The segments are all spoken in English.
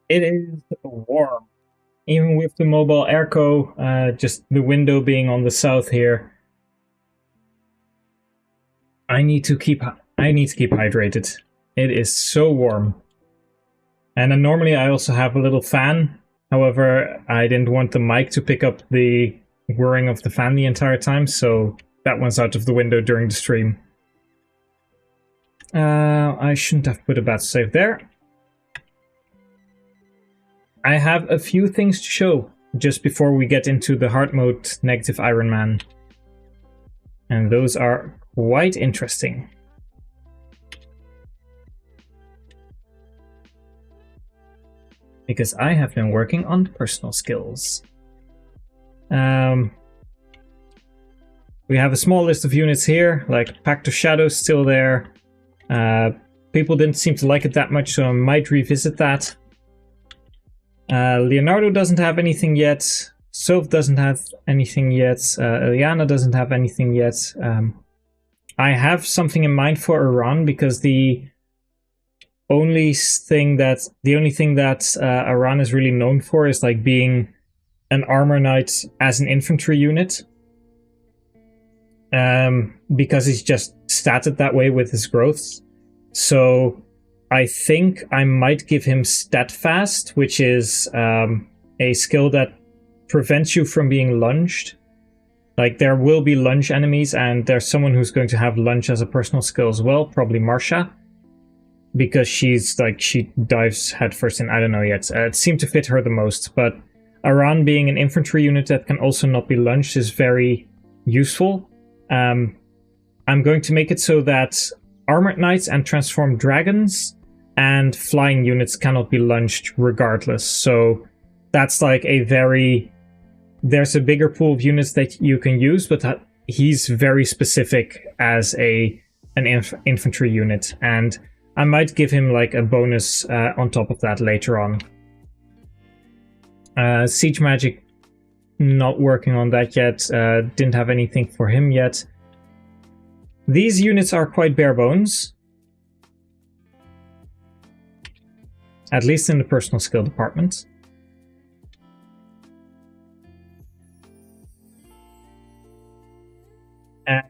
It is warm. Even with the mobile airco, just the window being on the south here. I need to keep hydrated. It is so warm. And then normally I also have a little fan. However, I didn't want the mic to pick up the whirring of the fan the entire time, so that one's out of the window during the stream. I shouldn't have put a battle save there. I have a few things to show just before we get into the hard mode negative Ironman. And those are quite interesting. Because I have been working on personal skills. We have a small list of units here, like Pact of Shadows still there. People didn't seem to like it that much, so I might revisit that. Leonardo doesn't have anything yet. Soph doesn't have anything yet. Eliana doesn't have anything yet. I have something in mind for Iran because the only thing that Iran is really known for is like being an armor knight as an infantry unit. Because he's just statted that way with his growths. So I think I might give him Steadfast, which is a skill that prevents you from being lunged. Like, there will be lunge enemies, and there's someone who's going to have lunge as a personal skill as well, probably Marsha. Because she's like, she dives headfirst in, I don't know yet. It seemed to fit her the most, but Aran being an infantry unit that can also not be lunged is very useful. I'm going to make it so that Armored Knights and Transformed Dragons and flying units cannot be lunged regardless. So that's like a very... There's a bigger pool of units that you can use, but he's very specific as an infantry unit. And I might give him like a bonus on top of that later on. Siege Magic, not working on that yet. Didn't have anything for him yet. These units are quite bare bones. At least in the personal skill department. And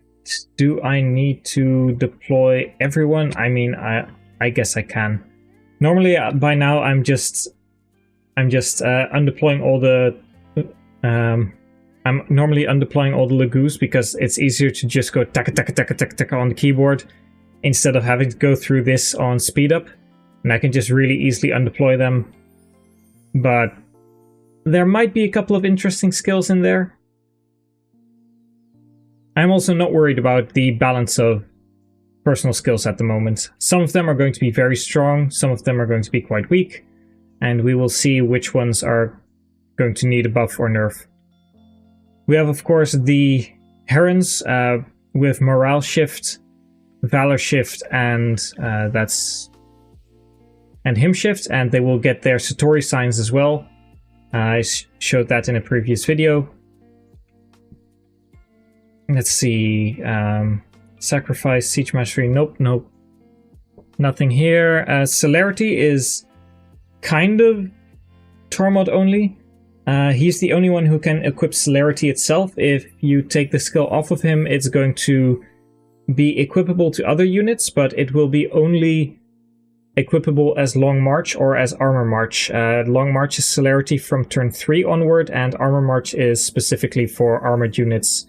do I need to deploy everyone? I mean, I guess I can. Normally, by now, I'm just undeploying all the... I'm normally undeploying all the Lagoos because it's easier to just go taka taka taka taka taka on the keyboard instead of having to go through this on speed up. And I can just really easily undeploy them. But there might be a couple of interesting skills in there. I'm also not worried about the balance of personal skills at the moment. Some of them are going to be very strong, some of them are going to be quite weak, and we will see which ones are going to need a buff or nerf. We have, of course, the Herons with Morale Shift, Valor Shift, and Hymn Shift, and they will get their Satori signs as well. I showed that in a previous video. Let's see. Sacrifice, Siege Mastery, nope. Nothing here. Celerity is kind of Tormod only. He's the only one who can equip Celerity itself. If you take the skill off of him, it's going to be equipable to other units, but it will be only equipable as Long March or as Armor March. Long March is Celerity from turn 3 onward, and Armor March is specifically for armored units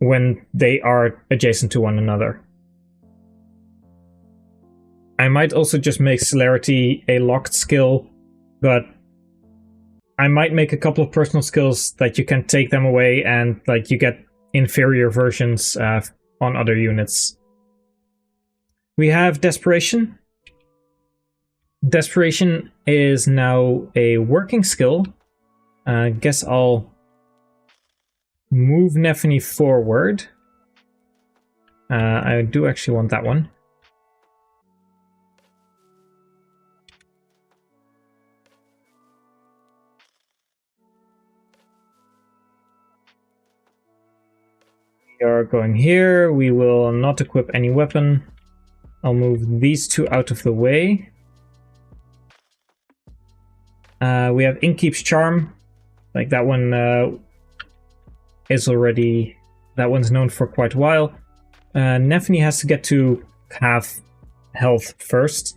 when they are adjacent to one another. I might also just make Celerity a locked skill, but I might make a couple of personal skills that you can take them away and like you get inferior versions on other units. We have Desperation. Desperation is now a working skill. Guess I'll move Nephany forward. I do actually want that one. We are going here. We will not equip any weapon. I'll move these two out of the way. We have Inkeep's Charm. Like that one is already... That one's known for quite a while. Nefni has to get to half health first.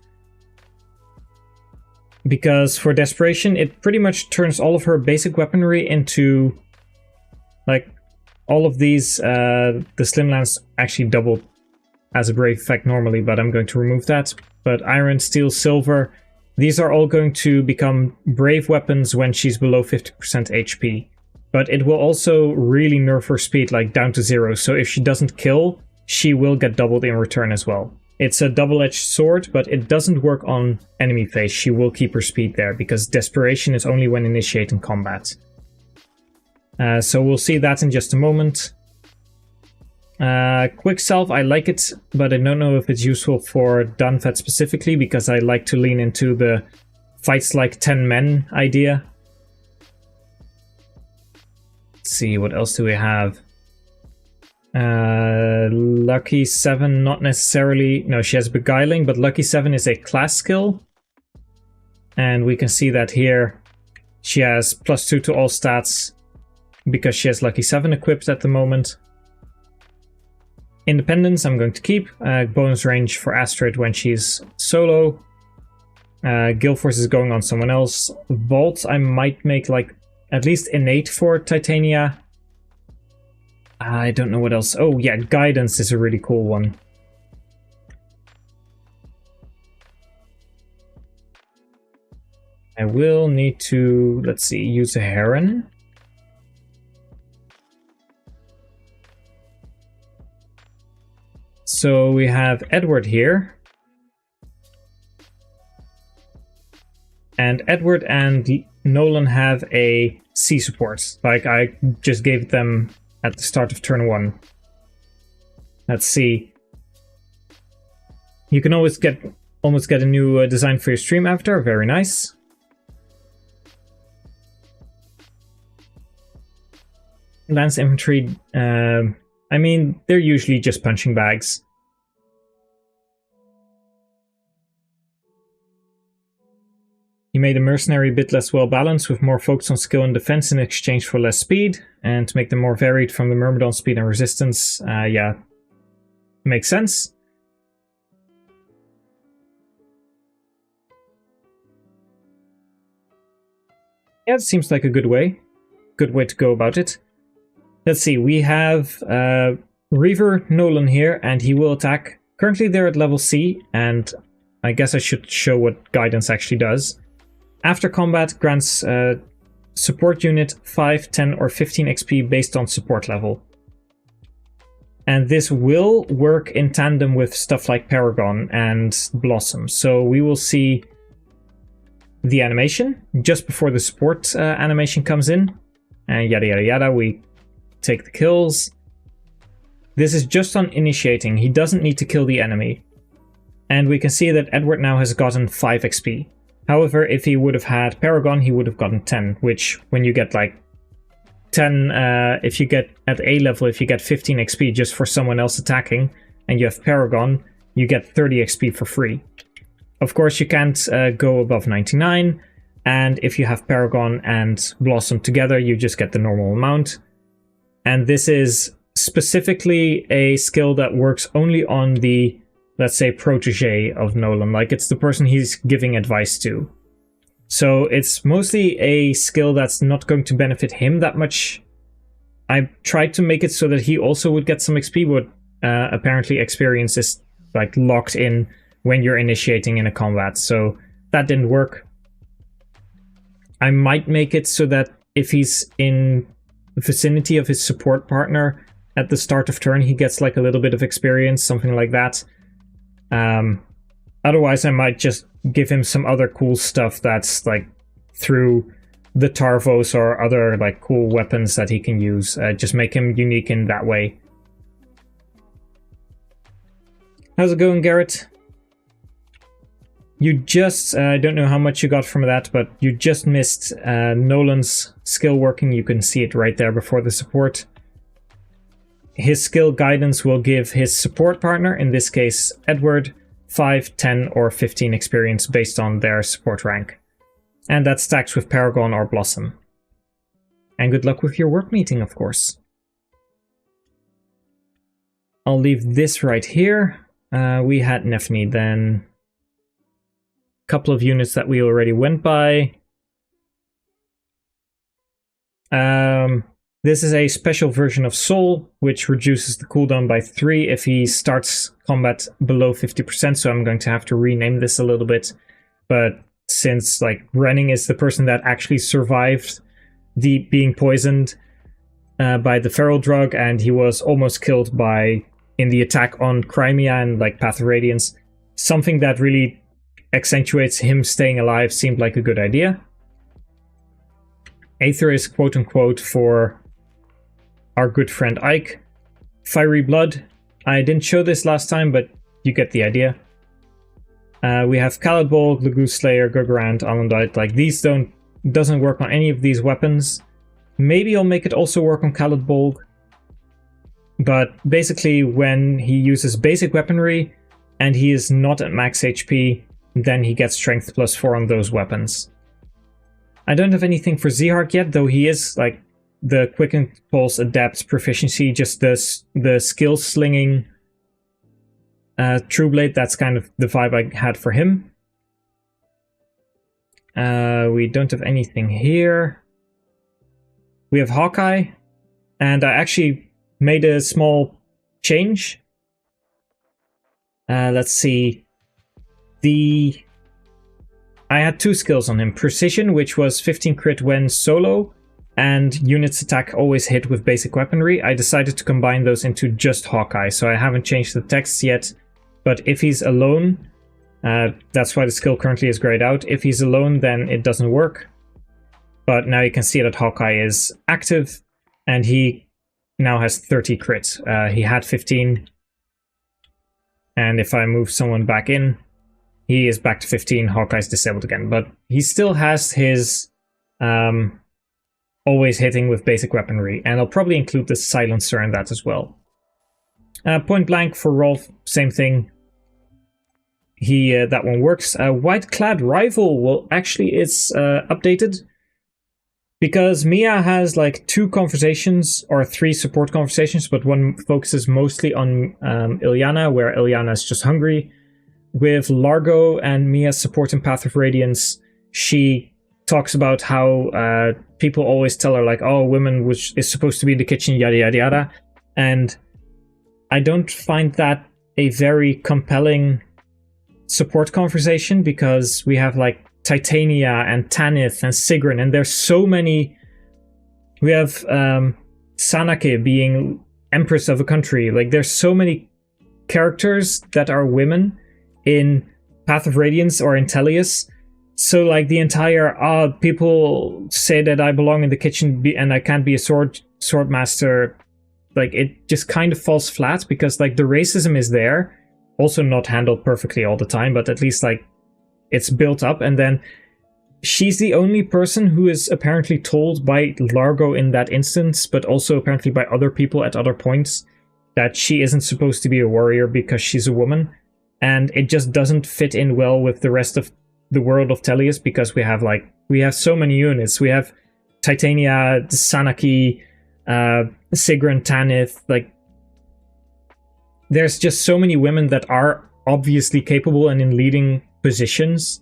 Because for Desperation, it pretty much turns all of her basic weaponry into... Like, all of these... the Slimlands actually double as a brave effect normally, but I'm going to remove that. But Iron, Steel, Silver... These are all going to become brave weapons when she's below 50% HP. But it will also really nerf her speed, like down to 0. So if she doesn't kill, she will get doubled in return as well. It's a double-edged sword, but it doesn't work on enemy phase. She will keep her speed there, because Desperation is only when initiating combat. So we'll see that in just a moment. Quick Salve, I like it, but I don't know if it's useful for Dunfed specifically, because I like to lean into the fights like 10 men idea. Let's see, what else do we have? Lucky 7, not necessarily... No, she has Beguiling, but Lucky 7 is a class skill. And we can see that here she has +2 to all stats because she has Lucky 7 equipped at the moment. Independence I'm going to keep. Bonus range for Astrid when she's solo. Gale Force is going on someone else. Vault I might make like at least innate for Titania. I don't know what else. Oh yeah, Guidance is a really cool one. I will need to, let's see, use a Heron. So we have Edward here. And Edward and Nolan have a C support. Like I just gave them at the start of turn 1. Let's see. You can always almost get a new design for your stream after. Very nice. Lance Infantry, I mean, they're usually just punching bags. You made a mercenary a bit less well balanced, with more focus on skill and defense in exchange for less speed, and to make them more varied from the Myrmidon speed and resistance. Yeah, makes sense. Yeah, it seems like a good way to go about it. Let's see, we have Reaver Nolan here, and he will attack. Currently they're at level C, and I guess I should show what Guidance actually does. After combat, grants support unit 5, 10, or 15 XP based on support level. And this will work in tandem with stuff like Paragon and Blossom. So we will see the animation just before the support animation comes in. And yada yada yada, we take the kills. This is just on initiating. He doesn't need to kill the enemy. And we can see that Edward now has gotten 5 XP. However, if he would have had Paragon, he would have gotten 10, which when you get like 10, if you get at A level, if you get 15 XP just for someone else attacking, and you have Paragon, you get 30 XP for free. Of course, you can't go above 99, and if you have Paragon and Blossom together, you just get the normal amount. And this is specifically a skill that works only on the, let's say, protege of Nolan, like it's the person he's giving advice to. So it's mostly a skill that's not going to benefit him that much. I tried to make it so that he also would get some XP, but apparently experience is like locked in when you're initiating in a combat, so that didn't work. I might make it so that if he's in the vicinity of his support partner at the start of turn, he gets like a little bit of experience, something like that. Otherwise, I might just give him some other cool stuff that's like through the Tarvos or other like cool weapons that he can use. Just make him unique in that way. How's it going, Garrett? You just, I don't know how much you got from that, but you just missed Nolan's skill working. You can see it right there before the support. His skill Guidance will give his support partner, in this case Edward, 5, 10, or 15 experience based on their support rank. And that stacks with Paragon or Blossom. And good luck with your work meeting, of course. I'll leave this right here. We had Nefni then. A couple of units that we already went by. This is a special version of Soul, which reduces the cooldown by 3 if he starts combat below 50%, so I'm going to have to rename this a little bit. But since like Renning is the person that actually survived the being poisoned by the feral drug, and he was almost killed in the attack on Crimea and like Path of Radiance, something that really accentuates him staying alive seemed like a good idea. Aether is quote-unquote for our good friend Ike. Fiery Blood. I didn't show this last time, but you get the idea. We have Khaled Bolg, Lagoon Slayer, Guggerand, Alundite. Like, these doesn't work on any of these weapons. Maybe I'll make it also work on Khaled Bolg. But basically, when he uses basic weaponry and he is not at max HP, then he gets strength +4 on those weapons. I don't have anything for Zehark yet, though he is like the Quick Impulse Adept proficiency, just the skill slinging True Blade. That's kind of the vibe I had for him. We don't have anything here. We have Hawkeye, and I actually made a small change. Let's see. I had 2 skills on him. Precision, which was 15 crit when solo, and units attack always hit with basic weaponry. I decided to combine those into just Hawkeye, so I haven't changed the text yet. But if he's alone, that's why the skill currently is grayed out. If he's alone, then it doesn't work. But now you can see that Hawkeye is active, and he now has 30 crit. He had 15. And if I move someone back in, he is back to 15. Hawkeye's disabled again. But he still has his always hitting with basic weaponry. And I'll probably include the silencer in that as well. Point blank for Rolf, same thing. That one works. White Clad Rival, well, actually it's updated. Because Mia has like 2 conversations, or 3 support conversations, but one focuses mostly on Ilyana, where Ilyana is just hungry. With Largo and Mia's support in Path of Radiance, she talks about how people always tell her like, oh, women is supposed to be in the kitchen, yada yada yada. And I don't find that a very compelling support conversation, because we have like Titania and Tanith and Sigrun, and there's so many. We have Sanake being empress of a country. Like, there's so many characters that are women in Path of Radiance or in Tellius. So like the entire people say that I belong in the kitchen and I can't be a sword master, like it just kind of falls flat, because like the racism is there, also not handled perfectly all the time, but at least like it's built up. And then she's the only person who is apparently told by Largo in that instance, but also apparently by other people at other points, that she isn't supposed to be a warrior because she's a woman. And it just doesn't fit in well with the rest of the world of Tellius, because we have so many units. We have Titania, Sanaki, Sigrun, Tanith. Like, there's just so many women that are obviously capable and in leading positions.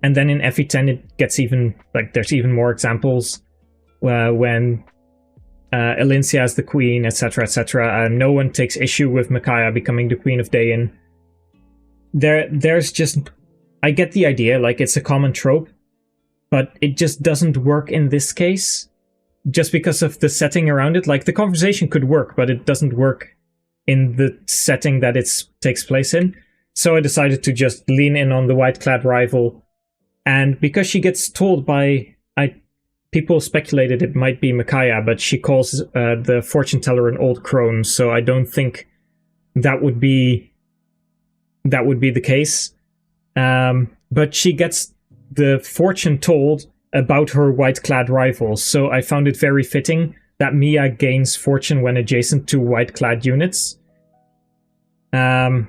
And then in FE10 it gets even, like, there's even more examples when Elincia is the queen, etc, etc. No one takes issue with Micaiah becoming the queen of Dayan. There's just, I get the idea, like it's a common trope, but it just doesn't work in this case, just because of the setting around it. Like, the conversation could work, but it doesn't work in the setting that it takes place in. So I decided to just lean in on the white-clad rival, and because she gets told by, people speculated it might be Micaiah, but she calls the fortune teller an old crone, so I don't think that would be the case. But she gets the fortune told about her white-clad rivals, so I found it very fitting that Mia gains fortune when adjacent to white-clad units. And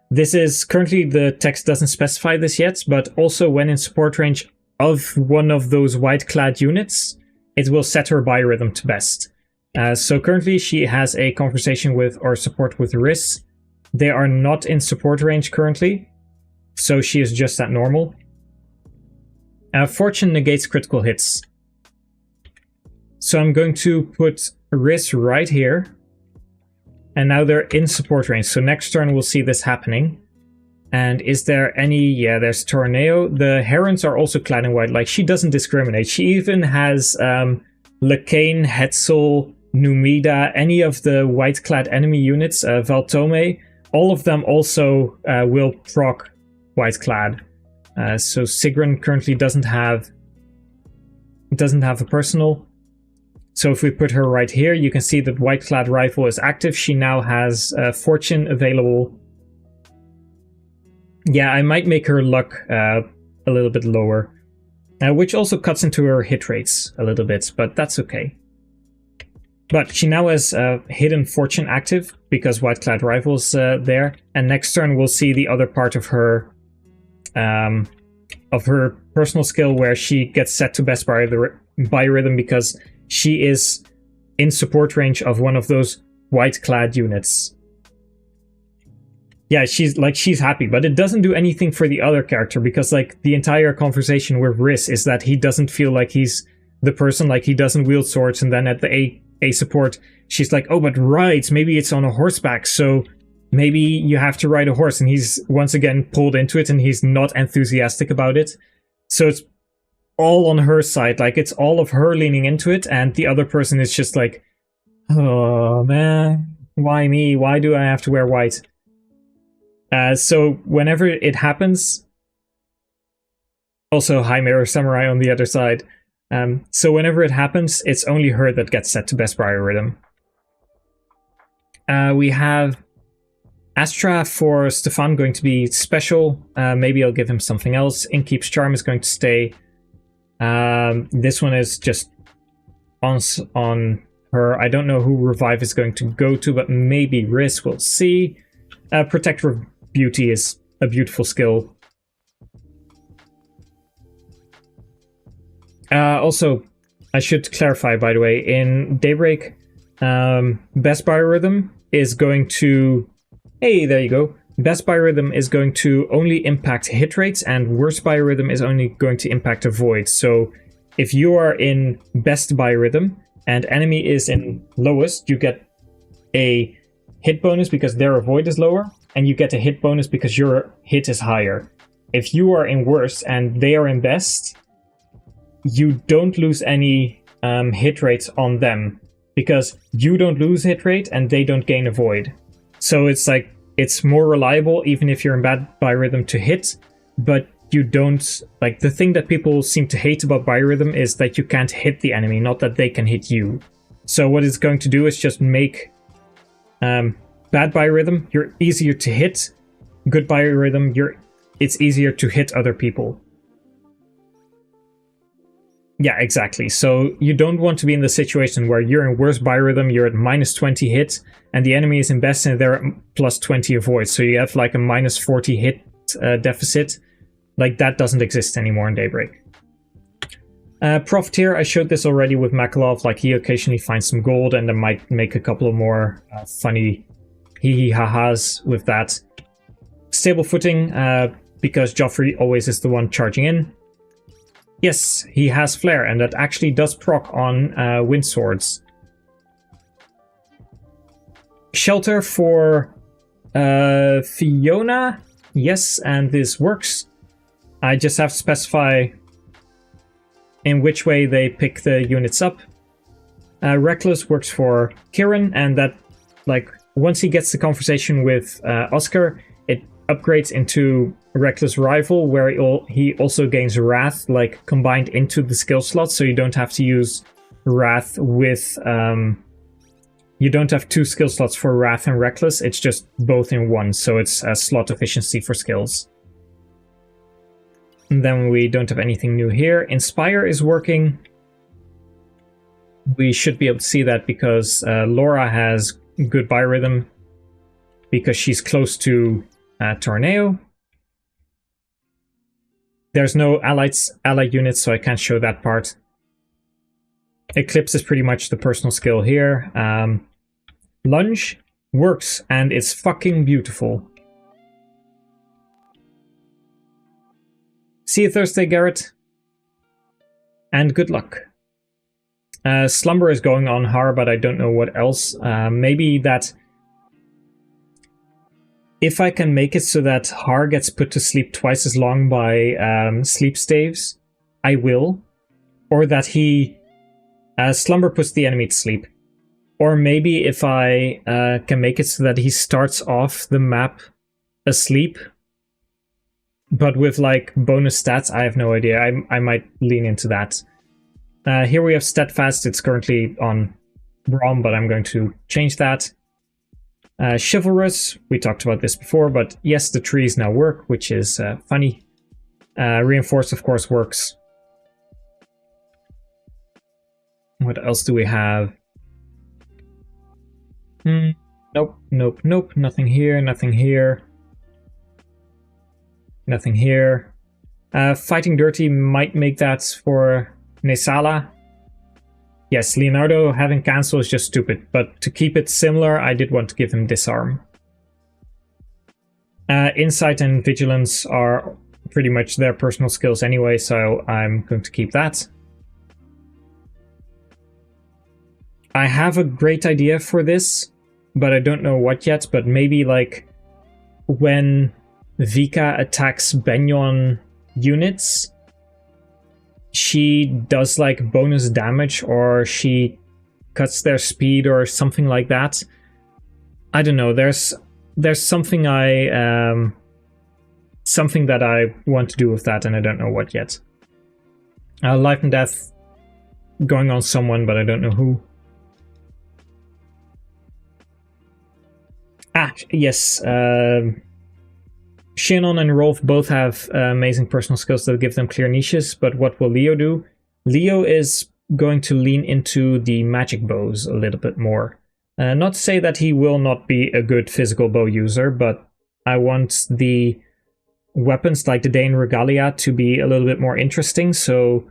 This is currently, the text doesn't specify this yet, but also when in support range of one of those white-clad units, it will set her biorhythm to best. So currently she has a conversation with or support with Riss. They are not in support range currently, so she is just at normal. Fortune negates critical hits. So I'm going to put Riss right here. And now they're in support range. So next turn we'll see this happening. And is there any... Yeah, there's Torneo. The Herons are also clad in white. Like, she doesn't discriminate. She even has Lacane, Hetzel, Numida, any of the white-clad enemy units, Valtome. All of them also will proc white-clad. So Sigrun currently doesn't have a personal. So if we put her right here, you can see that white-clad rifle is active. She now has Fortune available. Yeah, I might make her luck a little bit lower, which also cuts into her hit rates a little bit, but that's okay. But she now has Hidden Fortune active because white-clad rifle's there, and next turn we'll see the other part of her personal skill where she gets set to best biorhythm because she is in support range of one of those white-clad units. Yeah, she's happy, but it doesn't do anything for the other character because, like, the entire conversation with Riss is that he doesn't feel like he's the person, like, he doesn't wield swords, and then at the A support, she's like, oh, but rides, maybe it's on a horseback, so maybe you have to ride a horse, and he's once again pulled into it, and he's not enthusiastic about it. So it's all on her side, like, it's all of her leaning into it, and the other person is just like, oh, man, why me? Why do I have to wear white? So whenever it happens, also High Mirror Samurai on the other side, so whenever it happens, it's only her that gets set to best biorhythm. We have Astra for Stefan going to be special. Maybe I'll give him something else. Inkeep's Charm is going to stay. This one is just on her. I don't know who Revive is going to go to, but maybe Riss, we'll see. Protector of Beauty is a beautiful skill. Also, I should clarify, by the way, in Daybreak, Best Biorhythm is going to... Hey, there you go. Best Biorhythm is going to only impact hit rates, and Worst Biorhythm is only going to impact Avoid. So if you are in Best Biorhythm and enemy is in Lowest, you get a hit bonus because their Avoid is lower, and you get a hit bonus because your hit is higher. If you are in Worst and they are in Best, you don't lose any hit rates on them because you don't lose hit rate and they don't gain Avoid. So it's like, it's more reliable even if you're in bad biorhythm to hit, but you don't... Like, the thing that people seem to hate about biorhythm is that you can't hit the enemy, not that they can hit you. So what it's going to do is just make bad biorhythm, you're easier to hit. Good biorhythm, it's easier to hit other people. Yeah, exactly. So you don't want to be in the situation where you're in worst biorhythm, you're at minus 20 hit, and the enemy is in best and they're at plus 20 avoid. So you have like a minus 40 hit deficit. Like, that doesn't exist anymore in Daybreak. Profiteer, I showed this already with Makalov. Like, he occasionally finds some gold and then might make a couple of more funny hee-hee-ha-has with that. Stable footing, because Joffrey always is the one charging in. Yes, he has Flare, and that actually does proc on wind swords. Shelter for Fiona. Yes, and this works. I just have to specify in which way they pick the units up. Reckless works for Kieran, and that, like, once he gets the conversation with Oscar, it upgrades into Reckless Rival, where he also gains Wrath, like, combined into the skill slot, so you don't have to use Wrath with... you don't have two skill slots for Wrath and Reckless, it's just both in one, so it's a slot efficiency for skills. And then we don't have anything new here. Inspire is working. We should be able to see that because Laura has good biorhythm, because she's close to Tornado. There's no allied units, so I can't show that part. Eclipse is pretty much the personal skill here. Lunge works, and it's fucking beautiful. See you Thursday, Garrett. And good luck. Slumber is going on Har, but I don't know what else. Maybe that if I can make it so that Har gets put to sleep twice as long by sleep staves, I will. Or that he... Slumber puts the enemy to sleep. Or maybe if I can make it so that he starts off the map asleep, but with like bonus stats. I have no idea. I might lean into that. Here we have Steadfast. It's currently on ROM, but I'm going to change that. Chivalrous, we talked about this before, but yes, the trees now work, which is funny. Reinforced, of course, works. What else do we have? Nope, nope, nope. Nothing here, nothing here. Nothing here. Fighting Dirty might make that for Nesala. Yes, Leonardo having cancel is just stupid, but to keep it similar, I did want to give him Disarm. Insight and Vigilance are pretty much their personal skills anyway, so I'm going to keep that. I have a great idea for this, but I don't know what yet, but maybe like when Vika attacks Benyon units, she does like bonus damage, or she cuts their speed or something like that. I don't know. There's something something that I want to do with that, and I don't know what yet. Life and Death going on someone, but I don't know who. Yes. Shannon and Rolf both have amazing personal skills that give them clear niches, but what will Leo do? Leo is going to lean into the magic bows a little bit more. Not to say that he will not be a good physical bow user, but I want the weapons like the Dane Regalia to be a little bit more interesting, so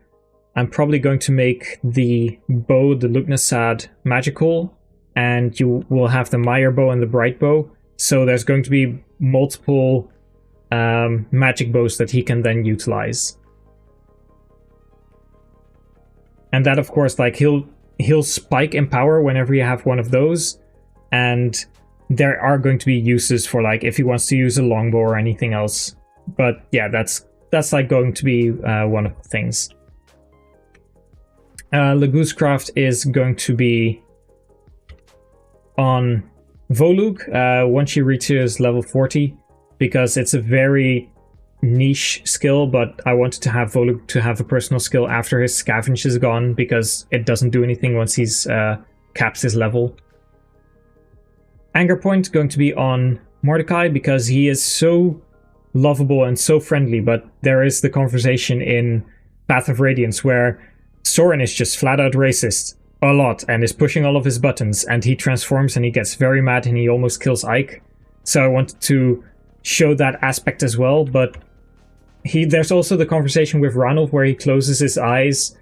I'm probably going to make the bow, the Lugnasad, magical, and you will have the Meyer bow and the Bright bow, so there's going to be multiple magic bows that he can then utilize. And that, of course, like he'll spike in power whenever you have one of those, and there are going to be uses for like if he wants to use a longbow or anything else. But yeah, that's like going to be one of the things. Legoosecraft is going to be on Volug once she reaches level 40, because it's a very niche skill, but I wanted to have Volug to have a personal skill after his scavenge is gone, because it doesn't do anything once he's caps his level. Anger Point going to be on Mordecai, because he is so lovable and so friendly, but there is the conversation in Path of Radiance where Soren is just flat out racist a lot and is pushing all of his buttons, and he transforms and he gets very mad and he almost kills Ike. So I wanted to show that aspect as well, but there's also the conversation with Ranulf where he closes his eyes,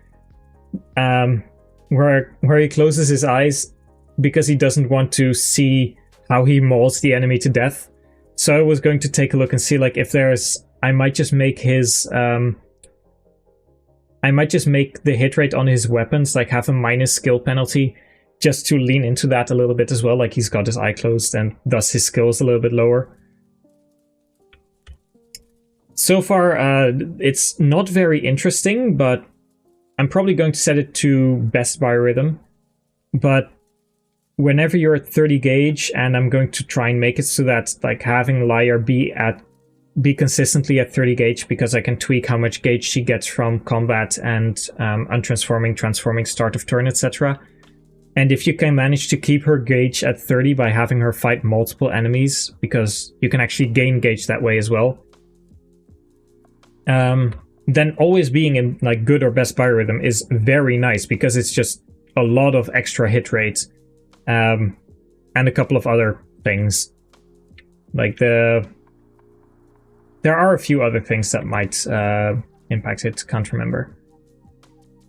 where he closes his eyes because he doesn't want to see how he mauls the enemy to death. So I was going to take a look and see like if there's, I might just make his I might just make the hit rate on his weapons like have a minus skill penalty, just to lean into that a little bit as well, like he's got his eye closed and thus his skill is a little bit lower. So far, it's not very interesting, but I'm probably going to set it to best biorhythm. But whenever you're at 30 gauge, and I'm going to try and make it so that like having Liar be consistently at 30 gauge, because I can tweak how much gauge she gets from combat and untransforming, transforming, start of turn, etc. And if you can manage to keep her gauge at 30 by having her fight multiple enemies, because you can actually gain gauge that way as well, then always being in like good or best biorhythm is very nice, because it's just a lot of extra hit rate, and a couple of other things like the There are a few other things that might impact it, can't remember.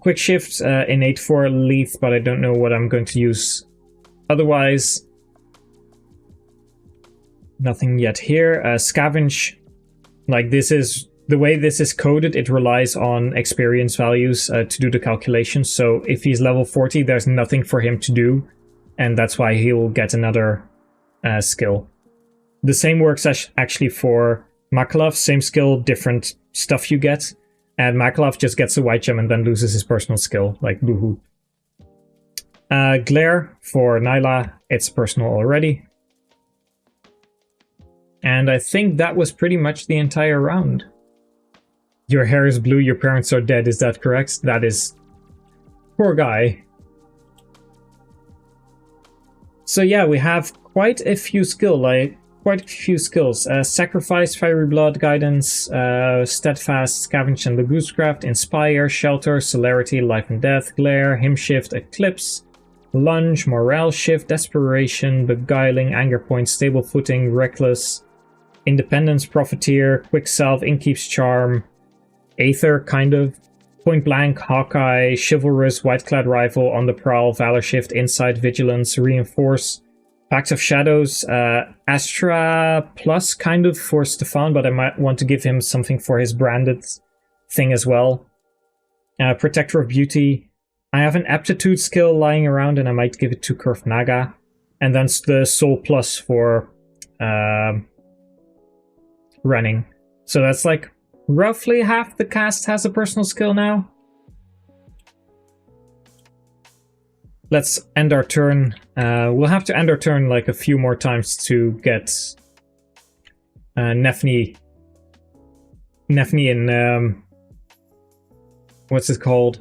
Quick shift, innate for Leaf, but I don't know what I'm going to use otherwise. Nothing yet here. Scavenge, like this is, the way this is coded, it relies on experience values to do the calculations. So if he's level 40, there's nothing for him to do, and that's why he'll get another skill. The same works actually for Makalov, same skill, different stuff you get. And Makalov just gets a white gem and then loses his personal skill, like boohoo. Glare for Nyla, it's personal already. And I think that was pretty much the entire round. Your hair is blue, your parents are dead, is that correct? That is... Poor guy. So yeah, we have quite a few skills. Sacrifice, Fiery Blood, Guidance, Steadfast, Scavenge and the Goosecraft, Inspire, Shelter, Celerity, Life and Death, Glare, Hymn Shift, Eclipse, Lunge, Morale Shift, Desperation, Beguiling, Anger Point, Stable Footing, Reckless, Independence, Profiteer, Quick Salve, Inkeep's Charm, Aether, kind of, Point Blank, Hawkeye, Chivalrous, Whiteclad Rifle, On the Prowl, Valor Shift, Insight, Vigilance, Reinforce, Pact of Shadows, Astra Plus, kind of, for Stefan, but I might want to give him something for his branded thing as well. Protector of Beauty. I have an Aptitude skill lying around, and I might give it to Curved Naga. And then the Soul Plus for running. So that's like roughly half the cast has a personal skill now. Let's end our turn. We'll have to end our turn like a few more times to get Nefni in what's it called?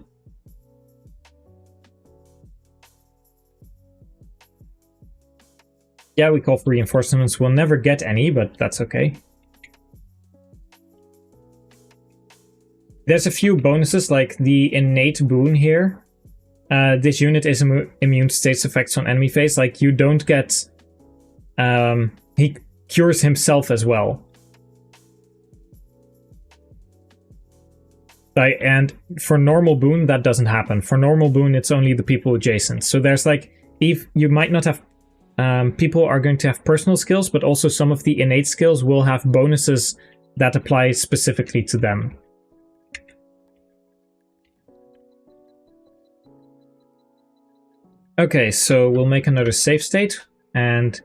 Yeah, we call for reinforcements. We'll never get any, but that's okay. There's a few bonuses, like the innate boon here. This unit is immune to status effects on enemy phase. Like, you don't get... he cures himself as well. And for normal boon, that doesn't happen. For normal boon, it's only the people adjacent. So there's like... if you might not have... people are going to have personal skills, but also some of the innate skills will have bonuses that apply specifically to them. Okay, so we'll make another save state, and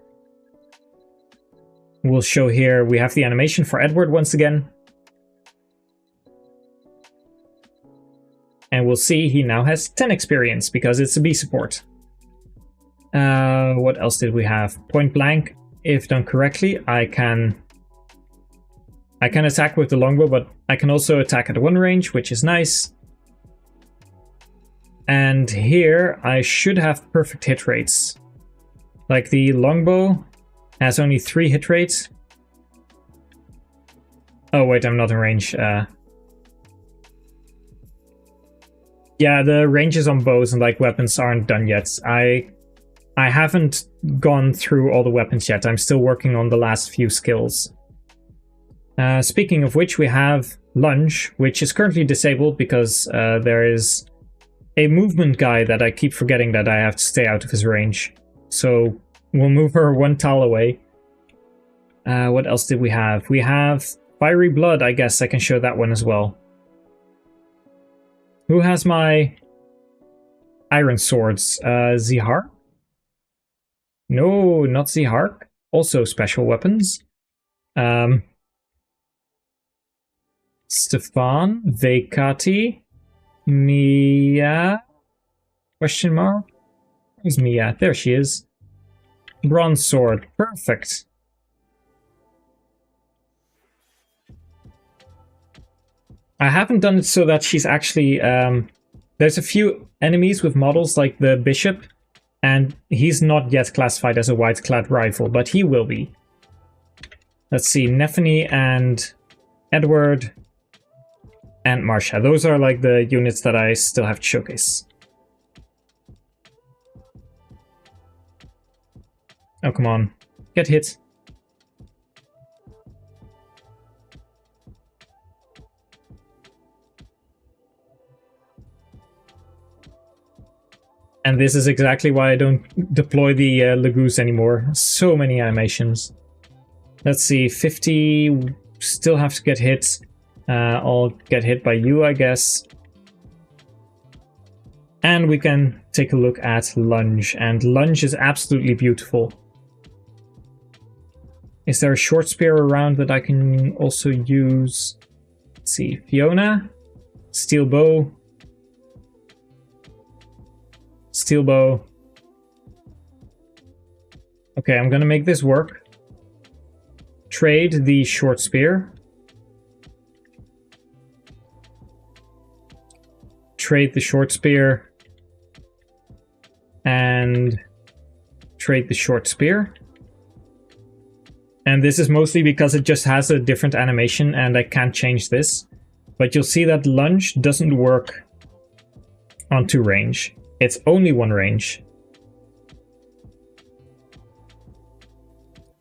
we'll show here we have the animation for Edward once again. And we'll see he now has 10 experience, because it's a B support. What else did we have? Point Blank, if done correctly, I can attack with the longbow, but I can also attack at one range, which is nice. And here, I should have perfect hit rates. Like, the longbow has only 3 hit rates. Oh, wait, I'm not in range. Yeah, the ranges on bows and, like, weapons aren't done yet. I haven't gone through all the weapons yet. I'm still working on the last few skills. Speaking of which, we have Lunge, which is currently disabled because there is a movement guy that I keep forgetting that I have to stay out of his range. So we'll move her 1 tile away. What else did we have? We have Fiery Blood, I guess I can show that one as well. Who has my iron swords? Zihar? No, not Zihar. Also special weapons. Stefan, Vekati, Mia? Question mark? Where's Mia? There she is. Bronze sword. Perfect. I haven't done it so that she's actually... there's a few enemies with models like the Bishop, and he's not yet classified as a white-clad rifle, but he will be. Let's see, Nefany and Edward and Marsha. Those are like the units that I still have to showcase. Oh, come on. Get hit. And this is exactly why I don't deploy the Lagoose anymore. So many animations. Let's see, 50 still have to get hit. I'll get hit by you, I guess. And we can take a look at Lunge, and Lunge is absolutely beautiful. Is there a short spear around that I can also use? Let's see, Fiona, Steel Bow, Steel Bow. Okay, I'm gonna make this work. Trade the short spear. Trade the short spear. And trade the short spear. And this is mostly because it just has a different animation and I can't change this. But you'll see that Lunge doesn't work on 2 range. It's only 1 range.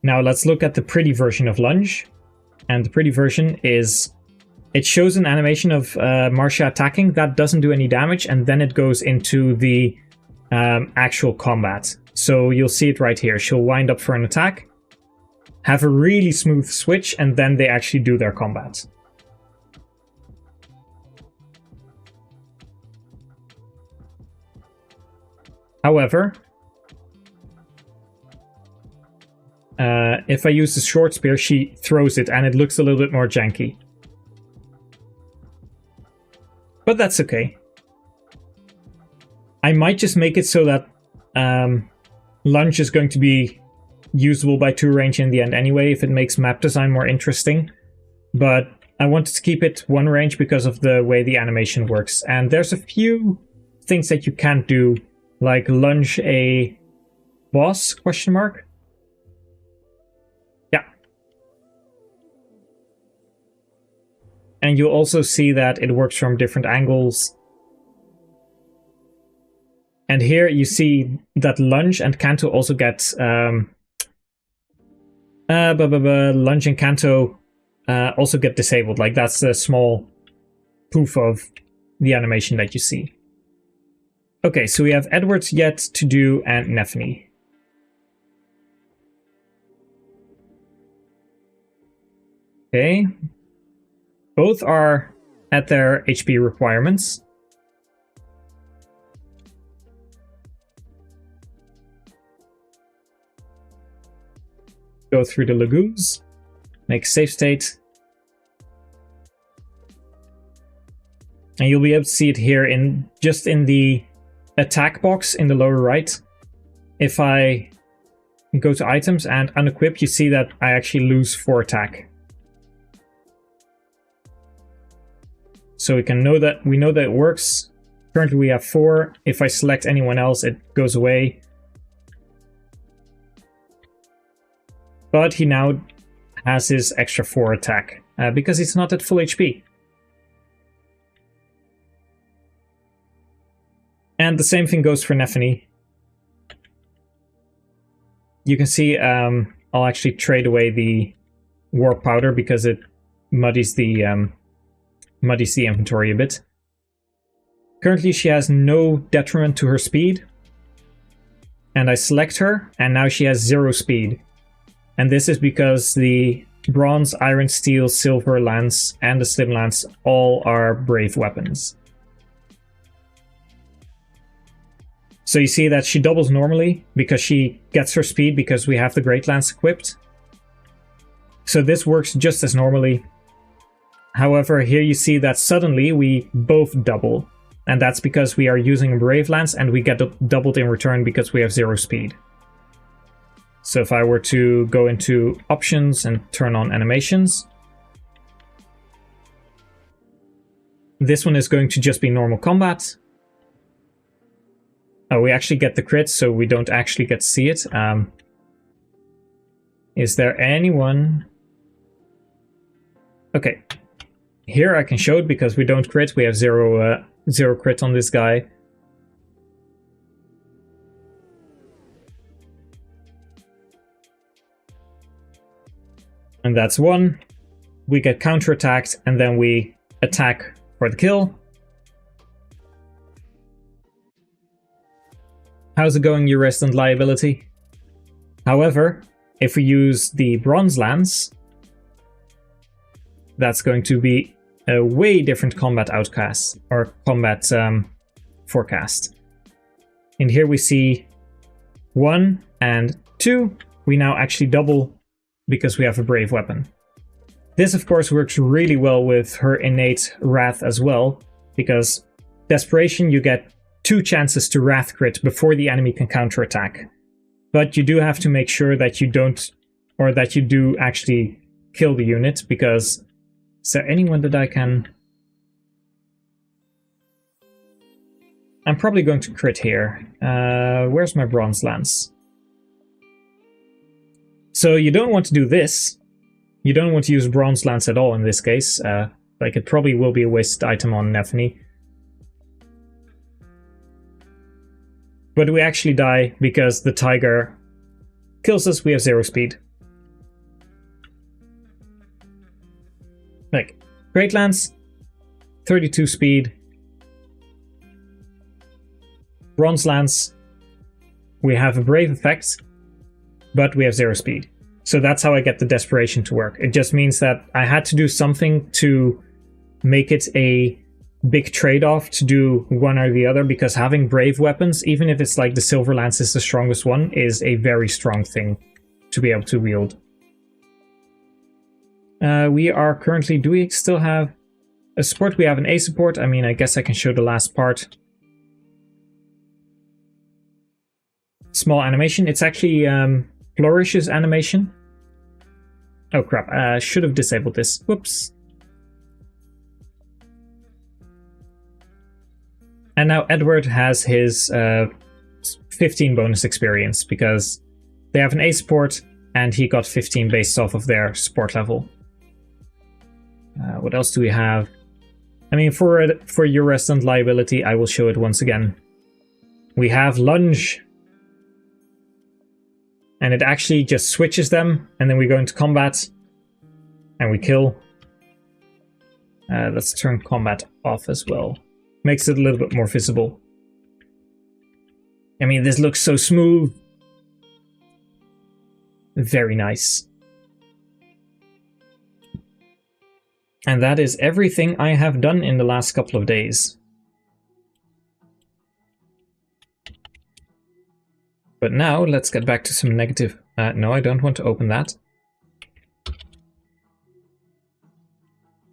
Now let's look at the pretty version of Lunge. And the pretty version is, it shows an animation of Marcia attacking. That doesn't do any damage, and then it goes into the actual combat. So you'll see it right here. She'll wind up for an attack, have a really smooth switch, and then they actually do their combat. However, if I use the short spear, she throws it and it looks a little bit more janky. But that's okay. I might just make it so that Lunge is going to be usable by 2 range in the end anyway, if it makes map design more interesting. But I wanted to keep it 1 range because of the way the animation works. And there's a few things that you can't do, like Lunge a boss, question mark? Yeah. And you'll also see that it works from different angles. And here you see that Lunge and Canto also get Lunge and Canto also get disabled. Like, that's a small poof of the animation that you see. Okay, so we have Edwards yet to do and Neffany. Okay. Both are at their HP requirements. Go through the lagoons, make save state. And you'll be able to see it here in just in the attack box in the lower right. If I go to items and unequip, you see that I actually lose 4 attack. So we know that it works. Currently we have 4. If I select anyone else, it goes away. But he now has his extra 4 attack, because he's not at full HP. And the same thing goes for Neffany. You can see I'll actually trade away the Warp Powder because it muddies the inventory a bit. Currently she has no detriment to her speed. And I select her, and now she has 0 speed. And this is because the bronze, iron, steel, silver lance, and the slim lance all are brave weapons. So you see that she doubles normally because she gets her speed because we have the great lance equipped. So this works just as normally. However, here you see that suddenly we both double. And that's because we are using a brave lance and we get doubled in return because we have 0 speed. So if I were to go into options and turn on animations, this one is going to just be normal combat. Oh, we actually get the crit, so we don't actually get to see it. Is there anyone? Okay, here I can show it because we don't crit. We have 0 crit on this guy. And that's 1. We get counterattacked, and then we attack for the kill. How's it going, your resident liability? However, if we use the bronze lance, that's going to be a way different combat outcast, or combat forecast. And here we see 1 and 2. We now actually double because we have a brave weapon. This, of course, works really well with her innate wrath as well, because desperation, you get 2 chances to wrath crit before the enemy can counterattack. But you do have to make sure that you don't, or that you do actually kill the unit, because is there anyone that I can... I'm probably going to crit here. Where's my bronze lance? So you don't want to do this. You don't want to use bronze lance at all in this case. Like, it probably will be a wasted item on Nephany. But we actually die because the tiger kills us. We have 0 speed. Like, Great Lance, 32 speed. Bronze Lance, we have a brave effect, but we have 0 speed. So that's how I get the desperation to work. It just means that I had to do something to make it a big trade-off to do one or the other, because having brave weapons, even if it's like the Silver Lance is the strongest one, is a very strong thing to be able to wield. We are currently... Do we still have a support? We have an A support. I mean, I guess I can show the last part. Small animation. It's actually Flourish's animation. Oh crap, I should have disabled this. Whoops. And now Edward has his 15 bonus experience, because they have an A support and he got 15 based off of their support level. What else do we have? I mean, for your resident liability, I will show it once again. We have Lunge. And it actually just switches them, and then we go into combat, and we kill. Let's turn combat off as well. Makes it a little bit more visible. I mean, this looks so smooth. Very nice. And that is everything I have done in the last couple of days. But now, let's get back to some negative... no, I don't want to open that.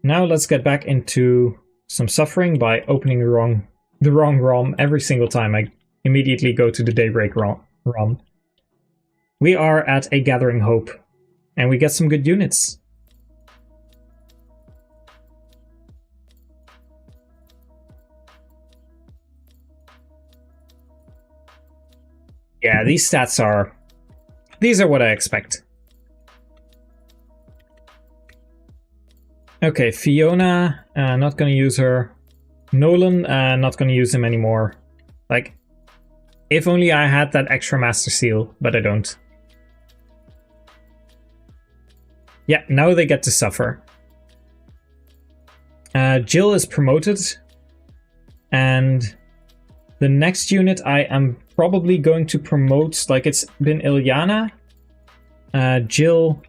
Now let's get back into some suffering by opening the wrong ROM every single time I immediately go to the Daybreak ROM. We are at a Gathering Hope, and we get some good units. Yeah, these stats are... These are what I expect. Okay, Fiona, not gonna use her. Nolan, not gonna use him anymore. Like, if only I had that extra Master Seal, but I don't. Yeah, now they get to suffer. Jill is promoted. And the next unit I am probably going to promote, like it's been Ilyana, Jill.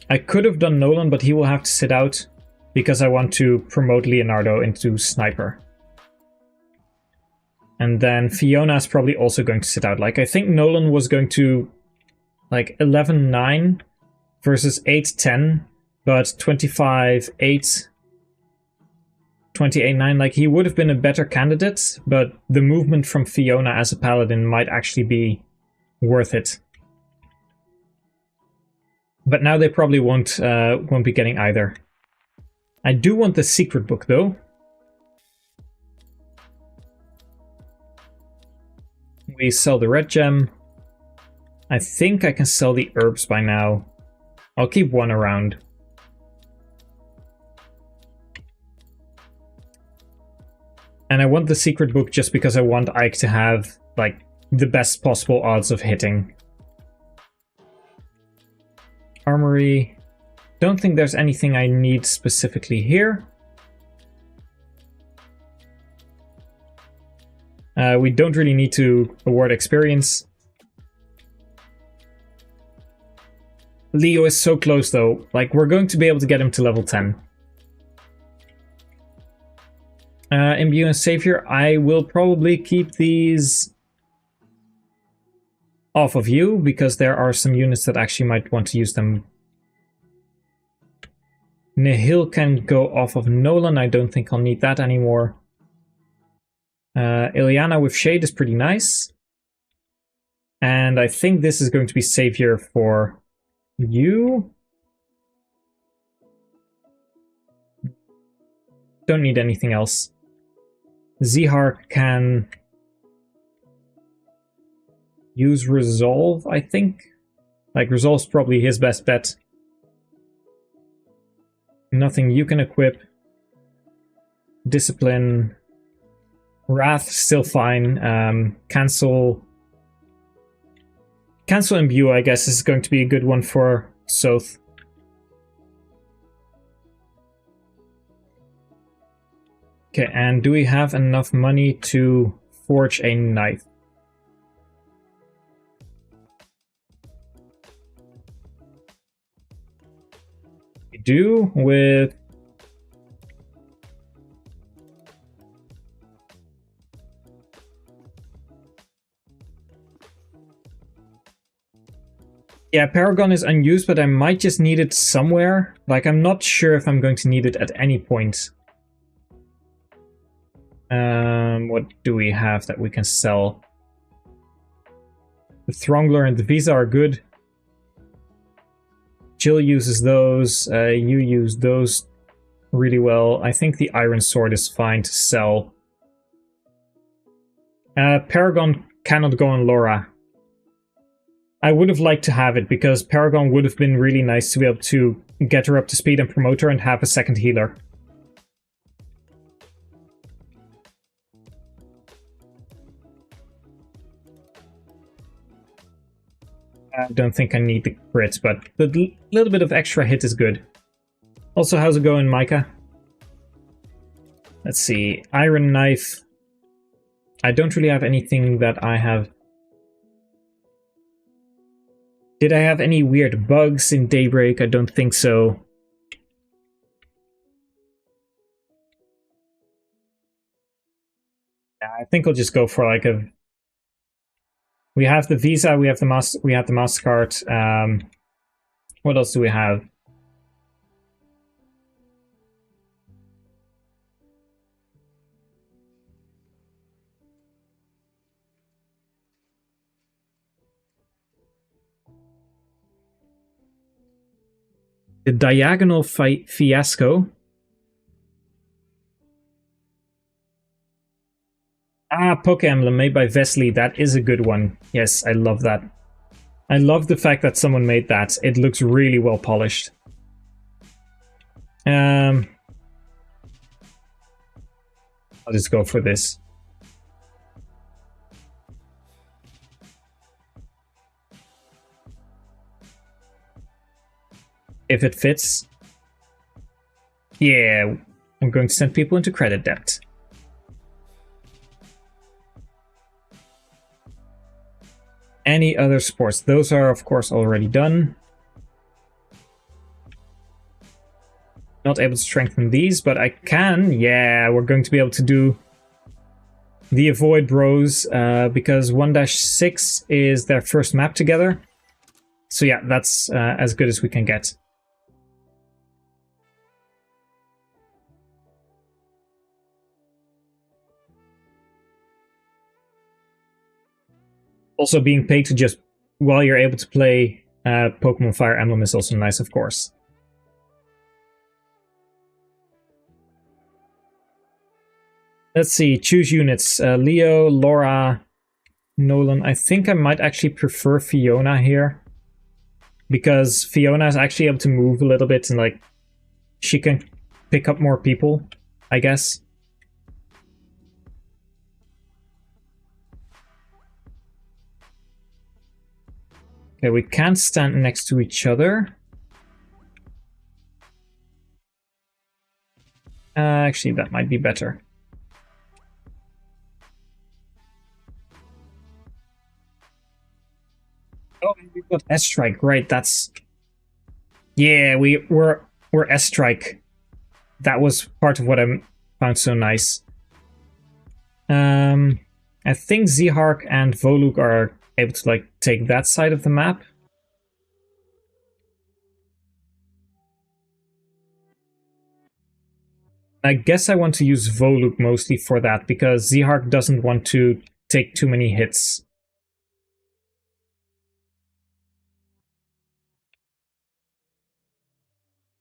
I could have done Nolan, but he will have to sit out because I want to promote Leonardo into Sniper. And then Fiona is probably also going to sit out. Like, I think Nolan was going to, like, 11-9 versus 8-10, but 25-8, 28-9. Like, he would have been a better candidate, but the movement from Fiona as a paladin might actually be worth it. But now they probably won't be getting either. I do want the secret book, though. We sell the red gem. I think I can sell the herbs by now. I'll keep one around. And I want the secret book just because I want Ike to have, like, the best possible odds of hitting. Armory. Don't think there's anything I need specifically here. We don't really need to award experience. Leo is so close though. Like, we're going to be able to get him to level 10. Imbue and Savior, I will probably keep these off of you, because there are some units that actually might want to use them. Nihil can go off of Nolan. I don't think I'll need that anymore. Ilyana with Shade is pretty nice. And I think this is going to be Savior for you. Don't need anything else. Zihar can use Resolve, I think. Like, Resolve's probably his best bet. Nothing you can equip. Discipline. Wrath, still fine. Cancel Imbue, I guess, is going to be a good one for Soth. Okay, and do we have enough money to forge a knife? We do, with... Yeah, Paragon is unused, but I might just need it somewhere. Like, I'm not sure if I'm going to need it at any point. What do we have that we can sell? The Throngler and the Visa are good. Jill uses those. You use those really well. I think the Iron Sword is fine to sell. Paragon cannot go on Laura. I would have liked to have it, because Paragon would have been really nice to be able to get her up to speed and promote her and have a second healer. I don't think I need the crit, but the little bit of extra hit is good. Also, how's it going, Micah? Let's see. Iron Knife. I don't really have anything that I have. Did I have any weird bugs in Daybreak? I don't think so. Yeah, I think I'll just go for like a... We have the Visa, we have the MasterCard. What else do we have? The Diagonal Fiasco. Ah, Poke Emblem made by Vesely. That is a good one. Yes, I love that. I love the fact that someone made that. It looks really well polished. I'll just go for this. If it fits. Yeah, I'm going to send people into credit debt. Any other sports? Those are, of course, already done. Not able to strengthen these, but I can. Yeah, we're going to be able to do the Avoid Bros, because 1-6 is their first map together. So yeah, that's as good as we can get. Also, being paid to just while you're able to play Pokemon Fire Emblem is also nice, of course. Let's see, choose units. Leo, Laura, Nolan. I think I might actually prefer Fiona here, because Fiona is actually able to move a little bit and like she can pick up more people, I guess. Okay, we can't stand next to each other. Actually, that might be better. Oh, we've got S-Strike. Right, that's... Yeah, we're S-Strike. That was part of what I found so nice. I think Zihark and Voluk are able to like take that side of the map. I guess I want to use Voluk mostly for that, because Zihark doesn't want to take too many hits.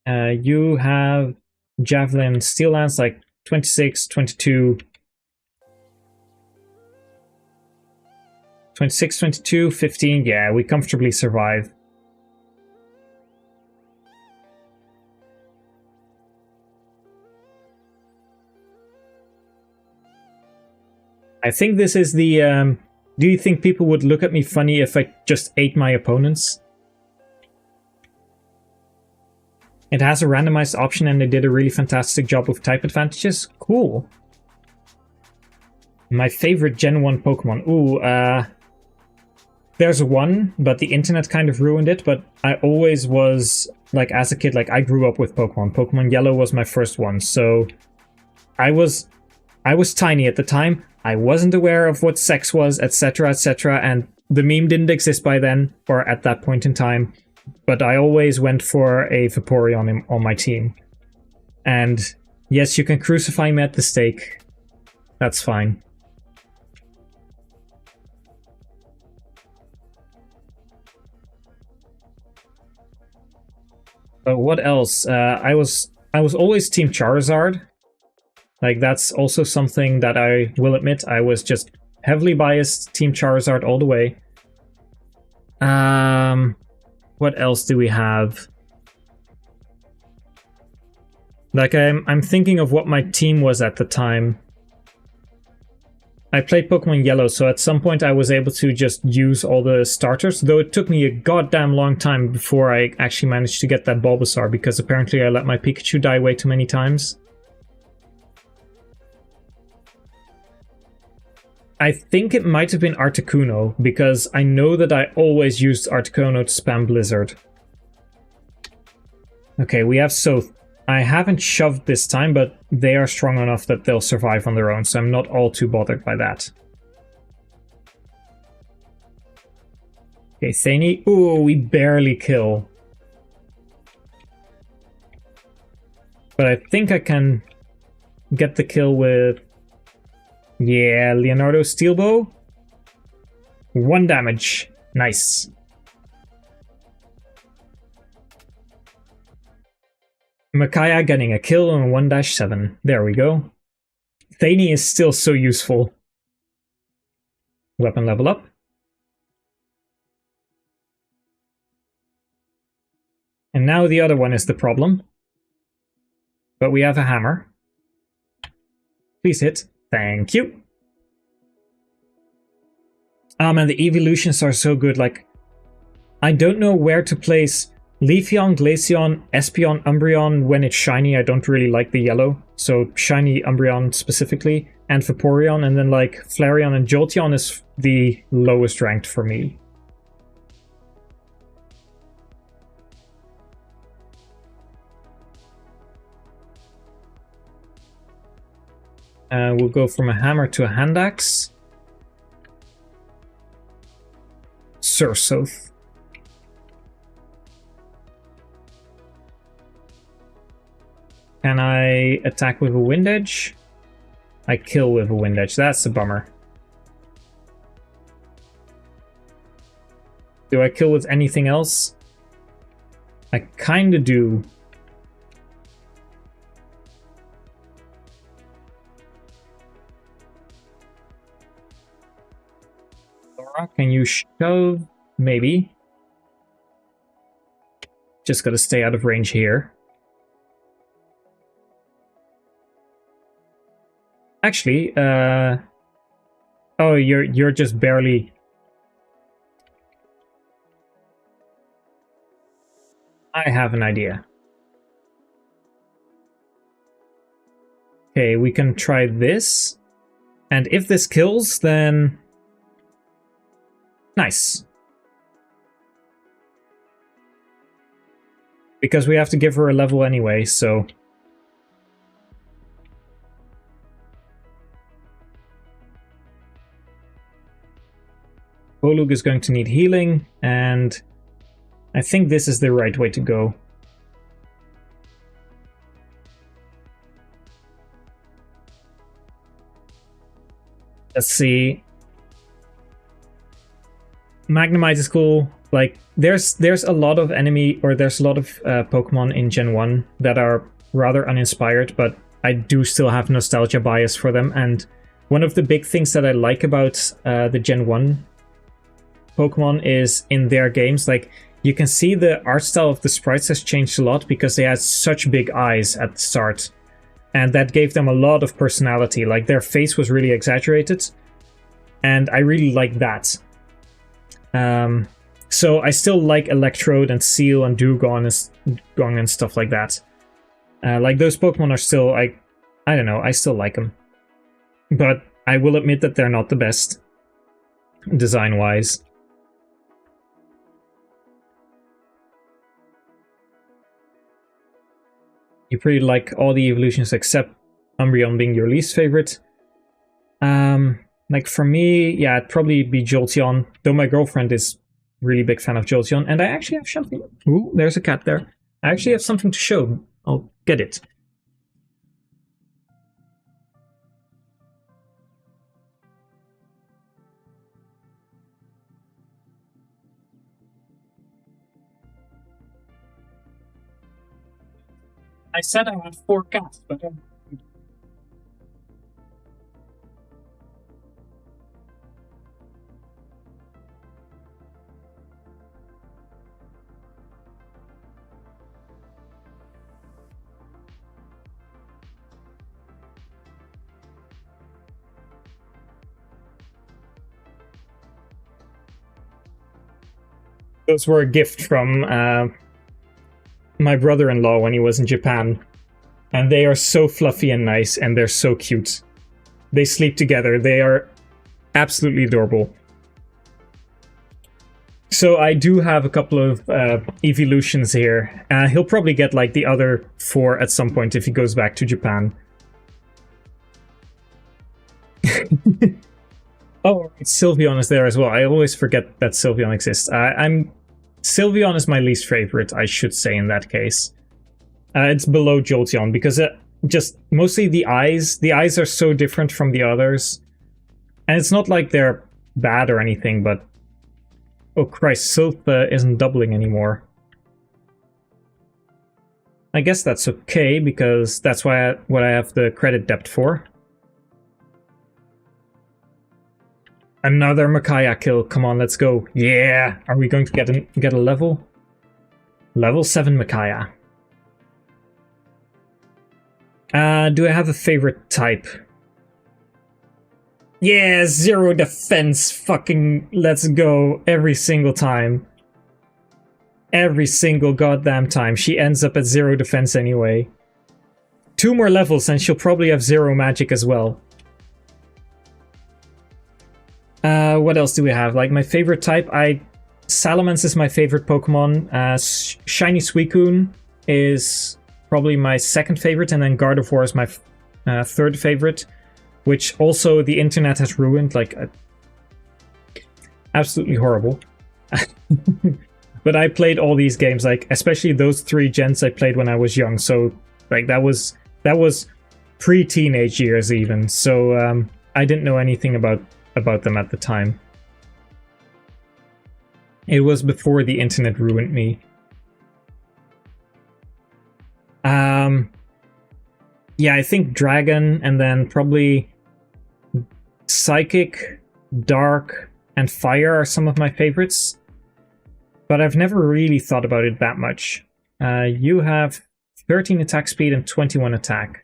You have Javelin Steel Lance like 26, 22... 26, 22, 15, yeah, we comfortably survive. I think this is the, do you think people would look at me funny if I just ate my opponents? It has a randomized option and they did a really fantastic job with type advantages. Cool. My favorite Gen 1 Pokemon. Ooh, there's one, but the internet kind of ruined it, but I always was, like, as a kid, like, I grew up with Pokemon. Pokemon Yellow was my first one, so I was tiny at the time. I wasn't aware of what sex was, etc., and the meme didn't exist by then, or at that point in time, but I always went for a Vaporeon on my team. And yes, you can crucify me at the stake. That's fine. But what else? I was always Team Charizard. Like, that's also something that I will admit, I was just heavily biased Team Charizard all the way. What else do we have? Like, I'm thinking of what my team was at the time. I played Pokemon Yellow, so at some point I was able to just use all the starters, though it took me a goddamn long time before I actually managed to get that Bulbasaur, because apparently I let my Pikachu die way too many times. I think it might have been Articuno, because I know that I always used Articuno to spam Blizzard. Okay, we have Soth. I haven't shoved this time, but they are strong enough that they'll survive on their own, so I'm not all too bothered by that. Okay, Thani. Ooh, we barely kill. But I think I can get the kill with... Yeah, Leonardo Steelbow. 1 damage. Nice. Makaya getting a kill on 1-7. There we go. Thani is still so useful. Weapon level up. And now the other one is the problem. But we have a hammer. Please hit. Thank you. Man, the evolutions are so good. Like, I don't know where to place Leafeon, Glaceon, Espeon, Umbreon when it's shiny. I don't really like the yellow, so shiny Umbreon specifically, and Vaporeon, and then like Flareon and Jolteon is the lowest ranked for me. We'll go from a hammer to a hand axe. Sursoth. Can I attack with a Wind Edge? I kill with a Wind Edge. That's a bummer. Do I kill with anything else? I kinda do. Laura, can you shove? Maybe. Just gotta stay out of range here. Actually, oh, you're just barely... I have an idea. Okay, we can try this. And if this kills, then... Nice. because we have to give her a level anyway, so... Volug is going to need healing, and I think this is the right way to go. Let's see. Magnemite is cool. Like, there's a lot of enemy, or there's a lot of Pokemon in Gen 1 that are rather uninspired, but I do still have nostalgia bias for them, and one of the big things that I like about the Gen 1 Pokemon is in their games, like, you can see the art style of the sprites has changed a lot because they had such big eyes at the start, and that gave them a lot of personality. Like, their face was really exaggerated, and I really like that. So I still like Electrode and Seal and Dugong and stuff like that. Like, those Pokemon are still, I don't know, I still like them. But I will admit that they're not the best, design-wise. You pretty like all the evolutions except Umbreon being your least favorite. Like, for me, yeah, it'd probably be Jolteon, though my girlfriend is really big fan of Jolteon, and I actually have something... Ooh, there's a cat there. I actually have something to show. I'll get it. I said I had 4 cats, but... Those were a gift from my brother-in-law when he was in Japan. And they are so fluffy and nice, and they're so cute. They sleep together. They are absolutely adorable. So I do have a couple of evolutions here. He'll probably get like the other 4 at some point if he goes back to Japan. Oh, Sylveon is there as well. I always forget that Sylveon exists. Sylveon is my least favorite, I should say, in that case. It's below Jolteon, because just mostly the eyes. The eyes are so different from the others. And it's not like they're bad or anything, but... Oh Christ, Sylph isn't doubling anymore. I guess that's okay, because that's what I have the credit depth for. Another Makaia kill. Come on, let's go. Yeah! Are we going to get a level? Level 7 Makaia. Do I have a favorite type? Yeah, 0 defense. Fucking let's go. Every single time. Every single goddamn time. She ends up at 0 defense anyway. 2 more levels and she'll probably have 0 magic as well. What else do we have? Like, my favorite type, Salamence is my favorite Pokemon. Shiny Suicune is probably my second favorite, and then Gardevoir is my third favorite, which also the internet has ruined, like, absolutely horrible. But I played all these games, like, especially those 3 gens I played when I was young, so, like, that was pre-teenage years even, so I didn't know anything about them at the time. It was before the internet ruined me. Yeah, I think Dragon, and then probably Psychic, Dark, and Fire are some of my favorites. But I've never really thought about it that much. You have 13 attack speed and 21 attack.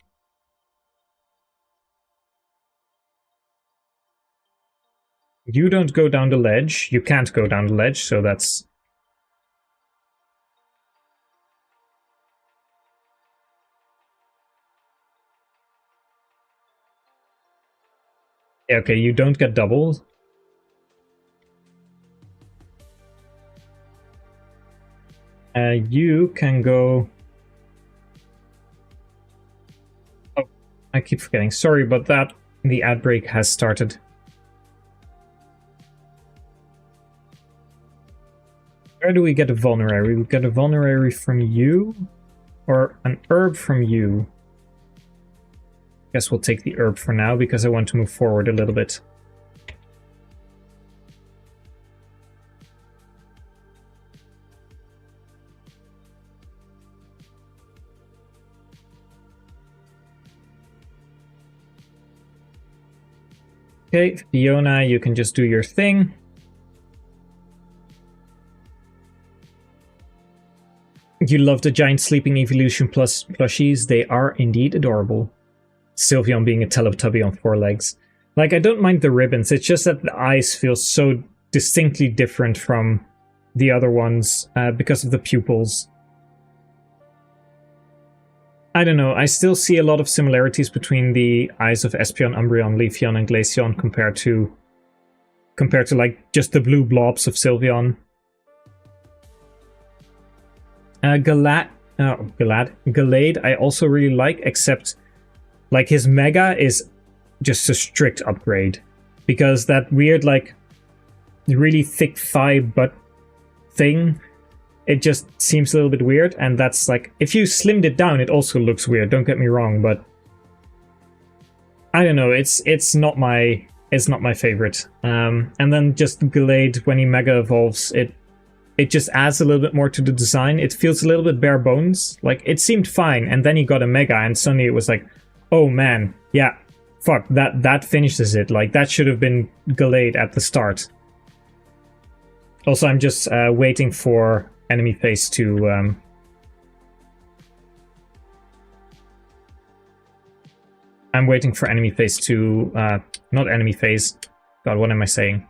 You don't go down the ledge. You can't go down the ledge, so that's... Yeah, okay, you don't get doubled. You can go... Oh, I keep forgetting. Sorry about that. The ad break has started. Where do we get a vulnerary? We get a vulnerary from you? Or an herb from you? Guess we'll take the herb for now, because I want to move forward a little bit. Okay, Fiona, you can just do your thing. You love the giant sleeping evolution plus plushies. They are indeed adorable. Sylveon being a Teletubby on 4 legs. Like, I don't mind the ribbons, it's just that the eyes feel so distinctly different from the other ones because of the pupils. I don't know, I still see a lot of similarities between the eyes of Espeon, Umbreon, Leafeon, and Glaceon compared to like just the blue blobs of Sylveon. Galade I also really like, except like his Mega is just a strict upgrade, because that weird like really thick thigh butt thing, it just seems a little bit weird, and that's like, if you slimmed it down, it also looks weird, don't get me wrong, but I don't know, it's not my favorite. And then just Galade, when he Mega evolves, it just adds a little bit more to the design. It feels a little bit bare bones. Like, it seemed fine, and then he got a Mega, and suddenly it was like, oh man, yeah, fuck, that finishes it. Like, that should have been Galade at the start. Also, I'm just waiting for enemy phase to... I'm waiting for enemy phase to... not enemy phase. God, what am I saying?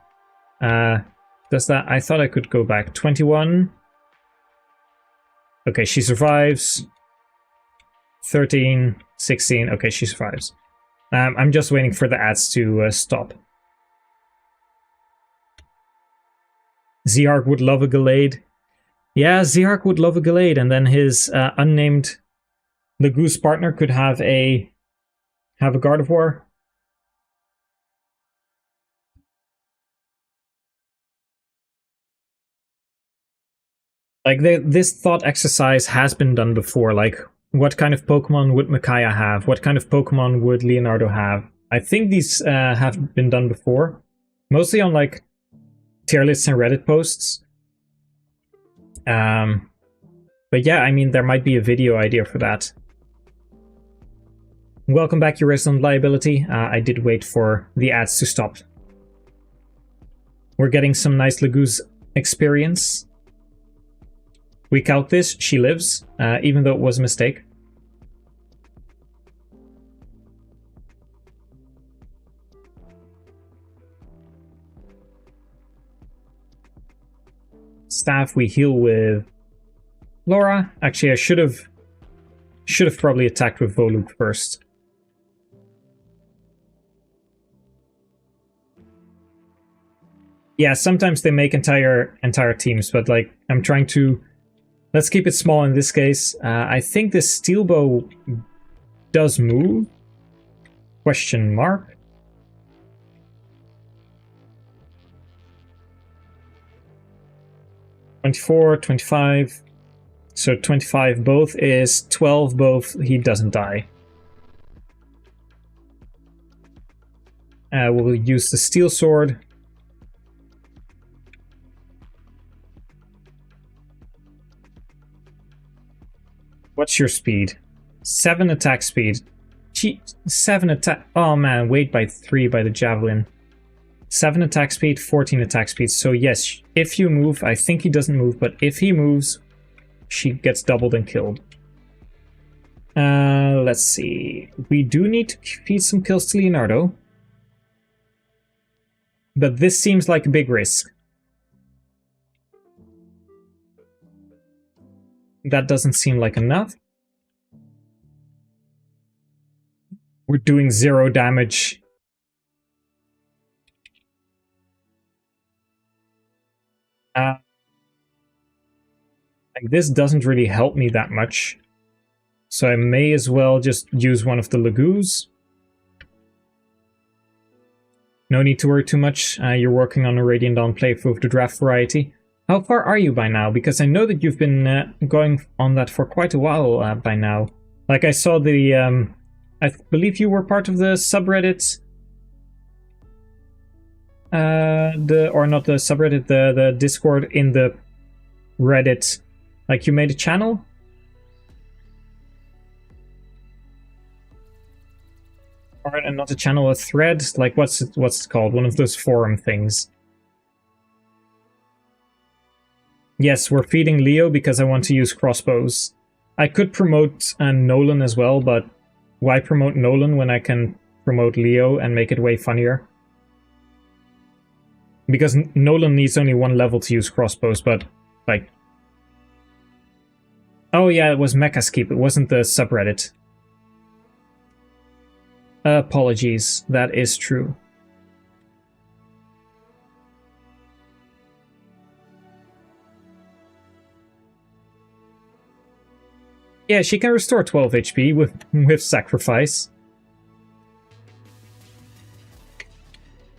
Does that... I thought I could go back. 21. Okay, she survives. 13, 16. Okay, she survives. I'm just waiting for the ads to stop. Zerg would love a Galade. Yeah, Zerg would love a Galade, and then his unnamed Lagoose partner could have a Gardevoir. Like, this thought exercise has been done before. Like, what kind of Pokemon would Micaiah have? What kind of Pokemon would Leonardo have? I think these have been done before. Mostly on, like, tier lists and Reddit posts. But yeah, I mean, there might be a video idea for that. Welcome back, your resident liability. I did wait for the ads to stop. We're getting some nice Lagoose experience. We calc this, she lives, even though it was a mistake. Staff we heal with Laura. Actually, I should have probably attacked with Volug first. Yeah, sometimes they make entire teams, but like, I'm trying to... Let's keep it small in this case. I think this Steel Bow does move? Question mark. $24, $25. So 25 both is 12 both. He doesn't die. We'll use the Steel Sword. What's your speed? 7 attack speed. 7 attack... Oh man, weight by 3 by the Javelin. 7 attack speed, 14 attack speed. So yes, if you move, I think he doesn't move, but if he moves, she gets doubled and killed. Let's see. We do need to feed some kills to Leonardo. But this seems like a big risk. That doesn't seem like enough. We're doing 0 damage. I Like, this doesn't really help me that much. So I may as well just use one of the Lagoos. No need to worry too much. You're working on a Radiant Dawn playthrough of the draft variety. How far are you by now? Because I know that you've been going on that for quite a while by now. Like, I saw the... I believe you were part of the subreddit... or not the subreddit, the Discord in the Reddit. Like, you made a channel? Or not a channel, a thread? Like, what's it called? One of those forum things. Yes, we're feeding Leo because I want to use crossbows. I could promote Nolan as well, but why promote Nolan when I can promote Leo and make it way funnier? Because Nolan needs only one level to use crossbows, but, like... Oh yeah, it was Mechaskeep, it wasn't the subreddit. Apologies, that is true. Yeah, she can restore 12 HP with sacrifice.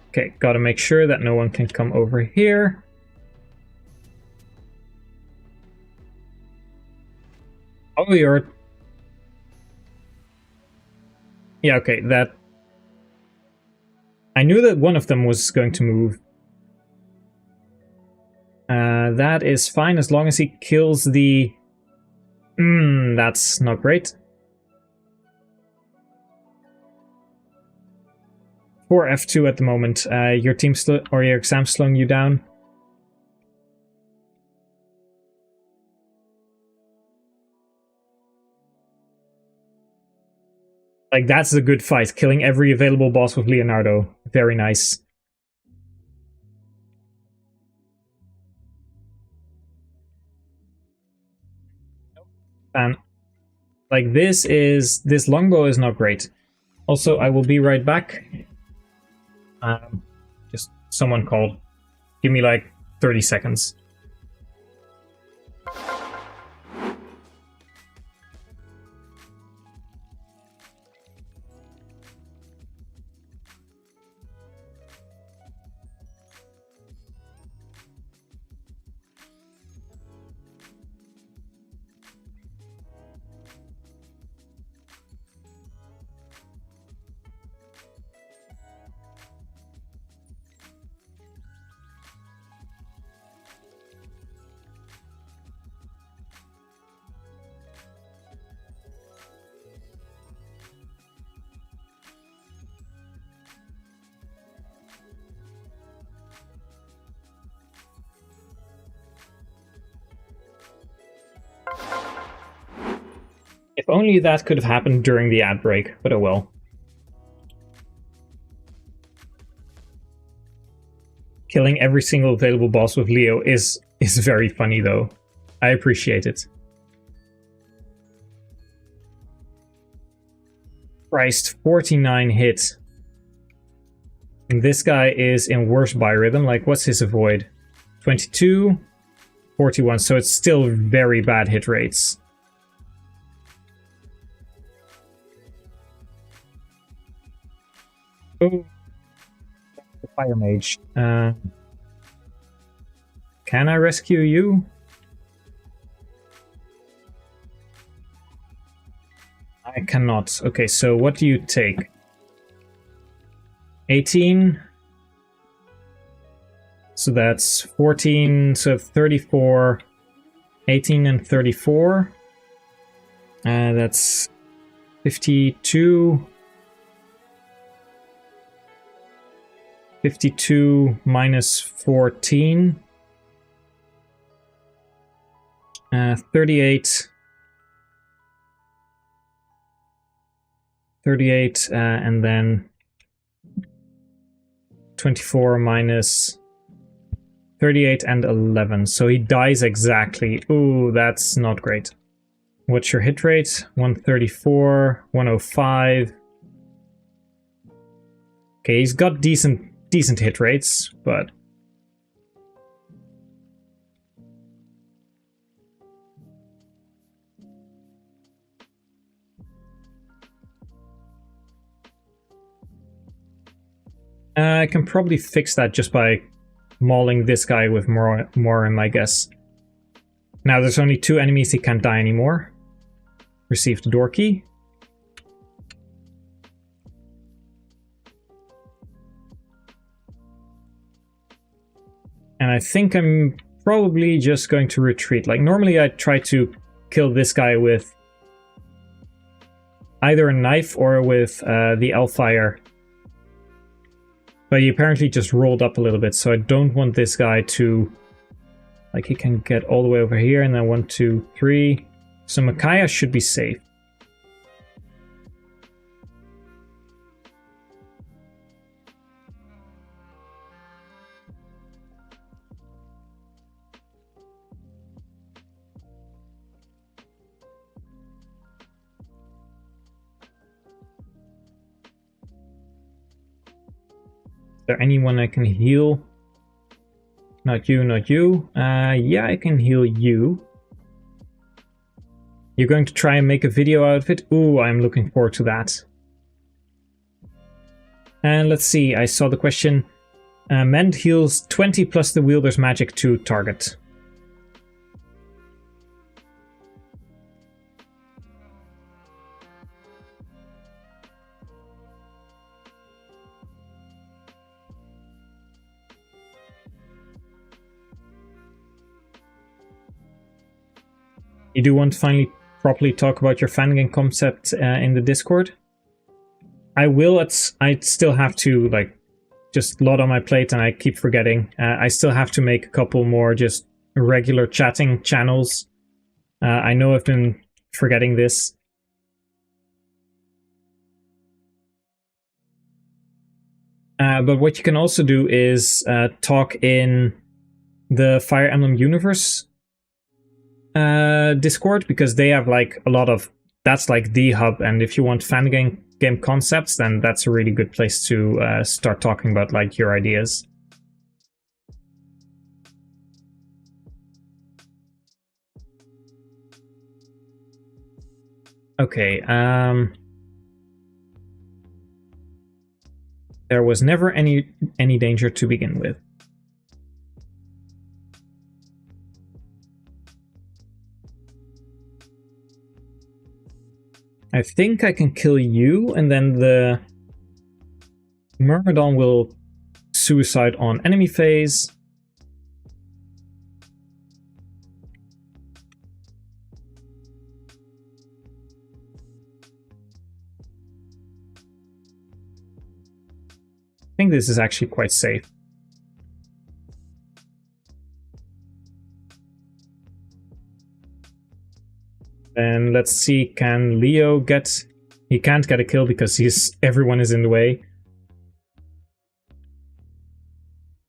Okay, gotta make sure that no one can come over here. Oh, you're... Yeah, okay, that... I knew that one of them was going to move. That is fine as long as he kills the... that's not great. 4 F2 at the moment. Your team or your exam slowing you down. Like, that's a good fight. Killing every available boss with Leonardo. Very nice. And like, this longbow is not great. Also, I will be right back. Just someone called. Give me like 30 seconds. If only that could have happened during the ad break, but oh well. Killing every single available boss with Leo is very funny though. I appreciate it. Christ, 49 hit. And this guy is in worse biorhythm. Like, what's his avoid? 22, 41, so it's still very bad hit rates. Oh, the fire mage. Can I rescue you? I cannot. Okay, so what do you take? 18. So that's 14, so 34. 18 and 34. That's 52. 52 minus 14. 38. 38, and then 24 minus 38 and 11. So he dies exactly. Ooh, that's not great. What's your hit rate? 134, 105. Okay, he's got decent hit rates, but I can probably fix that just by mauling this guy with more, I guess. Now there's only 2 enemies, he can't die anymore. Receive the door key. And I think I'm probably just going to retreat. Like, normally I try to kill this guy with either a knife or with the Hellfire. But he apparently just rolled up a little bit, so I don't want this guy to... Like, he can get all the way over here, and then 1, 2, 3. So Micaiah should be safe. Is there anyone I can heal? Not you, not you. Yeah, I can heal you. You're going to try and make a video out of it? Ooh, I'm looking forward to that. And let's see, I saw the question. Mend heals 20 plus the wielder's magic to target. You do want to finally properly talk about your fanning concept in the Discord? I will. I still have to, like, just a lot on my plate and I keep forgetting. I still have to make a couple more just regular chatting channels. I know I've been forgetting this. But what you can also do is talk in the Fire Emblem Universe Discord, because they have like a lot of, that's like the hub, and if you want fan game concepts, then that's a really good place to start talking about like your ideas. Okay, there was never any danger to begin with. I think I can kill you, and then the Myrmidon will suicide on enemy phase. I think this is actually quite safe. And let's see, can Leo get... He can't get a kill because everyone is in the way.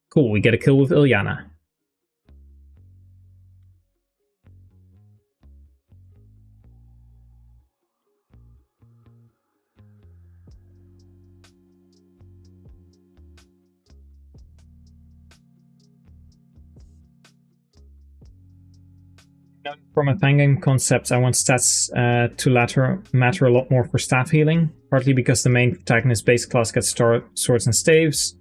Cool, we get a kill with Ilyana. For my fangame concepts, I want stats to matter a lot more for staff healing, partly because the main protagonist base class gets swords and staves.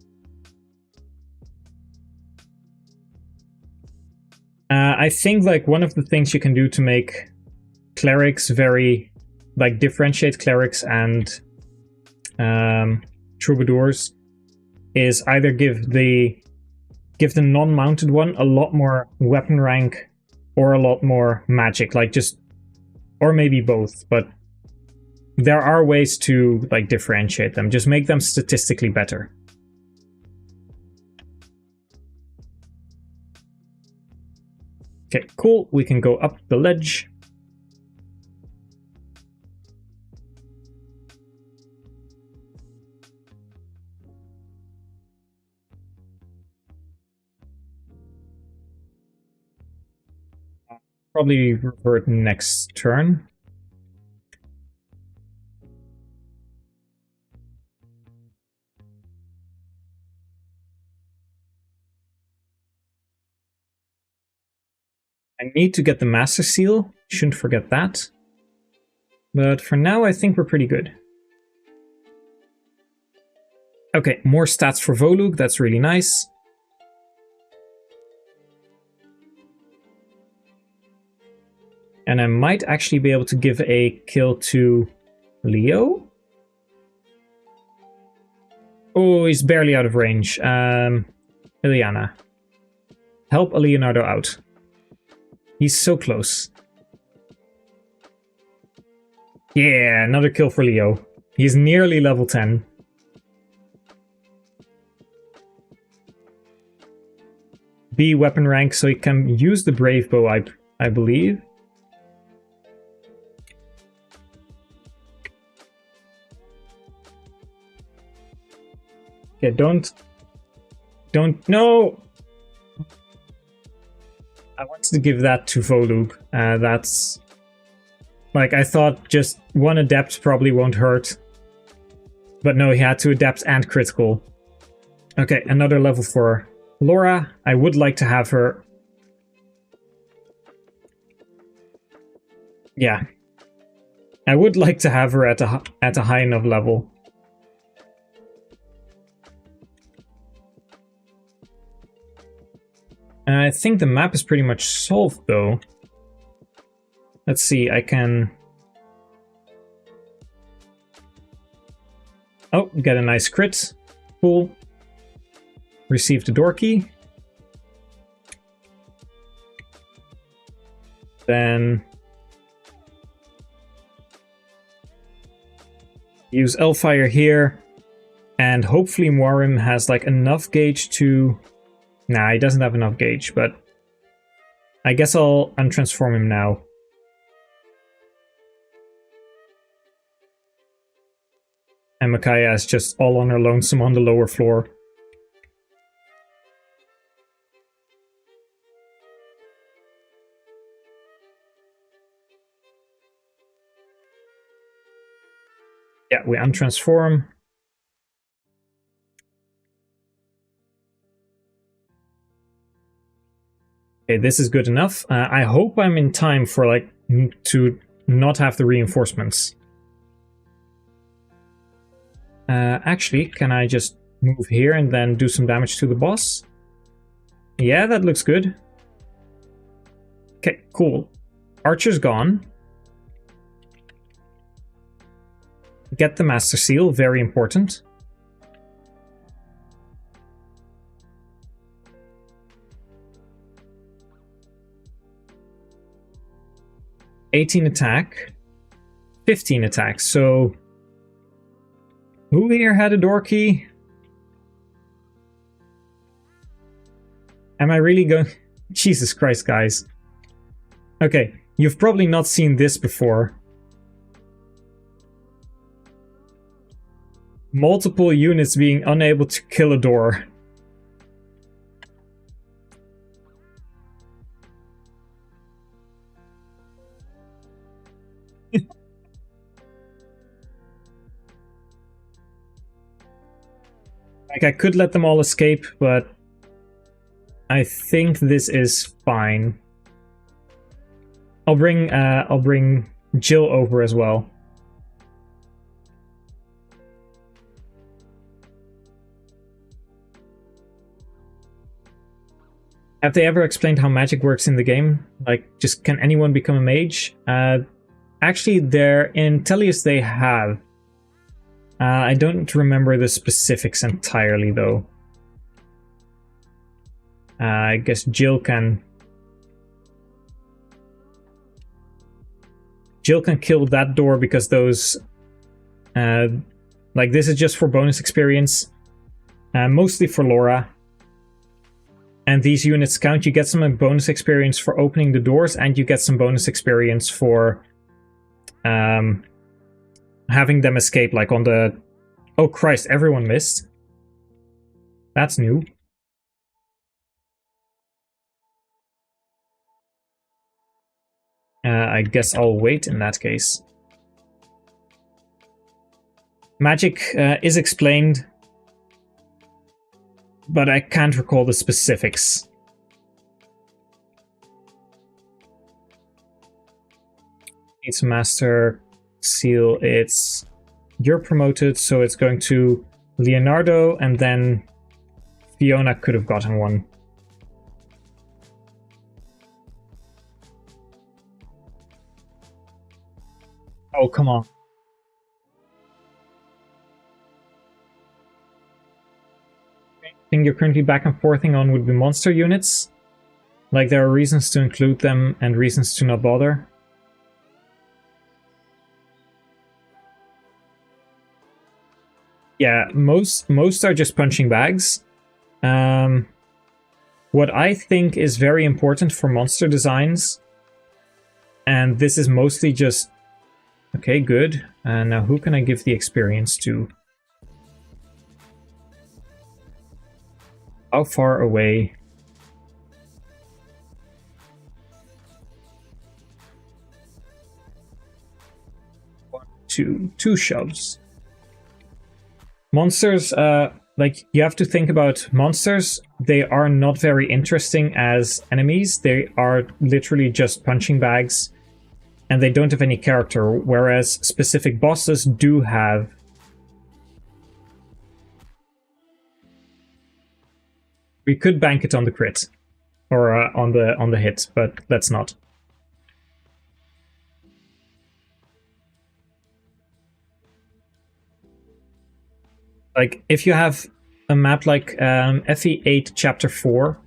I think like one of the things you can do to make clerics very, like, differentiate clerics and troubadours is either give the non-mounted one a lot more weapon rank or a lot more magic, like just, or maybe both, but there are ways to like differentiate them. Just make them statistically better. Okay, cool. We can go up the ledge. Probably revert next turn. I need to get the Master Seal. Shouldn't forget that. But for now, I think we're pretty good. Okay, more stats for Volug. That's really nice. And I might actually be able to give a kill to Leo. Oh, he's barely out of range. Ileana. Help a Leonardo out. He's so close. Yeah, another kill for Leo. He's nearly level 10. B weapon rank, so he can use the Brave Bow, I believe. Okay, don't, no! I wanted to give that to Volug. That's, like, I thought just one adept probably won't hurt. But no, he had to adept and critical. Okay, another level for Laura. I would like to have her. Yeah. I would like to have her at a high enough level. I think the map is pretty much solved, though. Let's see, I can... Oh, get a nice crit. Cool. Receive the door key. Then... use Elfire here. And hopefully Morim has, like, enough gauge to... Nah, he doesn't have enough gauge, but... I guess I'll untransform him now. And Micaiah is just all on her lonesome on the lower floor. Yeah, we untransform. Okay, this is good enough. I hope I'm in time for, like, to not have the reinforcements. Actually, can I just move here and then do some damage to the boss? Yeah, that looks good. Okay, cool. Archer's gone. Get the Master Seal, very important. $18 attack, 15 attack, so... Who here had a door key? Am I really going... Jesus Christ, guys. Okay, you've probably not seen this before. Multiple units being unable to kill a door. Like, I could let them all escape, but I think this is fine. I'll bring Jill over as well. Have they ever explained how magic works in the game? Like, just can anyone become a mage? Actually, in Tellius they have. I don't remember the specifics entirely, though. I guess Jill can kill that door because those... like, this is just for bonus experience. Mostly for Laura. And these units count. You get some bonus experience for opening the doors, and you get some bonus experience for having them escape, like on the... Oh Christ, everyone missed. That's new. I guess I'll wait in that case. Magic is explained, but I can't recall the specifics. It's Master Seal. You're promoted, so it's going to Leonardo, and then Fiona could have gotten one. Oh, come on. Thing you're currently back and forthing on would be monster units. Like, there are reasons to include them and reasons to not bother. Yeah, most are just punching bags. What I think is very important for monster designs, and this is mostly just... Okay, good. Now who can I give the experience to? How far away? Two shoves. Monsters, like, you have to think about monsters. They are not very interesting as enemies. They are literally just punching bags, and they don't have any character, whereas specific bosses do have. We could bank it on the crit, or on the hit, but let's not. Like, if you have a map like FE8 Chapter 4,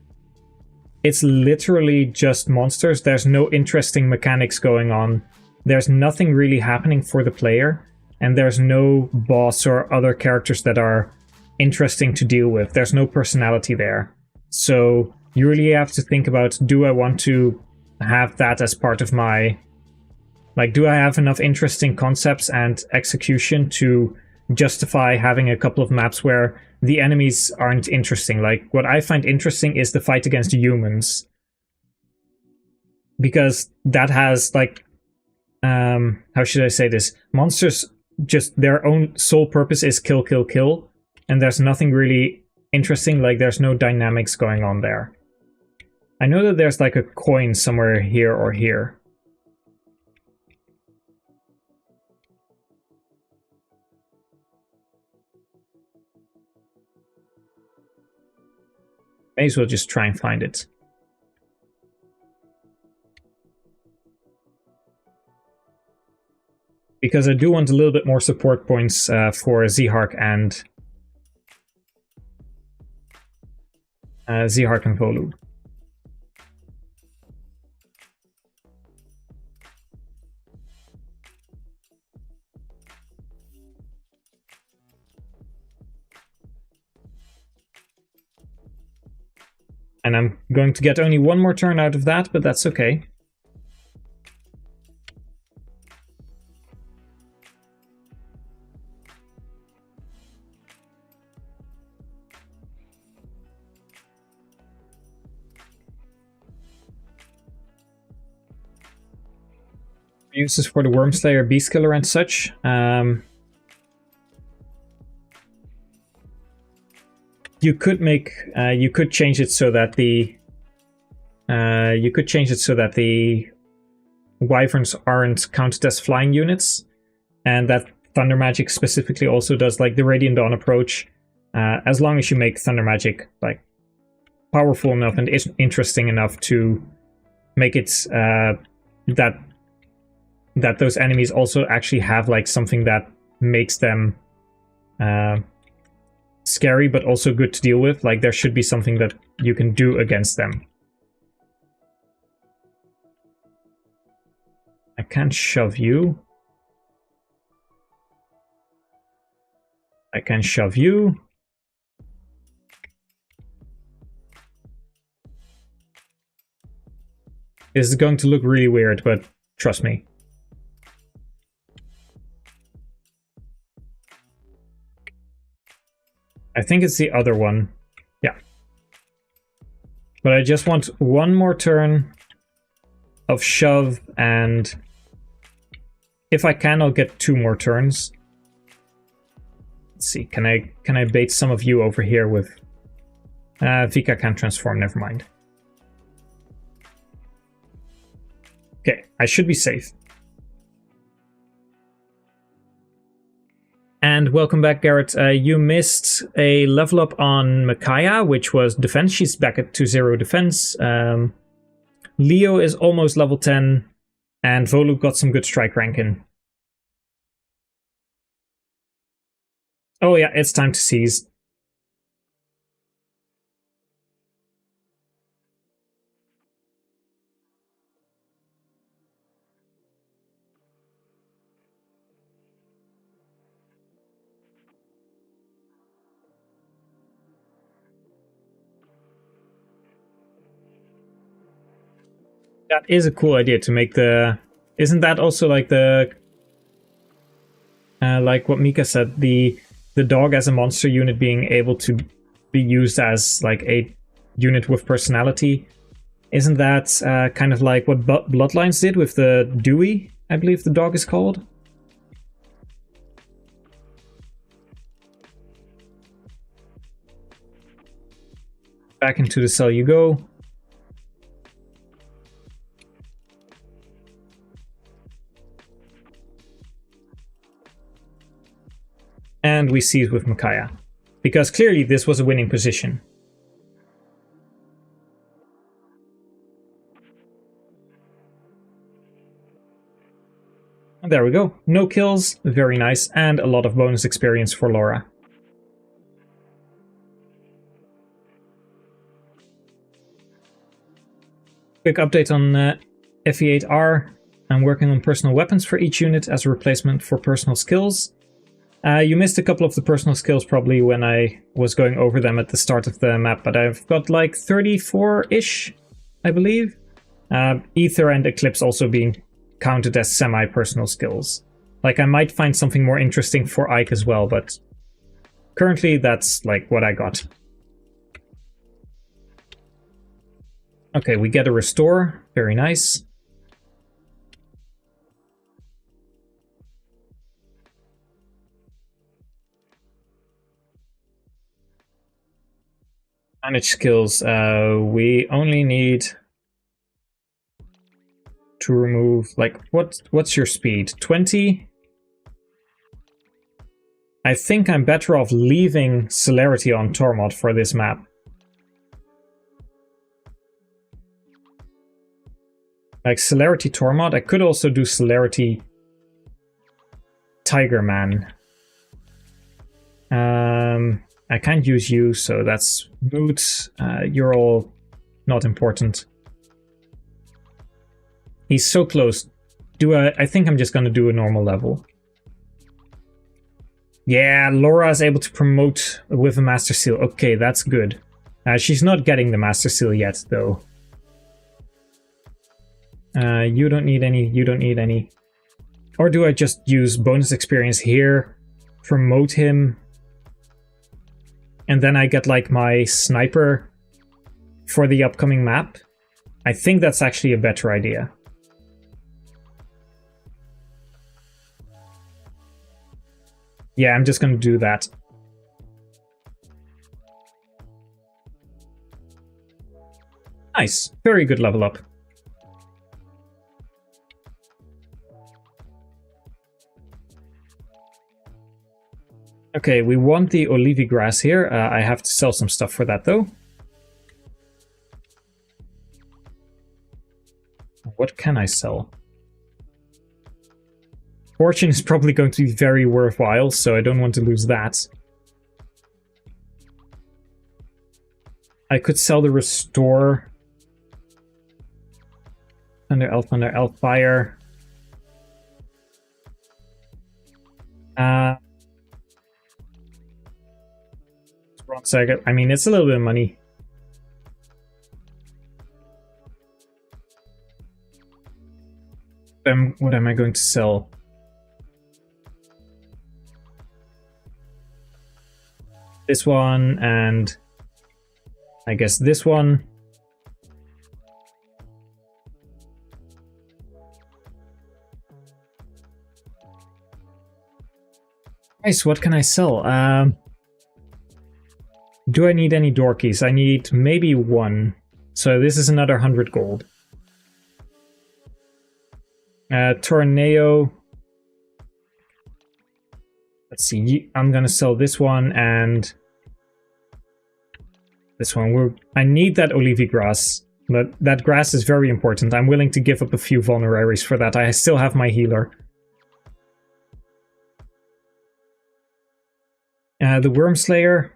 it's literally just monsters. There's no interesting mechanics going on. There's nothing really happening for the player, and there's no boss or other characters that are interesting to deal with. There's no personality there. So you really have to think about, do I want to have that as part of my... Like, do I have enough interesting concepts and execution to justify having a couple of maps where the enemies aren't interesting? Like, what I find interesting is the fight against humans, because that has, like, how should I say this? Monsters, just their own sole purpose is kill, kill, kill, and there's nothing really interesting. Like, there's no dynamics going on there. I know that there's like a coin somewhere here or here. May as well just try and find it. Because I do want a little bit more support points for Zihark and Volu. And I'm going to get only one more turn out of that, but that's okay. Uses for the Wormslayer, Beast Killer, and such. You could make, you could change it so that the, Wyverns aren't counted as flying units, and that Thunder Magic specifically also does like the Radiant Dawn approach. As long as you make Thunder Magic like powerful enough and interesting enough to make it that those enemies also actually have like something that makes them scary but also good to deal with. Like, there should be something that you can do against them. I can't shove you. I can shove you. This is going to look really weird, but trust me. I think it's the other one. Yeah. But I just want one more turn of shove, and if I can, I'll get 2 more turns. Let's see, can I bait some of you over here with... Vika can't transform, never mind. Okay, I should be safe. And welcome back, Garrett. You missed a level up on Micaiah, which was defense. She's back at 2-0 defense. Leo is almost level 10, and Volu got some good strike ranking. Oh yeah, it's time to seize. That is a cool idea to make the... Isn't that also like the... like what Mika said, the dog as a monster unit being able to be used as like a unit with personality? Isn't that kind of like what Bloodlines did with the Dewey, I believe the dog is called? Back into the cell you go. And we seize with Micaiah, because clearly this was a winning position. And there we go. No kills, very nice, and a lot of bonus experience for Laura. Quick update on FE8R. I'm working on personal weapons for each unit as a replacement for personal skills. You missed a couple of the personal skills probably when I was going over them at the start of the map, but I've got like 34-ish, I believe. Ether and Eclipse also being counted as semi-personal skills. Like, I might find something more interesting for Ike as well, but currently that's like what I got. Okay, we get a restore. Very nice. Manage skills. We only need to remove, like, what's your speed? 20? I think I'm better off leaving Celerity on Tormod for this map. Like Celerity Tormod. I could also do Celerity Tiger Man. I can't use you, so that's moot. You're all not important. He's so close. I think I'm just gonna do a normal level. Yeah, Laura is able to promote with a Master Seal. Okay, that's good. She's not getting the Master Seal yet, though. You don't need any, you don't need any. Or do I just use bonus experience here, promote him, and then I get like my sniper for the upcoming map? I think that's actually a better idea. Yeah, I'm just gonna do that. Nice, very good level up. Okay, we want the Olivia grass here. I have to sell some stuff for that, though. What can I sell? Fortune is probably going to be very worthwhile, so I don't want to lose that. I could sell the Restore. Thunder Elf Fire. Second. I mean, it's a little bit of money. What am I going to sell? This one, and I guess this one. Nice, what can I sell? Do I need any door keys? I need maybe one. So this is another 100 gold. Tornado. let's see, I'm gonna sell this one and this one. I need that olivia grass, but that grass is very important. I'm willing to give up a few vulneraries for that. I still have my healer. The Worm Slayer.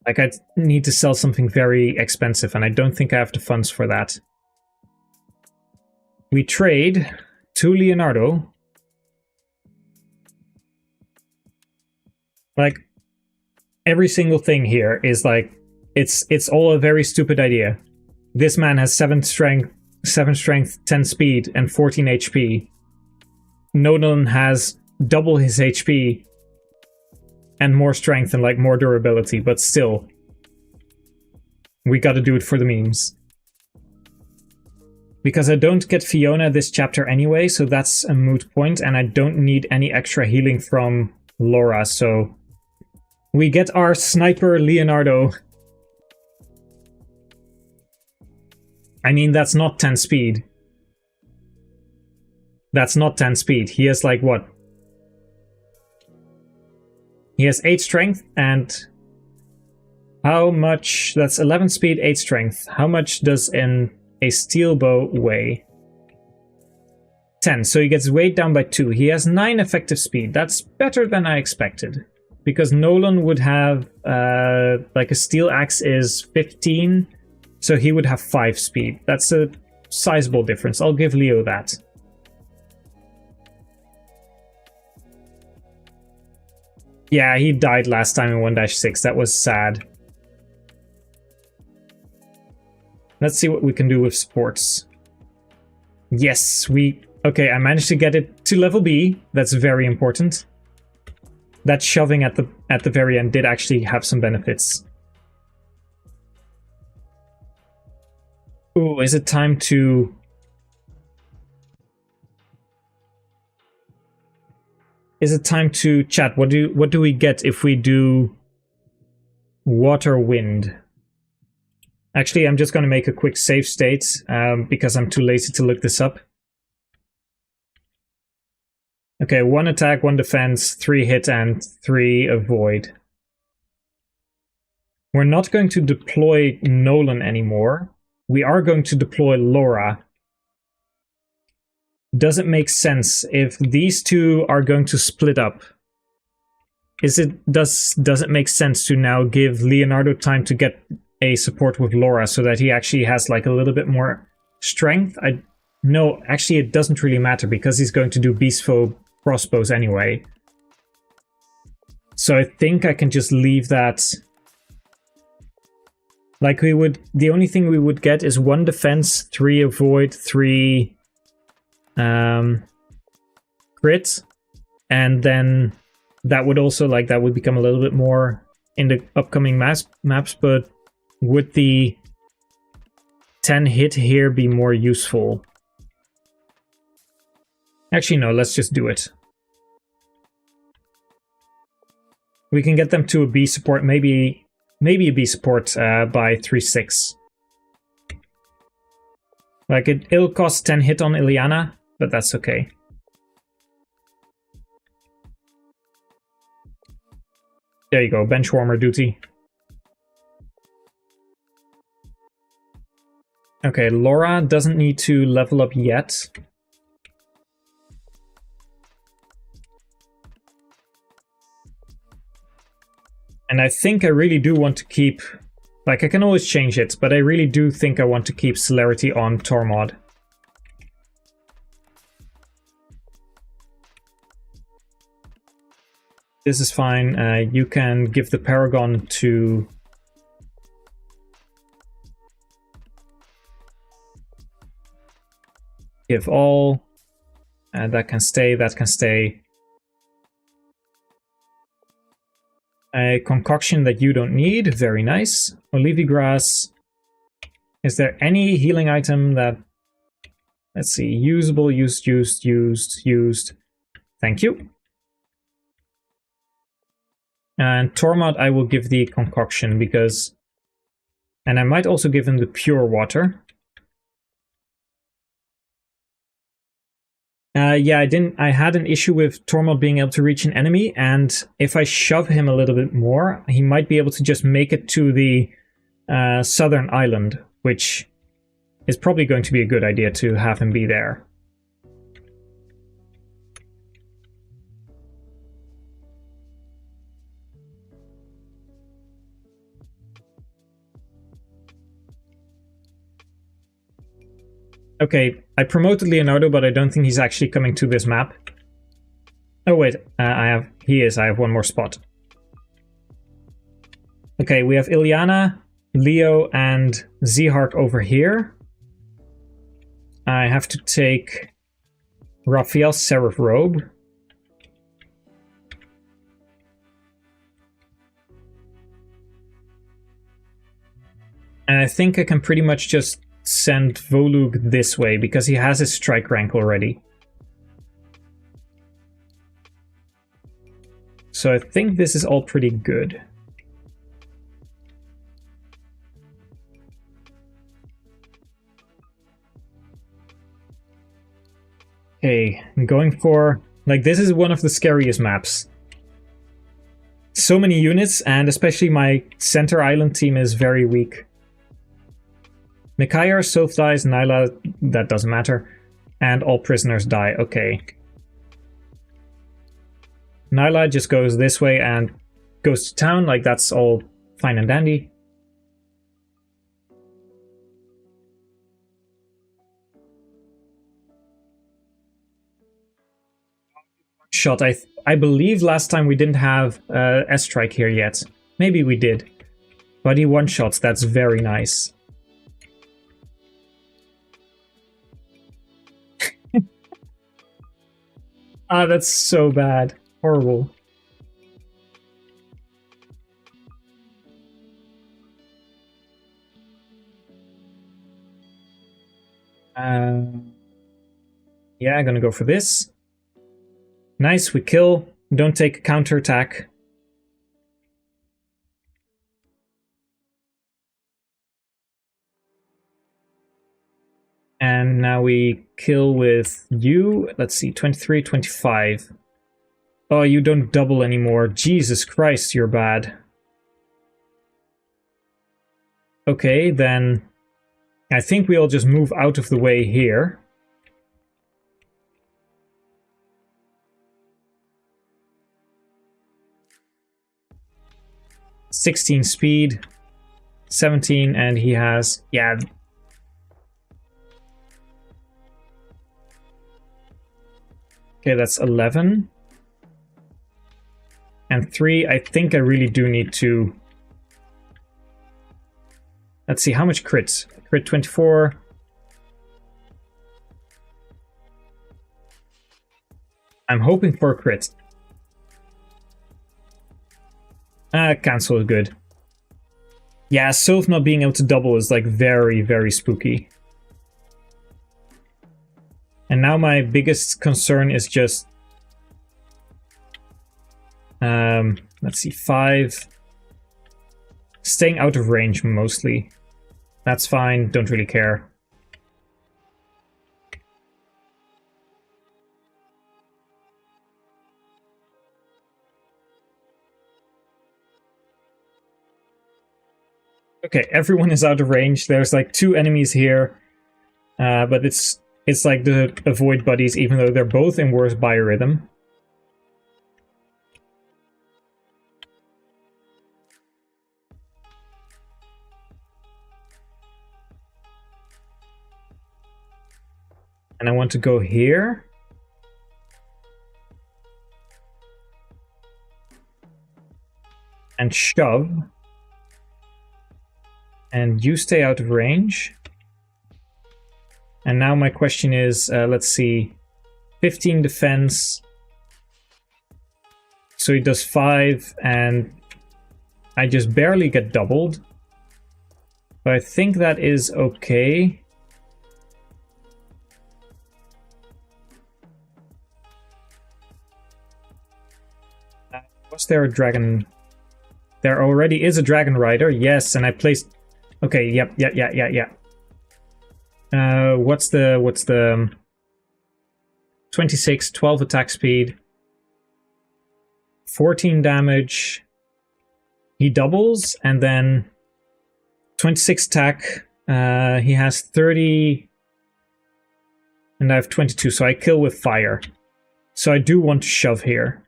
Like, I need to sell something very expensive, and I don't think I have the funds for that. We trade to Leonardo. Like, every single thing here is like, it's all a very stupid idea. This man has 7 strength, 10 speed, and 14 HP. Nolan has double his HP and more strength and like more durability, but still, we gotta do it for the memes. Because I don't get Fiona this chapter anyway, so that's a moot point, and I don't need any extra healing from Laura, so we get our sniper Leonardo. I mean, that's not 10 speed. That's not 10 speed. He has like what? He has 8 strength and how much? That's 11 speed, 8 strength. How much does a steel bow weigh? 10. So he gets weighed down by 2. He has 9 effective speed. That's better than I expected. Because Nolan would have like a steel axe is 15, so he would have 5 speed. That's a sizable difference. I'll give Leo that. Yeah, he died last time in 1-6. That was sad. Let's see what we can do with supports. Yes, okay, I managed to get it to level B. That's very important. That shoving at the very end did actually have some benefits. Ooh, is it time to... Is it time to chat? What do we get if we do water wind? Actually, I'm just going to make a quick save state because I'm too lazy to look this up. Okay, 1 attack, 1 defense, 3 hit, and 3 avoid. We're not going to deploy Nolan anymore. We are going to deploy Laura. Does it make sense if these two are going to split up? Does it make sense to now give Leonardo time to get a support with Laura so that he actually has like a little bit more strength? No, actually it doesn't really matter because he's going to do beast foe crossbows anyway. So I think I can just leave that. Like the only thing we would get is 1 defense, 3 avoid, 3 crit, and then that would also that would become a little bit more in the upcoming maps, but would the 10 hit here be more useful? Actually, no, let's just do it. We can get them to a B support, maybe a B support by 3-6. Like, it'll cost 10 hit on Ileana, but that's okay. There you go, bench warmer duty. Okay, Laura doesn't need to level up yet. And I think I really do want to keep... Like, I can always change it, but I really do think I want to keep celerity on Tormod. This is fine. You can give the Paragon to... Give all. And that can stay, that can stay. A concoction that you don't need. Very nice. Olivia grass. Is there any healing item that... Let's see. Usable, used. Thank you. And Tormod, I will give the concoction because... And I might also give him the pure water. Yeah, I had an issue with Tormod being able to reach an enemy, and if I shove him a little bit more, he might be able to just make it to the southern island, which is probably going to be a good idea to have him be there. Okay, I promoted Leonardo, but I don't think he's actually coming to this map. Oh wait, he is. I have one more spot. Okay, we have Ilyana, Leo, and Zehark over here. I have to take Raphael's Seraph Robe. And I think I can pretty much just send Volug this way, because he has his strike rank already. So I think this is all pretty good. Okay, I'm going for... like, this is one of the scariest maps. So many units, and especially my center island team is very weak. Mikair, Soph dies, Nyla, that doesn't matter. And all prisoners die, okay. Nyla just goes this way and goes to town, like that's all fine and dandy. Shot, I believe last time we didn't have S-Strike here yet. Maybe we did. But he one-shots, that's very nice. Ah, that's so bad. Horrible. Yeah, I'm gonna go for this. Nice, we kill. Don't take a counterattack. And now we kill with you. Let's see, 23, 25. Oh, you don't double anymore. Jesus Christ, you're bad. Okay, then I think we'll just move out of the way here. "16 speed, 17, and he has, yeah. Okay, that's 11. And 3, I think I really do need to... Let's see, how much crits? Crit 24. I'm hoping for a crit. Cancel is good. Yeah, Soph not being able to double is like very, very spooky. And now my biggest concern is just... let's see, 5. Staying out of range mostly. That's fine, don't really care. Okay, everyone is out of range. There's like 2 enemies here. But it's like the avoid buddies, even though they're both in worse biorhythm. And I want to go here. And shove. And you stay out of range. And now my question is, let's see, 15 defense. So he does 5, and I just barely get doubled. But I think that is okay. Was there a dragon? There already is a dragon rider, yes, and I placed... Okay, yep. What's the... 26, 12 attack speed, 14 damage. He doubles, and then 26 attack. He has 30, and I have 22, so I kill with fire. So I do want to shove here.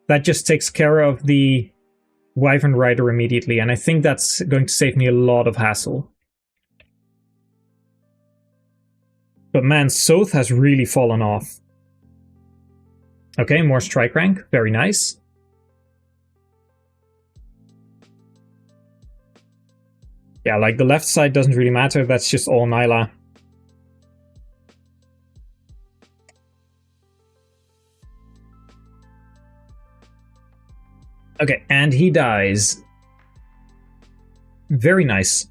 That just takes care of the Wyvern Rider immediately, and I think that's going to save me a lot of hassle. But man, Soth has really fallen off. Okay, more strike rank. Very nice. Yeah, like the left side doesn't really matter. That's just all Nyla. Okay, and he dies. Very nice.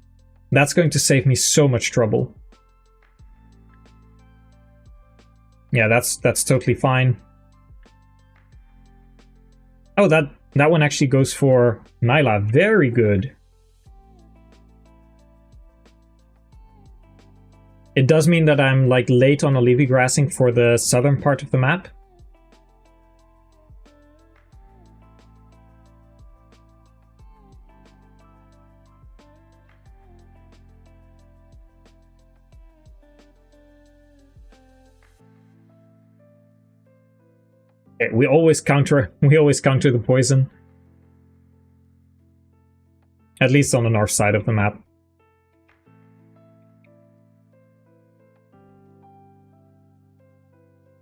That's going to save me so much trouble. Yeah, that's totally fine. Oh, that one actually goes for Nyla. Very good. It does mean that I'm like late on Olivi grassing for the southern part of the map. Okay, we always counter the poison. At least on the north side of the map.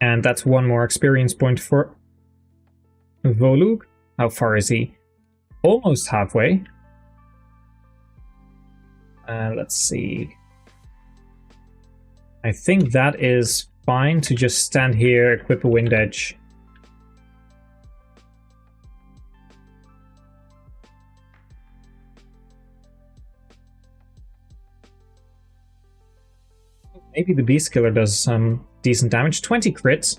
And that's one more experience point for Volug. How far is he? Almost halfway. Let's see. I think that is fine to just stand here, equip a Wind Edge. Maybe the Beast Killer does some decent damage. 20 crits.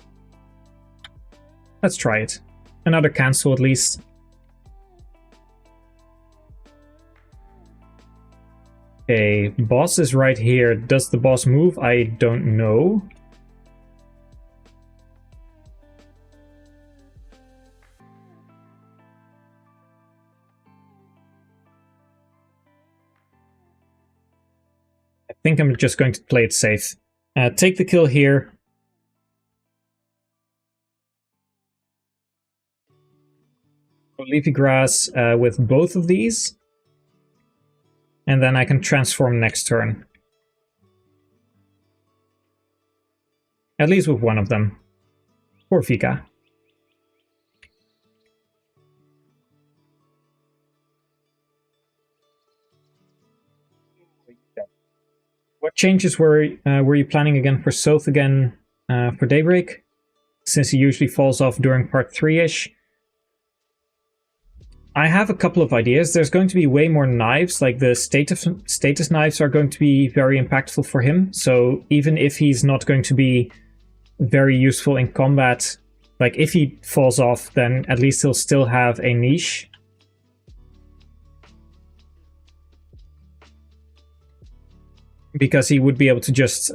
Let's try it. Another cancel at least. Okay, boss is right here. Does the boss move? I don't know. I think I'm just going to play it safe. Take the kill here. Leafy Grass with both of these. And then I can transform next turn. At least with one of them. Poor Vika. What changes were you planning again for Soth again for Daybreak? Since he usually falls off during part 3-ish. I have a couple of ideas. There's going to be way more knives, like the status knives are going to be very impactful for him. So even if he's not going to be very useful in combat, like if he falls off, then at least he'll still have a niche. Because he would be able to just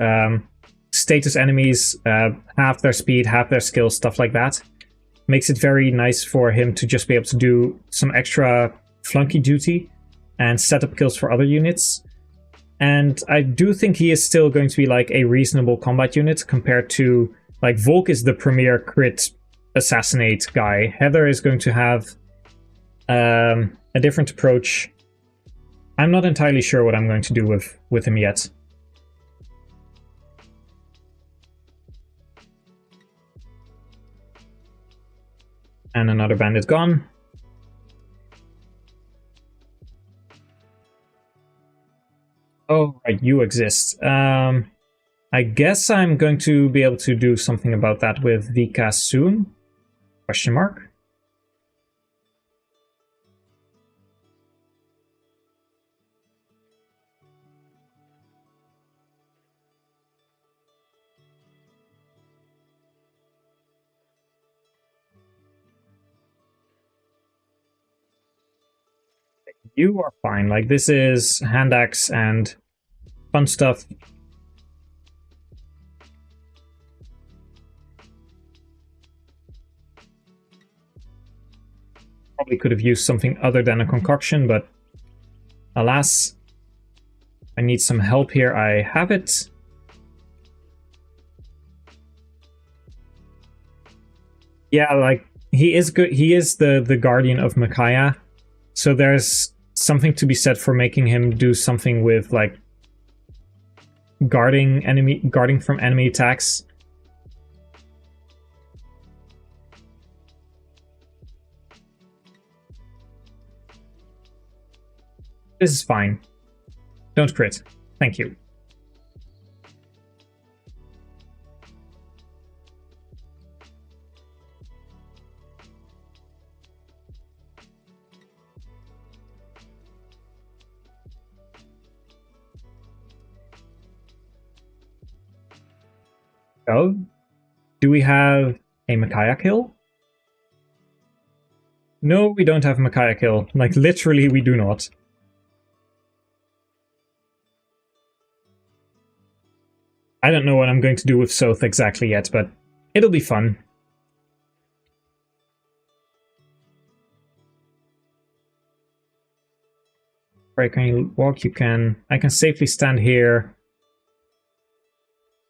status enemies, half their speed, half their skills, stuff like that. Makes it very nice for him to just be able to do some extra flunky duty and set up kills for other units. And I do think he is still going to be like a reasonable combat unit compared to, like, Volk is the premier crit assassinate guy. Heather is going to have a different approach. I'm not entirely sure what I'm going to do with him yet. And another bandit gone. Oh, right, you exist. I guess I'm going to be able to do something about that with Vika soon? Question mark. You are fine. Like, this is hand axe and fun stuff. probably could have used something other than a concoction, but alas, I need some help here. I have it. Yeah, like, he is good. He is the guardian of Micaiah, so there's something to be said for making him do something with, like, guarding from enemy attacks. This is fine. Don't crit. Thank you. Oh, do we have a Micaiah kill? No, we don't have a Micaiah kill. Like, literally, we do not. I don't know what I'm going to do with Soth exactly yet, but it'll be fun. Right, can you walk? You can. I can safely stand here.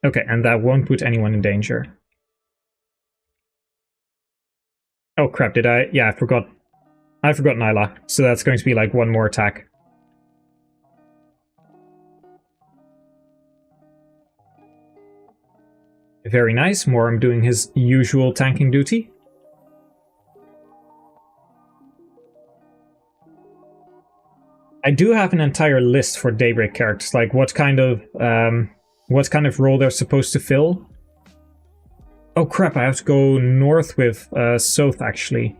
Okay, and that won't put anyone in danger. Oh crap, did I? Yeah, I forgot Nyla, so that's going to be like one more attack. Very nice, Moram doing his usual tanking duty. I do have an entire list for Daybreak characters, like what kind of role they're supposed to fill. Oh crap, I have to go north with Soth, actually.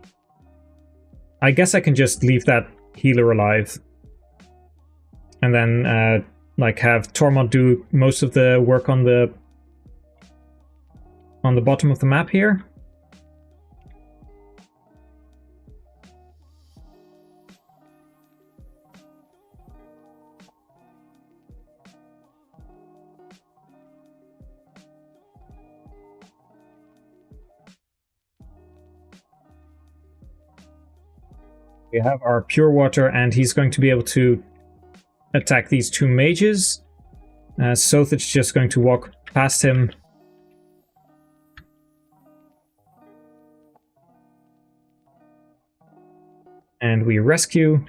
I guess I can just leave that healer alive. And then, like, have Tormod do most of the work on the bottom of the map here. We have our Pure Water, and he's going to be able to attack these two mages. Soth is just going to walk past him. And we rescue.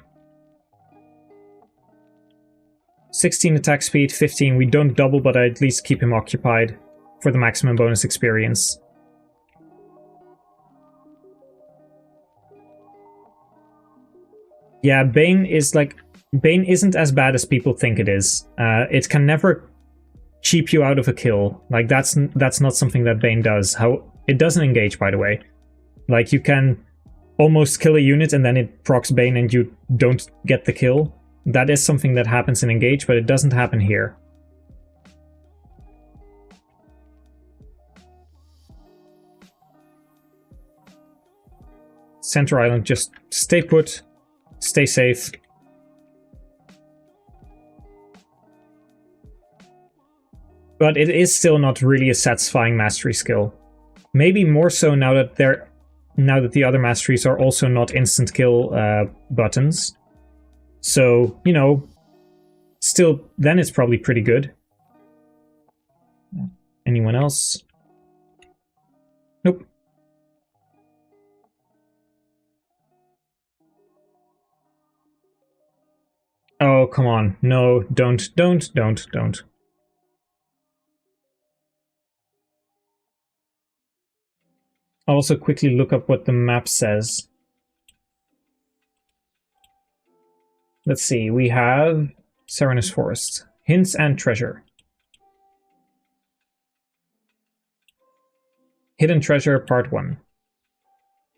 16 attack speed, 15. We don't double, but I at least keep him occupied for the maximum bonus experience. Yeah, Bane isn't as bad as people think it is. It can never cheap you out of a kill. Like, that's not something that Bane does. It doesn't engage, by the way. Like, you can almost kill a unit and then it procs Bane and you don't get the kill. That is something that happens in Engage, but it doesn't happen here. Center Island, just stay put, stay safe. But it is still not really a satisfying mastery skill. Maybe more so now that the other masteries are also not instant kill buttons. So, you know, still, then it's probably pretty good. Anyone else? Nope. Oh, come on. No, don't. I'll also quickly look up what the map says. Let's see, we have Serenus Forest, Hints and Treasure. Hidden Treasure Part 1.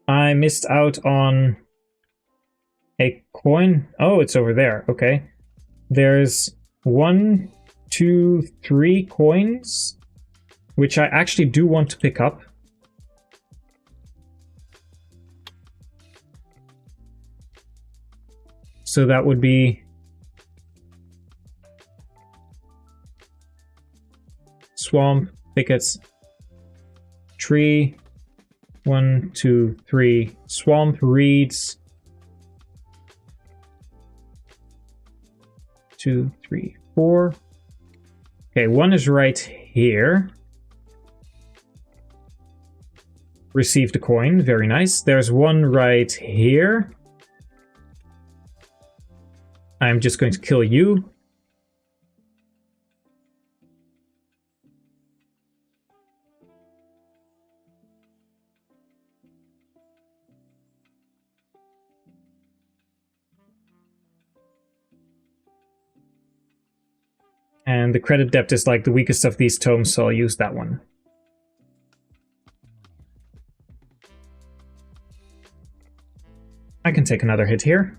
I missed out on a coin. Oh, it's over there. Okay. There's 1, 2, 3 coins, which I actually do want to pick up. So that would be swamp, thickets, tree, 1, 2, 3, swamp, reeds, 2, 3, 4. Okay, one is right here. Received a coin, very nice. There's one right here. I'm just going to kill you. And the credit depth is like the weakest of these tomes, so I'll use that one. I can take another hit here.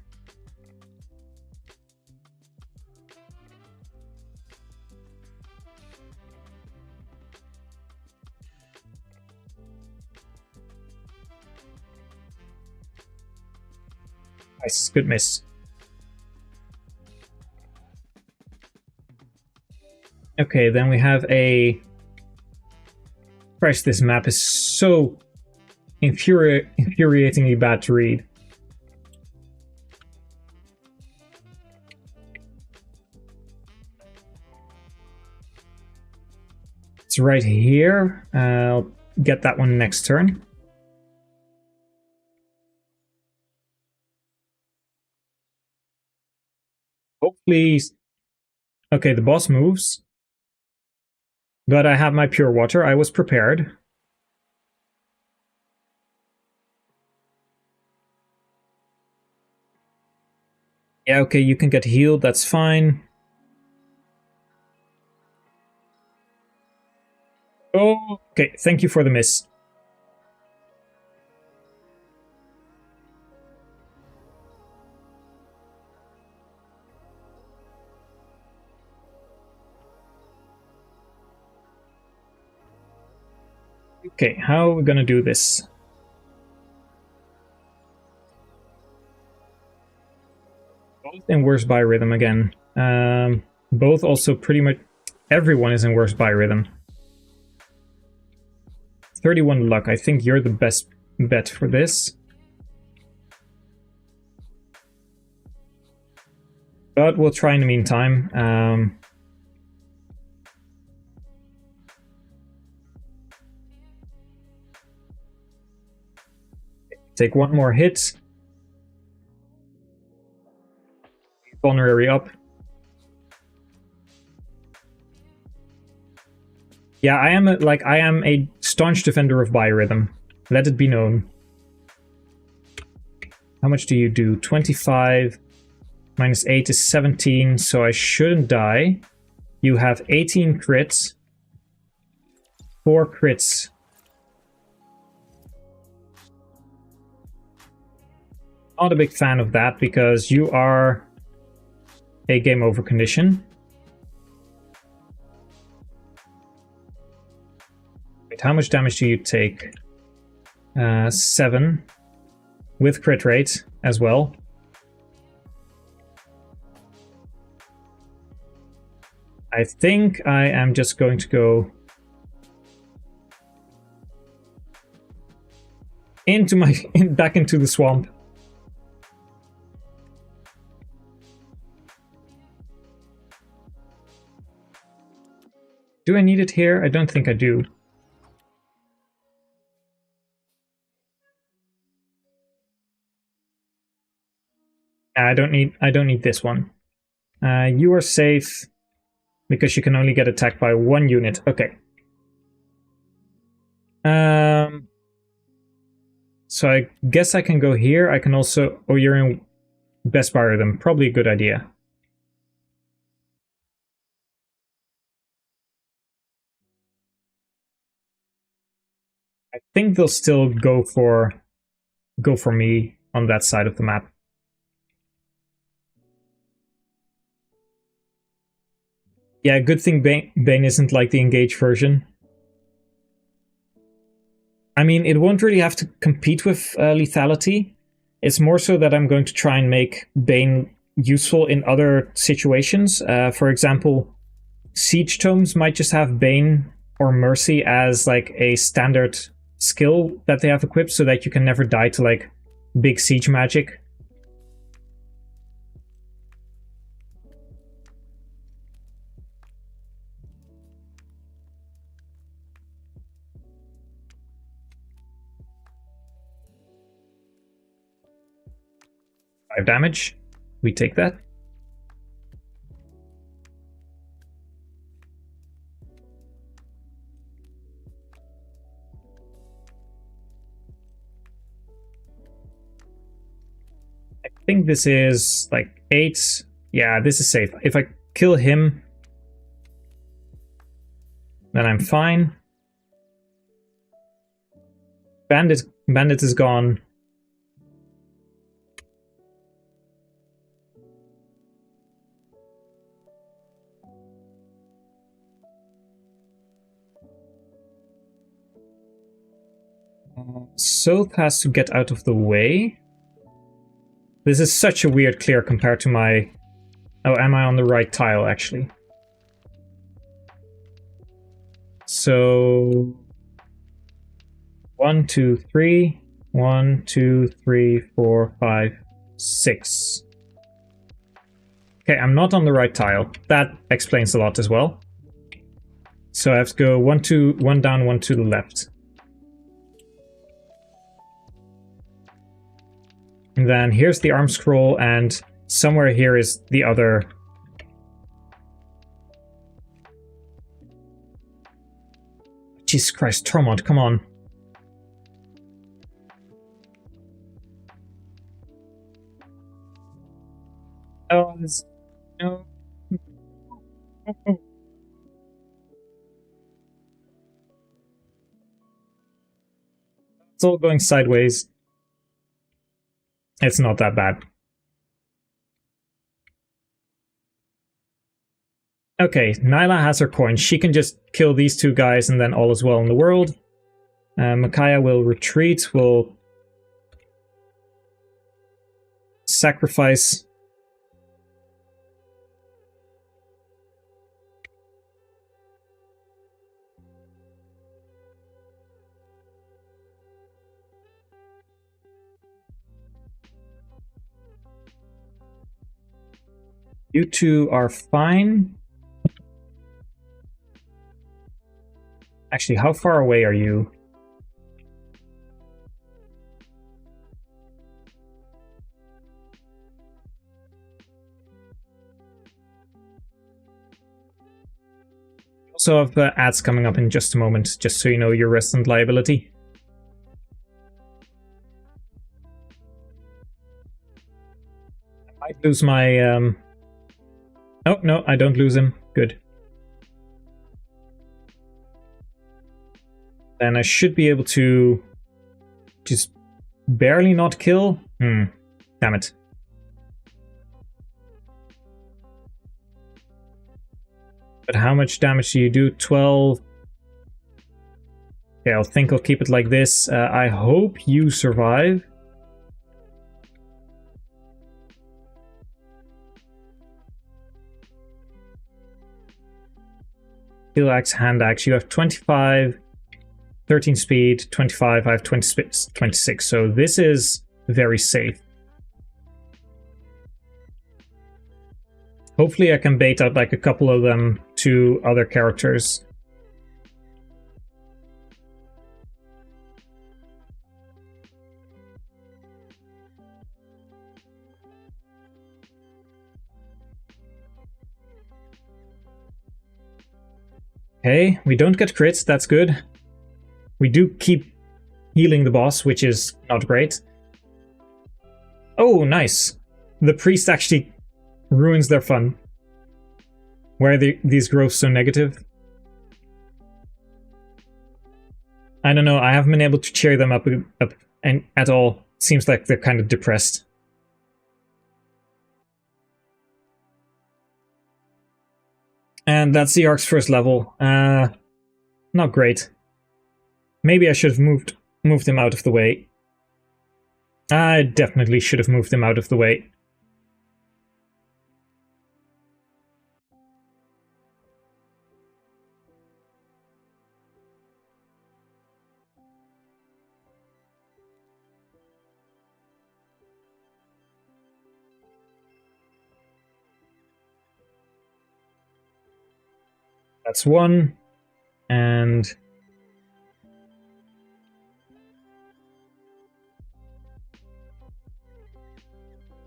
Nice, good miss. Okay, then we have a... Christ, this map is so infuriatingly bad to read. It's right here. I'll get that one next turn. Hopefully... Okay, the boss moves. But I have my pure water. I was prepared. Yeah, okay, you can get healed. That's fine. Oh, okay, thank you for the miss. Okay, how are we gonna do this? Both in worst biorhythm again. Both also pretty much... Everyone is in worst biorhythm. 31 luck. I think you're the best bet for this. But we'll try in the meantime. Take one more hit. Vulnerary up. Yeah, I am a staunch defender of biorhythm. Let it be known. How much do you do? 25 minus 8 is 17, so I shouldn't die. You have 18 crits. 4 crits. Not a big fan of that because you are a game over condition. Wait, how much damage do you take? 7 with crit rate as well. I think I am just going to go into back into the swamp. Do I need it here? I don't think I do. I don't need this one. You are safe because you can only get attacked by 1 unit. Okay. So I guess I can go here. I can also... Oh, you're in best biorhythm. Probably a good idea. I think they'll still go for me on that side of the map. Yeah, good thing Bane isn't like the engaged version. I mean, it won't really have to compete with lethality. It's more so that I'm going to try and make Bane useful in other situations. For example, Siege Tomes might just have Bane or Mercy as like a standard skill that they have equipped so that you can never die to like big siege magic. 5 damage. We take that. I think this is like 8. Yeah, this is safe. If I kill him, then I'm fine. Bandit is gone. Soth has to get out of the way. This is such a weird clear compared to my... Oh, am I on the right tile, actually? So... 1, 2, 3. 1, 2, 3, 4, 5, 6. Okay, I'm not on the right tile. That explains a lot as well. So I have to go 1 down, 1 to the left. And then here's the arm scroll, and somewhere here is the other. Jesus Christ, Tormod, come on. Oh, this... No. It's all going sideways. It's not that bad. Okay, Nyla has her coin. She can just kill these 2 guys and then all is well in the world. Micaiah will retreat, will sacrifice. You 2 are fine. Actually, how far away are you? We also have ads coming up in just a moment, just so you know your resident liability. I might lose my... Oh, no, I don't lose him. Good. Then I should be able to just barely not kill. Damn it. But how much damage do you do? 12. Okay, I think I'll keep it like this. I hope you survive. Steel axe, hand axe. You have 25, 13 speed, 25. I have 26. So this is very safe. Hopefully I can bait out like a couple of them to other characters. Okay, we don't get crits, that's good. We do keep healing the boss, which is not great. Oh, nice. The priest actually ruins their fun. Why are these growths so negative? I don't know, I haven't been able to cheer them up and at all. Seems like they're kind of depressed. And that's the Ark's first level. Not great. Maybe I should have moved him out of the way. I definitely should have moved him out of the way. That's one. And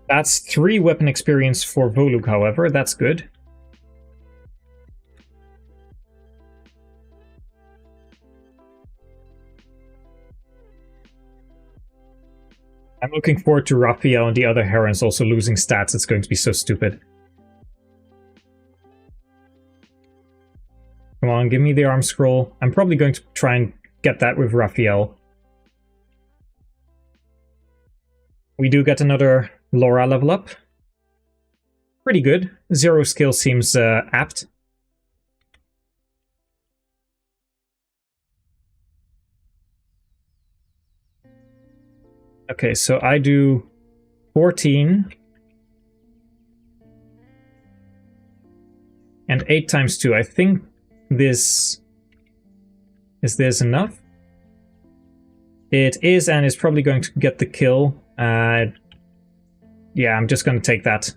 That's 3 weapon experience for Volug, however. That's good. I'm looking forward to Raphael and the other Herons also losing stats. It's going to be so stupid. Come on, give me the arm scroll. I'm probably going to try and get that with Raphael. We do get another Laura level up. Pretty good. 0 skill seems apt. Okay, so I do 14. And 8 times 2. I think this... Is this enough? It is, and it's probably going to get the kill. Yeah, I'm just going to take that.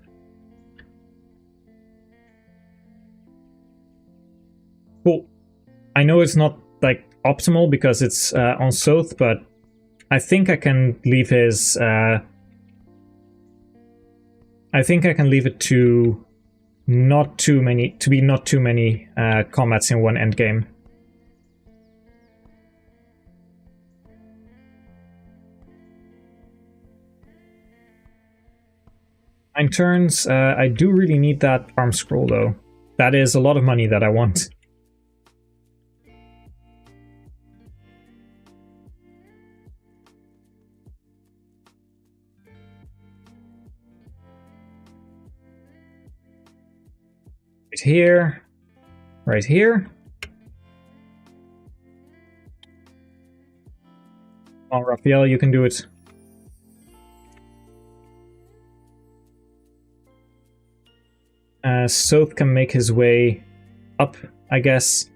Cool. I know it's not, like, optimal because it's on Soth, but I think I can leave his... I think I can leave it to not too many combats in one endgame. 9 turns. I do really need that arm scroll though. That is a lot of money that I want. Right here. Right here. Oh, Raphael, you can do it. Soth can make his way up, I guess.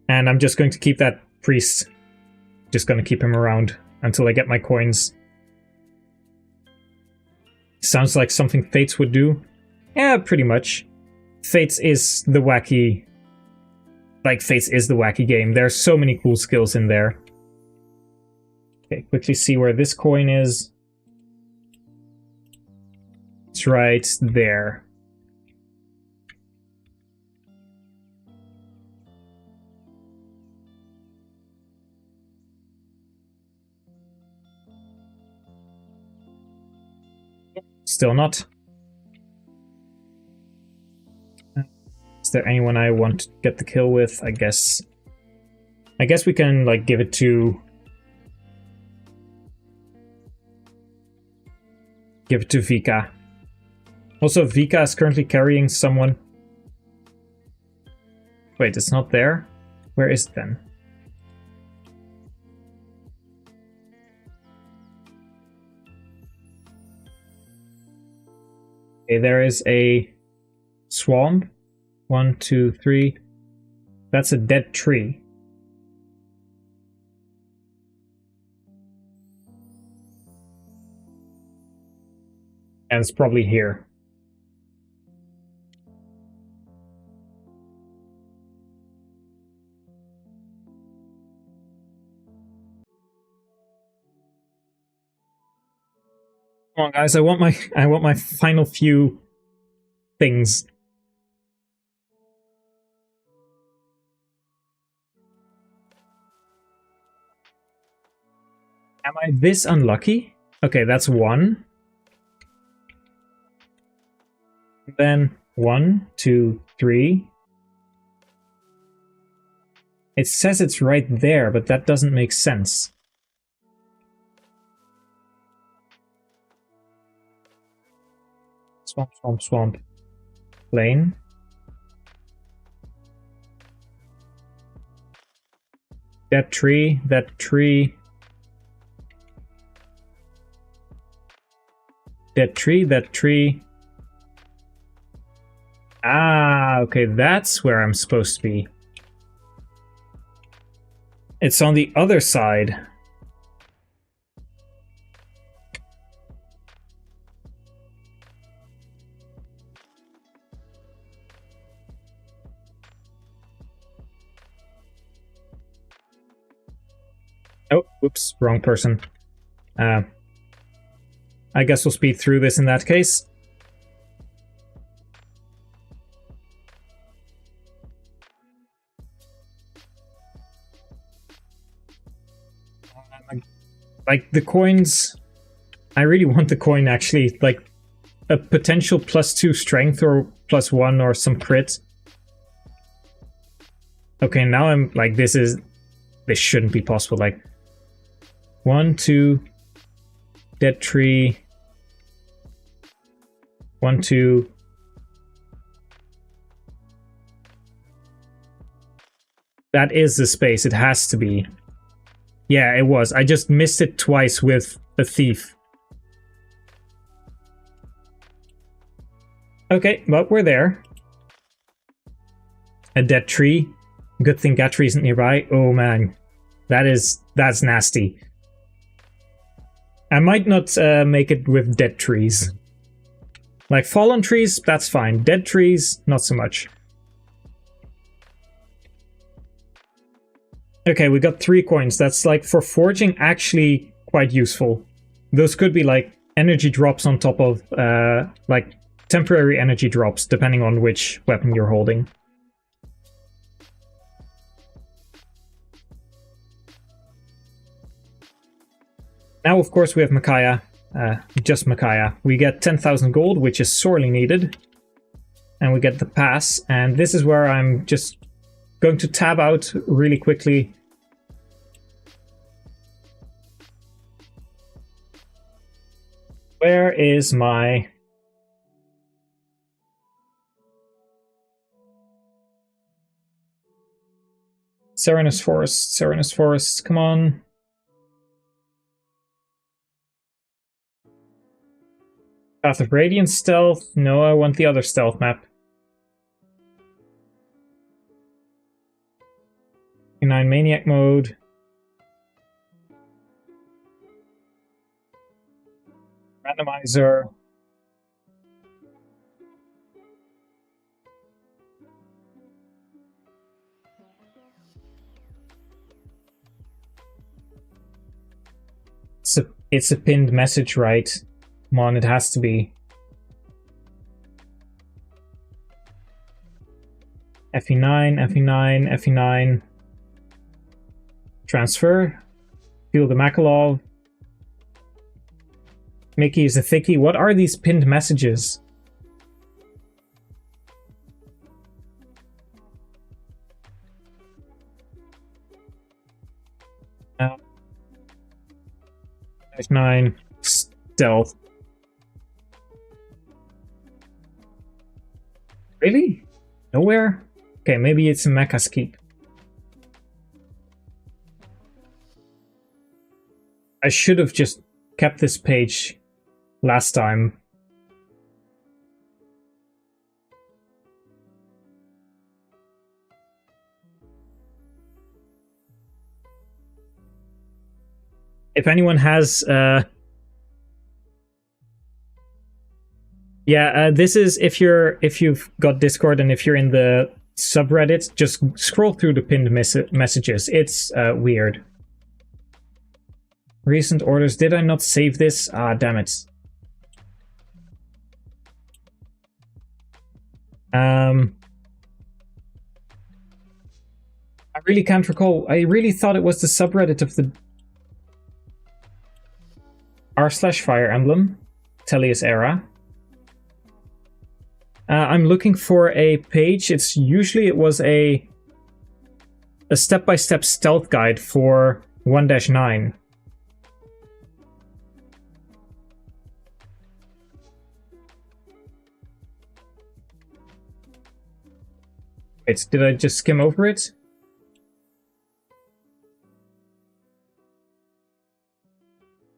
And I'm just going to keep that priest. Just going to keep him around until I get my coins. Sounds like something Fates would do. Yeah, pretty much. Fates is the wacky... Like, Fates is the wacky game. There's so many cool skills in there. Okay, quickly see where this coin is. It's right there. Still not. Is there anyone I want to get the kill with? I guess we can, like, give it to... Give it to Vika. Also, Vika is currently carrying someone. Wait, it's not there? Where is it then? Okay, there is a swamp. 1, 2, 3. That's a dead tree. And it's probably here. Come on, guys! I want my final few things. Am I this unlucky? Okay, that's 1. Then 1, 2, 3. It says it's right there, but that doesn't make sense. Swamp, swamp, swamp. Lane. That tree, that tree. That tree, that tree. Ah, okay, that's where I'm supposed to be. It's on the other side. Oh, whoops, wrong person. I guess we'll speed through this in that case. Like, the coins... I really want the coin, actually. Like, a potential +2 strength or +1 or some crit. Okay, now I'm like, this shouldn't be possible. Like, 1, 2, dead tree, 1, 2. That is the space. It has to be. Yeah, it was. I just missed it twice with a thief. Okay, well, we're there. A dead tree. Good thing that tree isn't nearby. Oh man, that's nasty. I might not make it with dead trees. Like, fallen trees, that's fine. Dead trees, not so much. Okay, we got 3 coins. That's, like, for forging, actually quite useful. Those could be, like, energy drops on top of, like, temporary energy drops, depending on which weapon you're holding. Now, of course, we have Micaiah. Just Micaiah. We get 10,000 gold, which is sorely needed. And we get the pass. And this is where I'm just going to tab out really quickly. Where is my... Serenus Forest, come on. Path of Radiance stealth? No, I want the other stealth map. 9 Maniac mode. Randomizer. It's a pinned message, right? Come on, it has to be. FE9, FE9, FE9. Transfer. Feel the Makalov. Mickey is a thickie. What are these pinned messages? F9. Stealth. Really? Nowhere? Okay, maybe it's a Mecha's Keep. I should have just kept this page last time. If anyone has... this is if you've got Discord and if you're in the subreddit, just scroll through the pinned messages. It's weird. Recent orders. Did I not save this? Ah, damn it. I really can't recall. I really thought it was the subreddit of the r/Fire Emblem, Tellius Era. I'm looking for a page. It was a step-by-step stealth guide for 1-9. Wait, did I just skim over it?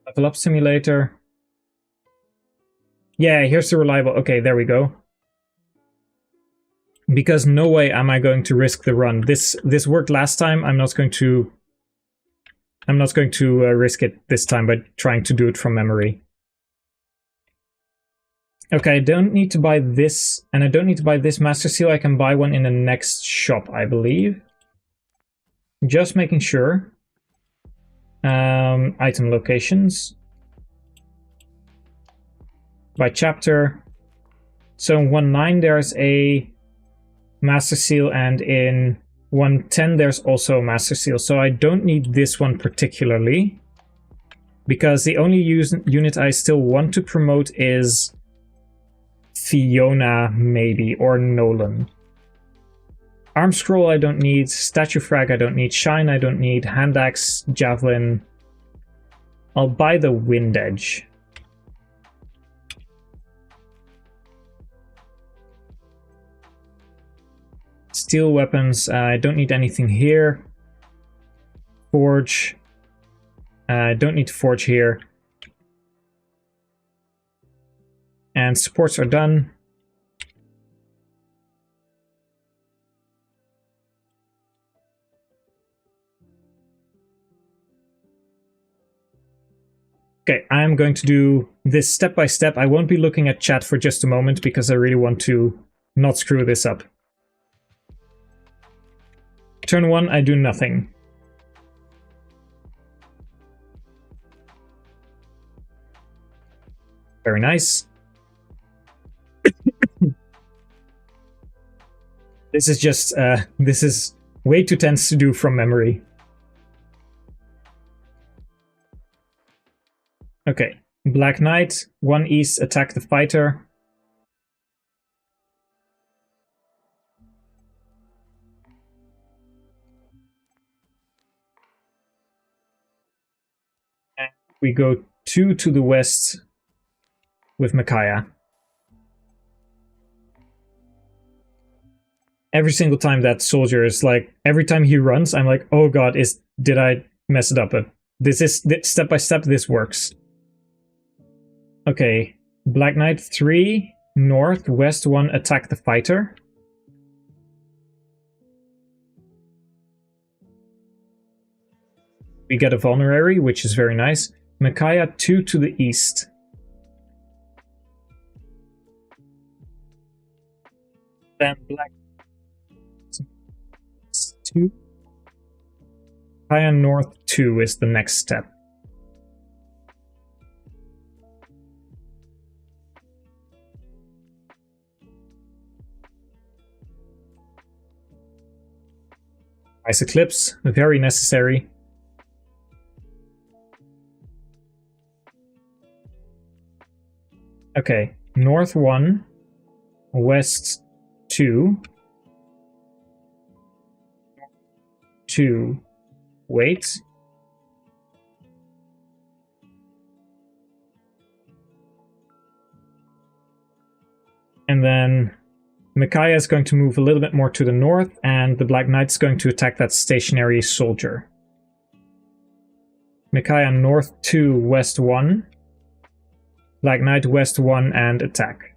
Level up simulator. Yeah, here's the reliable. Okay, there we go. Because no way am I going to risk the run. This worked last time. I'm not going to risk it this time by trying to do it from memory. Okay, I don't need to buy this, and I don't need to buy this Master Seal. I can buy one in the next shop, I believe. Just making sure. Item locations. by chapter. So in 1.9 there's a Master Seal, and in 1.10 there's also a Master Seal. So I don't need this one particularly, because the only unit I still want to promote is Fiona, maybe, or Nolan. Arm Scroll I don't need, Statue Frag I don't need, Shine I don't need, Hand Axe, Javelin. I'll buy the Wind Edge. Steel Weapons, I don't need anything here. Forge, I don't need to forge here. And supports are done. Okay, I'm going to do this step by step. I won't be looking at chat for just a moment because I really want to not screw this up. Turn 1, I do nothing. Very nice. This is just, this is way too tense to do from memory. Okay, Black Knight, 1 east, attack the fighter. And we go 2 to the west with Micaiah. Every single time that soldier is like, every time he runs, I'm like, oh god, did I mess it up? But this is, step by step, this works. Okay, Black Knight 3, north, west 1, attack the fighter. We get a vulnerary, which is very nice. Micaiah 2 to the east. Then Black 2. Micaiah north 2 is the next step. Ice Eclipse, very necessary. Okay, north 1, west 2, 2, wait. And then Micaiah is going to move a little bit more to the north, and the Black Knight's going to attack that stationary soldier. Micaiah north 2, west 1. Black Knight west 1 and attack.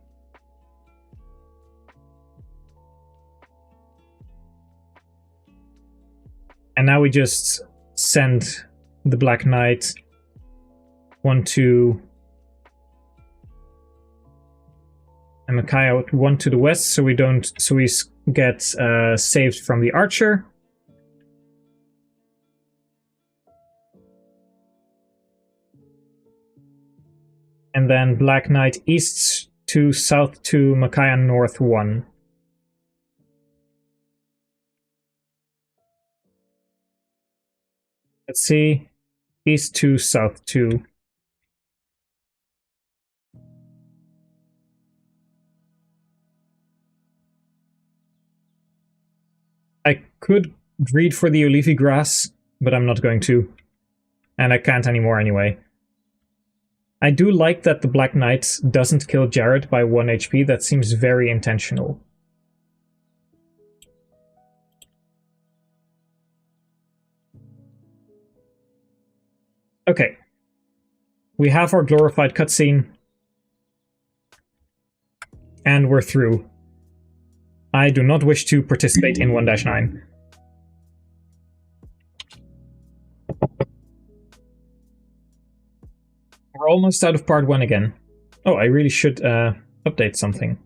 And now we just send the Black Knight 1, 2, and Micaiah 1 to the west, so we get saved from the archer. And then Black Knight east 2, south 2, Micaiah north 1. Let's see, east 2, south 2. I could greed for the Olivi Grass, but I'm not going to. And I can't anymore anyway. I do like that the Black Knight doesn't kill Jared by 1 HP. That seems very intentional. Okay. We have our glorified cutscene. And we're through. I do not wish to participate in 1-9. We're almost out of part 1 again. Oh, I really should update something.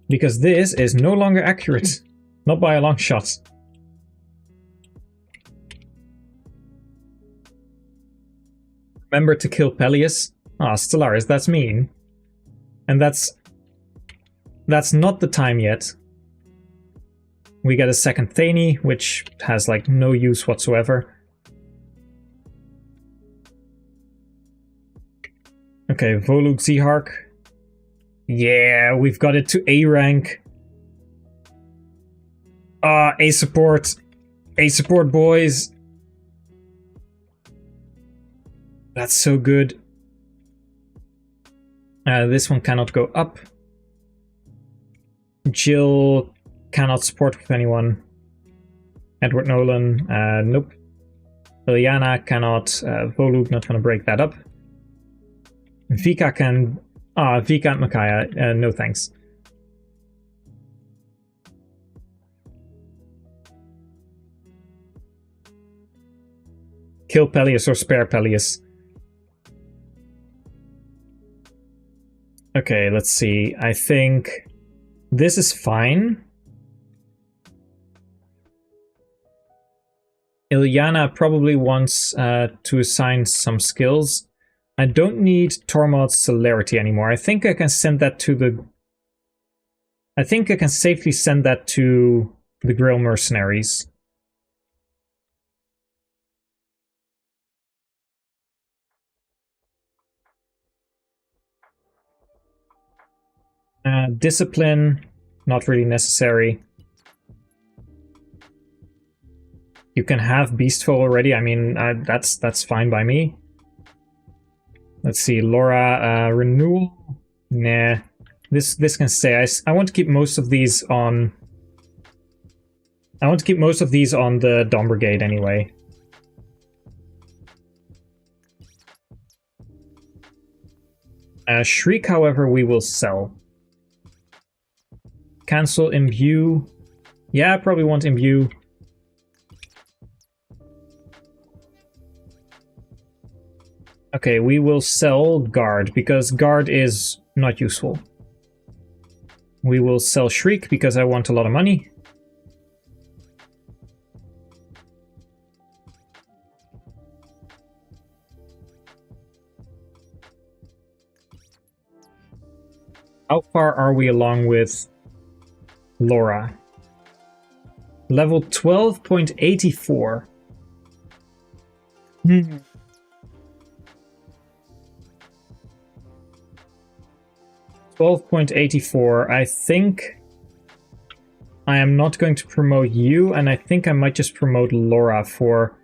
Because this is no longer accurate. Not by a long shot. Remember to kill Peleus. Ah, Stellaris, that's mean. And that's not the time yet. We get a second Thani, which has like no use whatsoever. Okay, Volug Zehark. Yeah, we've got it to A rank. A support. A support, boys. That's so good. This one cannot go up. Jill cannot support with anyone. Edward Nolan, nope. Liliana cannot. Volug, not gonna break that up. Vika can... Vika and Makaya, no thanks. Kill Peleus or spare Peleus. Okay, let's see. I think this is fine. Ilyana probably wants to assign some skills. I don't need Tormod's Celerity anymore. I think I can send that to the... I think I can safely send that to the Grill Mercenaries. Discipline, not really necessary. You can have Beastful already. I mean, that's fine by me. Let's see, Laura, renewal. Nah, this can stay. I want to keep most of these on. I want to keep most of these on the Dawn Brigade anyway. Shriek, however, we will sell. Cancel Imbue. Yeah, I probably want Imbue. Okay, we will sell Guard, because Guard is not useful. We will sell Shriek, because I want a lot of money. How far are we along with Laura? Level 12.84. 12.84. I think I am not going to promote you, and I think I might just promote Laura for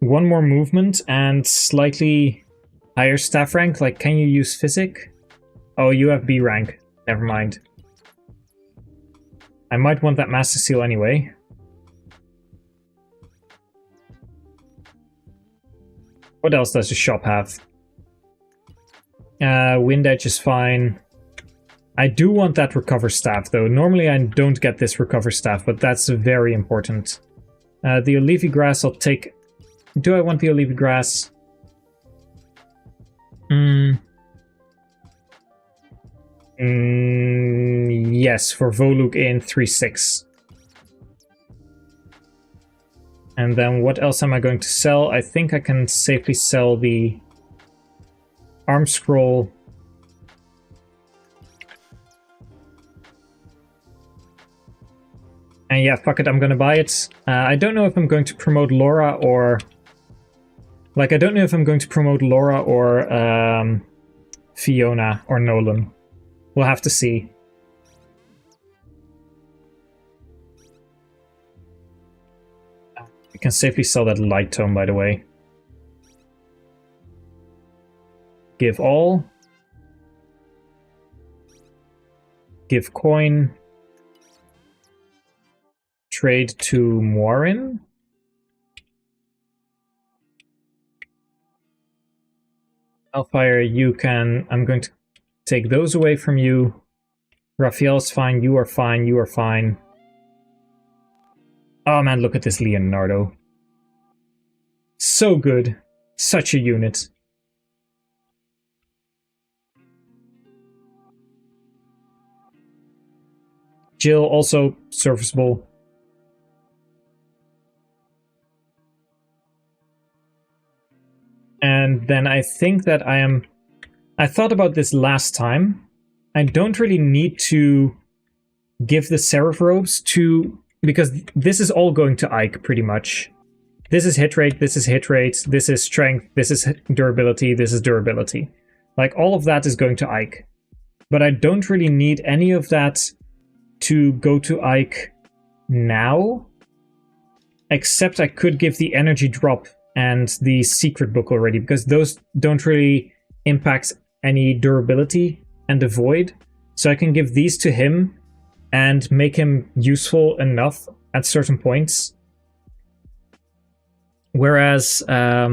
one more movement and slightly higher staff rank. Like, can you use Physic? Oh, you have B rank. Never mind. I might want that Master Seal anyway. What else does the shop have? Wind Edge is fine. I do want that Recover Staff, though. Normally I don't get this Recover Staff, but that's very important. The Olivi Grass I'll take... Do I want the Olivi Grass? Yes, for Volug in 3-6. And then what else am I going to sell? I think I can safely sell the Arm Scroll. And yeah, fuck it, I'm gonna buy it. I don't know if I'm going to promote Laura or... Like, I don't know if I'm going to promote Laura or Fiona or Nolan. We'll have to see. We can safely sell that Light Tome, by the way. Give all. Give coin. Trade to Morin. Hellfire, you can... I'm going to take those away from you. Raphael's fine, you are fine, you are fine. Oh man, look at this Leonardo. So good. Such a unit. Jill, also serviceable. And then I think that I I thought about this last time. I don't really need to give the Seraph Robes to... because this is all going to Ike, pretty much. This is hit rate, this is hit rate, this is strength, this is durability, this is durability. Like, all of that is going to Ike. But I don't really need any of that to go to Ike now. Except I could give the energy drop and the secret book already, because those don't really impact any durability and the void. So I can give these to him and make him useful enough at certain points. Whereas I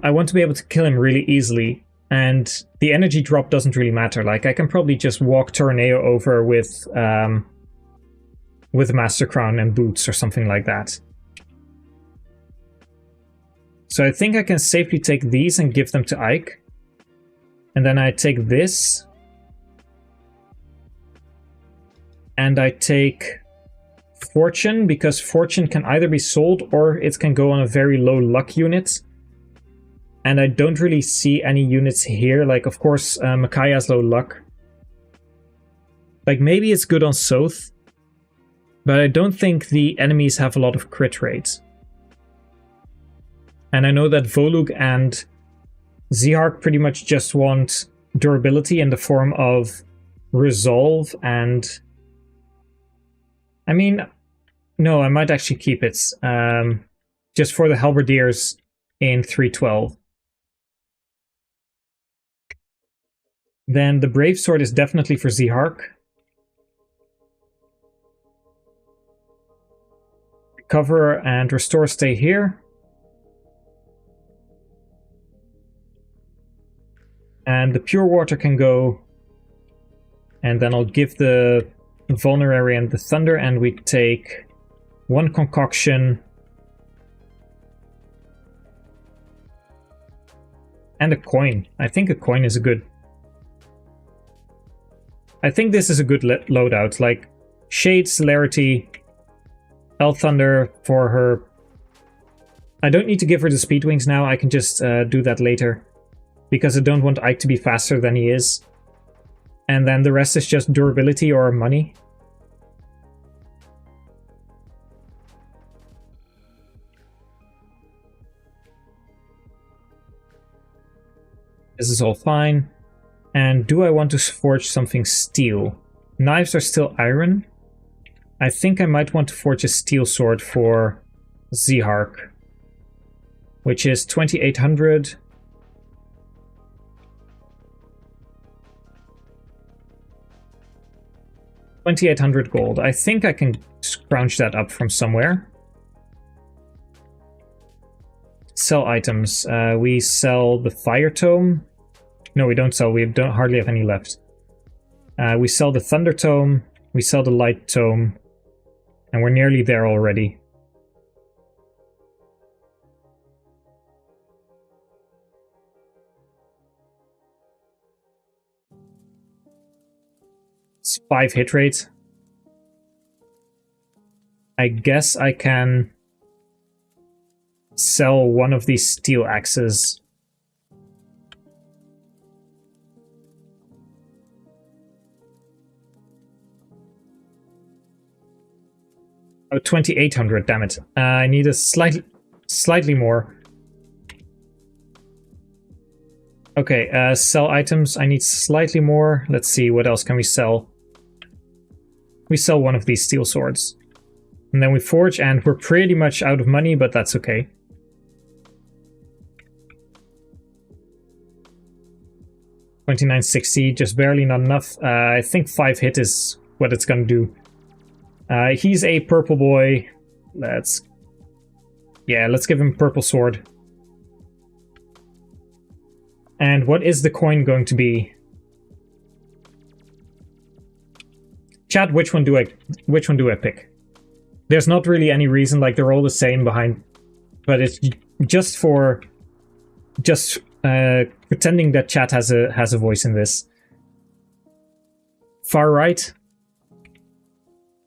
want to be able to kill him really easily, and the energy drop doesn't really matter. Like, I can probably just walk Tornado over with Master Crown and boots or something like that. So I think I can safely take these and give them to Ike. And then I take this. And I take Fortune, because Fortune can either be sold or it can go on a very low luck unit. And I don't really see any units here. Like, of course, Micaiah has low luck. Like, maybe it's good on Soth. But I don't think the enemies have a lot of crit rates. And I know that Volug and Zihark pretty much just want durability in the form of Resolve and... I mean, no, I might actually keep it. Just for the Halberdiers in 312. Then the Brave Sword is definitely for Zihark. Recover and Restore stay here. And the Pure Water can go. And then I'll give the Vulnerary and the Thunder, and we take one Concoction. And a coin. I think a coin is a good... I think this is a good loadout. Like, Shade, Celerity, El Thunder for her... I don't need to give her the Speed Wings now, I can just do that later. Because I don't want Ike to be faster than he is. And then the rest is just durability or money. This is all fine. And do I want to forge something steel? Knives are still iron. I think I might want to forge a steel sword for Zihark, which is 2800. $2,800 gold. I think I can scrounge that up from somewhere. Sell items. We sell the Fire Tome. No, we don't sell. We don't hardly have any left. We sell the Thunder Tome. We sell the Light Tome. And we're nearly there already. It's 5 hit rate. I guess I can sell one of these steel axes. Oh, 2800, damn it. I need a slightly more. Okay, sell items. I need slightly more. Let's see, what else can we sell? We sell one of these steel swords. And then we forge, and we're pretty much out of money, but that's okay. $29.60, just barely not enough. I think 5 hit is what it's gonna do. He's a purple boy. Let's give him purple sword. And what is the coin going to be? Chat, which one do I pick? There's not really any reason, like they're all the same behind, but it's just for pretending that chat has a voice in this. Far right.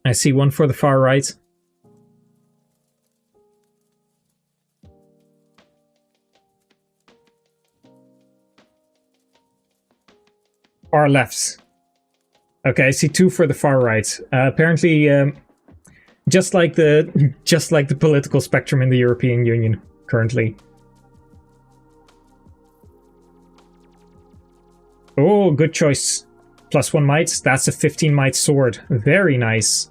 I see one for the far right. Far left. Okay, I see 2 for the far right. Apparently, just like the political spectrum in the European Union currently. Oh, good choice. +1 might. That's a 15 might sword. Very nice.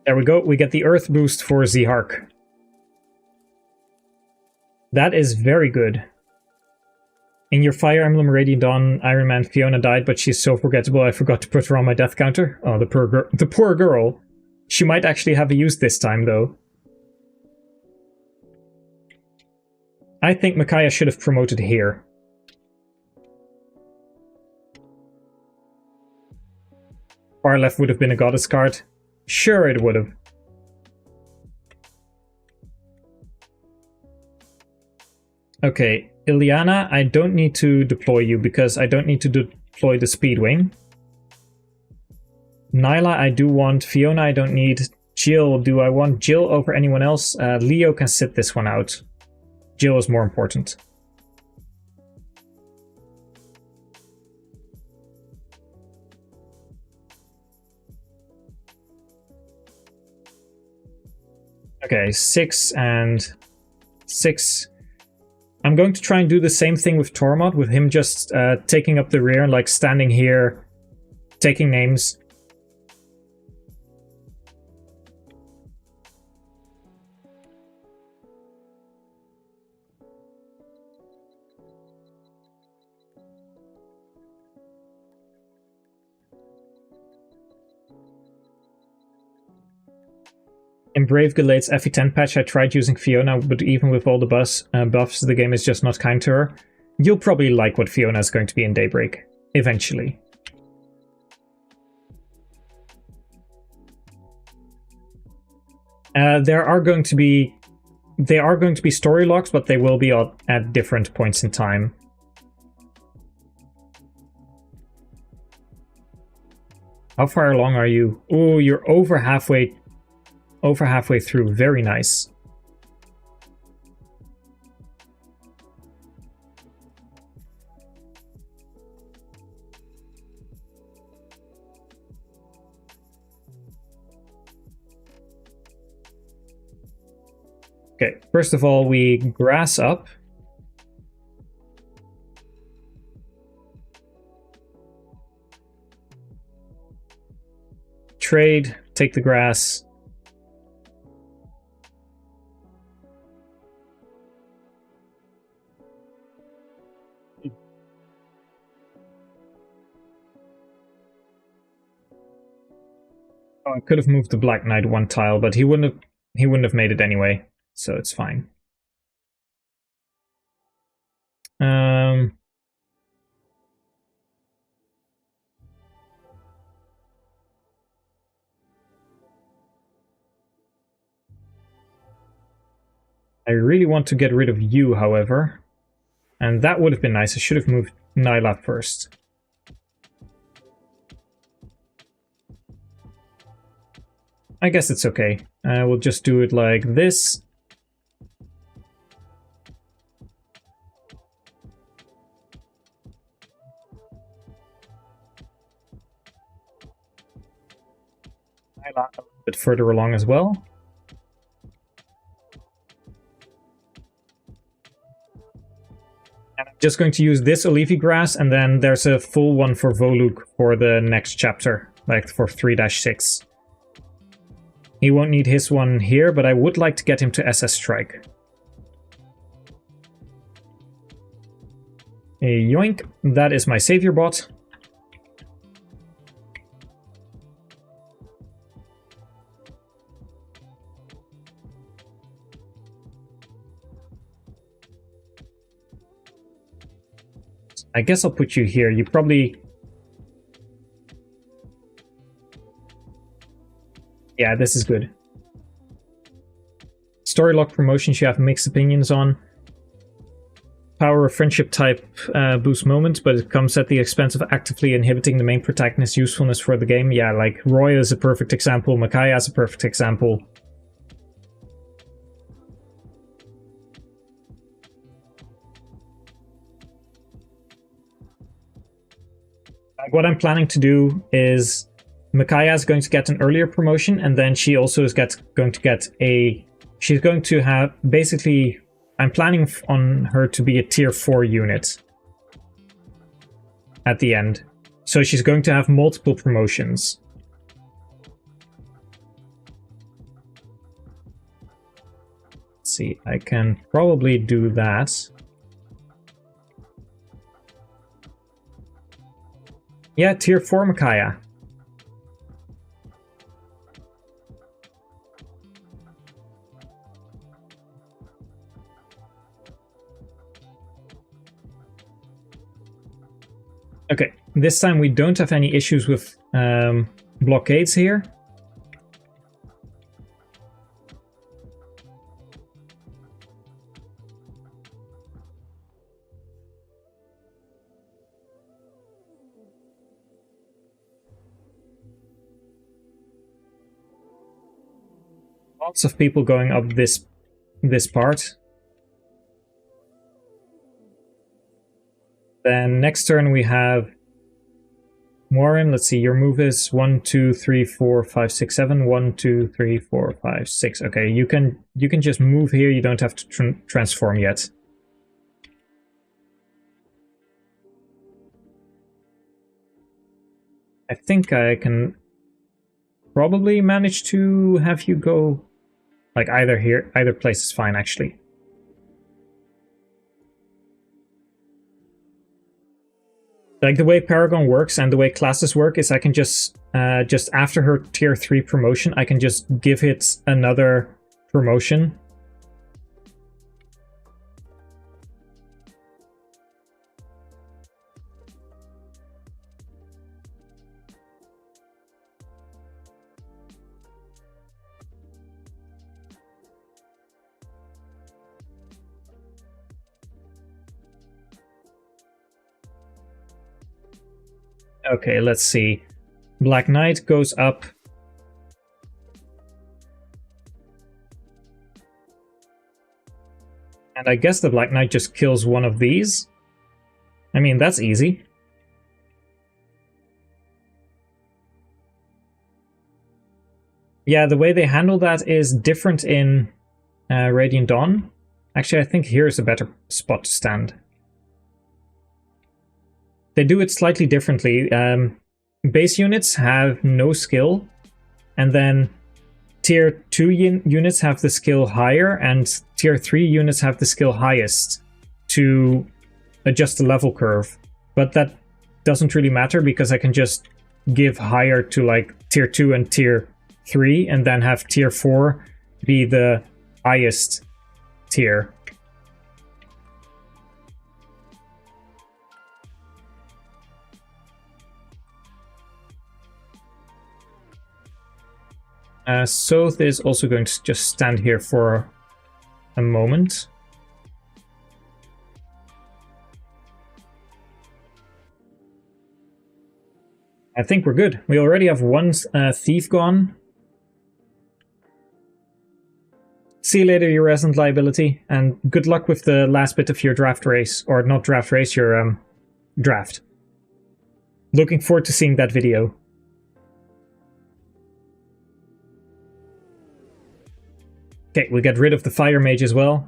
There we go. We get the Earth boost for Zihark. That is very good. In your Fire Emblem Radiant Dawn Ironman, Fiona died, but she's so forgettable I forgot to put her on my death counter. Oh, the poor girl. She might actually have a use this time, though. I think Micaiah should have promoted here. Far left would have been a goddess card. Sure, it would have. Okay, Ilyana, I don't need to deploy you because I don't need to deploy the speed wing. Nyla, I do want. Fiona, I don't need. Jill, do I want Jill over anyone else? Leo can sit this one out. Jill is more important. Okay, 6 and 6. I'm going to try and do the same thing with Tormod, with him just taking up the rear, like standing here, taking names. In Brave Galade's FE10 patch, I tried using Fiona, but even with all the buffs, the game is just not kind to her. You'll probably like what Fiona is going to be in Daybreak, eventually. They are going to be story logs, but they will be at different points in time. How far along are you? Oh, you're over halfway through. Very nice. Okay, first of all, we grass up. Trade, take the grass. Oh, I could have moved the Black Knight 1 tile, but he wouldn't have made it anyway, so it's fine. I really want to get rid of you, however, and that would have been nice. I should have moved Nyla first. I guess it's okay. We'll just do it like this. Nyla a bit further along as well. And I'm just going to use this Olivi grass, and then there's a full one for Voluk for the next chapter, like for 3-6. He won't need his one here, but I would like to get him to SS Strike. Yoink, that is my savior bot. I guess I'll put you here. You probably... Yeah, this is good. Story lock promotions you have mixed opinions on. power of friendship type boost moments, but it comes at the expense of actively inhibiting the main protagonist's usefulness for the game. Yeah, like Roy is a perfect example, Micaiah is a perfect example. Like, what I'm planning to do is Micaiah is going to get an earlier promotion, and then she also is going to get a... She's going to have... Basically, I'm planning on her to be a tier 4 unit at the end. So she's going to have multiple promotions. Let's see, I can probably do that. Yeah, tier 4 Micaiah. Okay, this time we don't have any issues with blockades here. Lots of people going up this part. Then next turn we have Warren. Let's see, your move is 1, 2, 3, 4, 5, 6, 7. 1, 2, 3, 4, 5, 6. Okay, you can just move here. You don't have to transform yet. I think I can probably manage to have you go like either place is fine actually. Like the way Paragon works and the way classes work is I can just after her tier 3 promotion, I can just give it another promotion. Okay, let's see. Black Knight goes up. And I guess the Black Knight just kills one of these. I mean, that's easy. Yeah, the way they handle that is different in Radiant Dawn. Actually, I think here's a better spot to stand. They do it slightly differently. Base units have no skill, and then tier 2 units have the skill higher, and tier 3 units have the skill highest to adjust the level curve. But that doesn't really matter because I can just give higher to like tier 2 and tier 3, and then have tier 4 be the highest tier. Soth is also going to just stand here for a moment. I think we're good. We already have one thief gone. See you later, your resident liability, and good luck with the last bit of your draft race. Or not draft race, your draft. Looking forward to seeing that video. Okay, we get rid of the Fire Mage as well.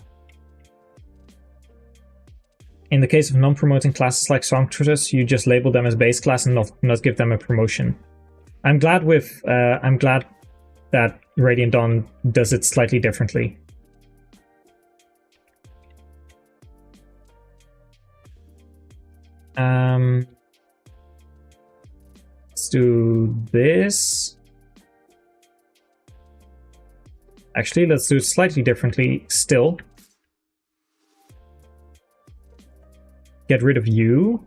In the case of non-promoting classes like Songstress, you just label them as base class and not give them a promotion. I'm glad that Radiant Dawn does it slightly differently. Let's do this. Actually, let's do it slightly differently still. Get rid of you.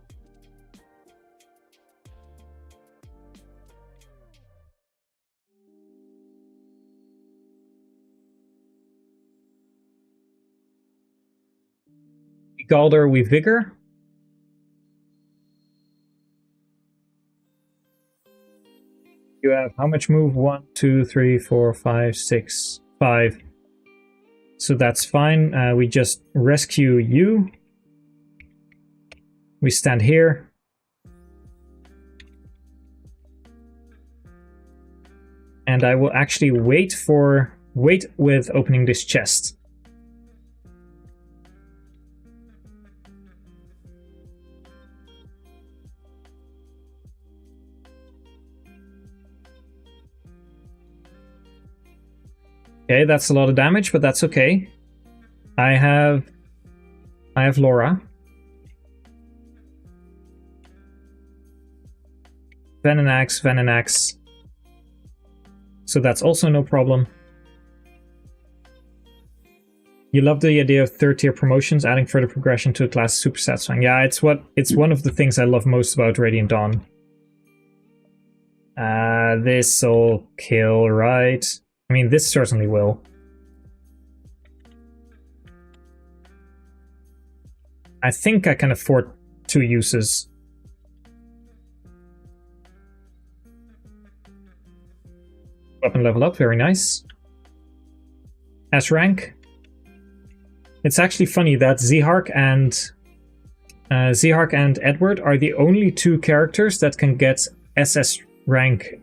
Galder, we Vigor. You have how much move? 1, 2, 3, 4, 5, 6, 5. So that's fine. We just rescue you. We stand here. And I will actually wait with opening this chest. Okay, that's a lot of damage, but that's okay. I have Laura. Veninax. So that's also no problem. You love the idea of third tier promotions, adding further progression to a class super satisfying. Yeah, it's one of the things I love most about Radiant Dawn. This'll kill, right? I mean, this certainly will. I think I can afford 2 uses. Weapon level up, very nice. S rank. It's actually funny that Zehark and Edward are the only 2 characters that can get SS rank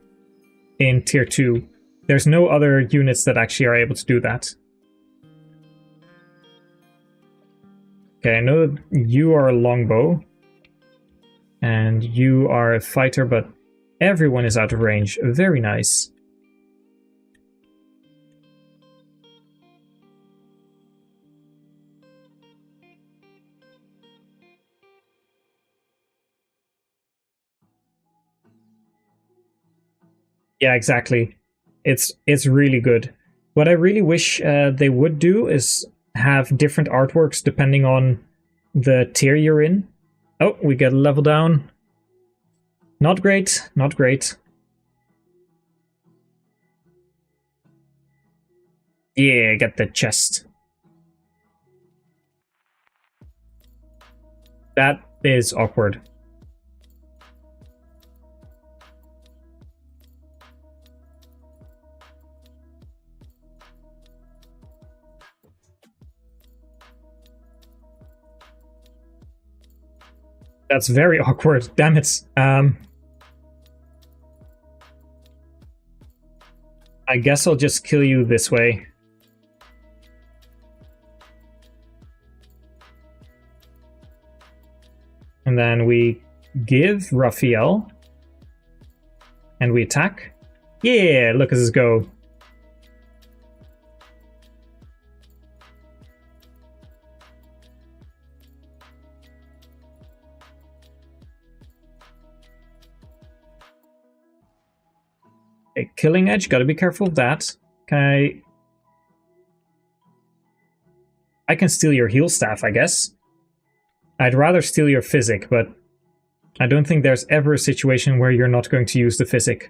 in tier 2. There's no other units that actually are able to do that. Okay, I know you are a longbow. And you are a fighter, but everyone is out of range. Very nice. Yeah, exactly. It's really good. What I really wish they would do is have different artworks depending on the tier you're in. Oh, we get a level down. Not great, not great. Yeah, get the chest. That is awkward. That's very awkward. Damn it. I guess I'll just kill you this way. And then we give Raphael. And we attack. Yeah, look at this go. Okay, Killing Edge, gotta be careful of that. Can I can steal your heal staff, I guess. I'd rather steal your physic, but I don't think there's ever a situation where you're not going to use the physic.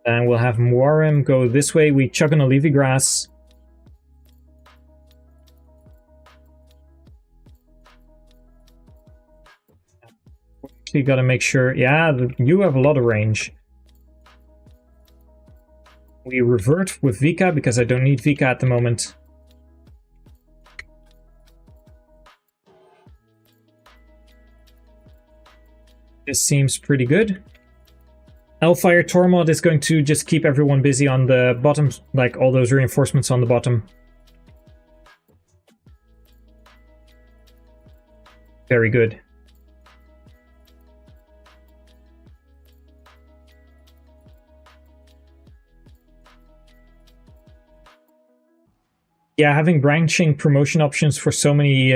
And we'll have Muarim go this way. We chuck an Olivi Grass. You gotta make sure. Yeah, you have a lot of range. We revert with Vika because I don't need Vika at the moment. This seems pretty good. Hellfire Tormod is going to just keep everyone busy on the bottom, like all those reinforcements on the bottom. Very good. Yeah, having branching promotion options for so many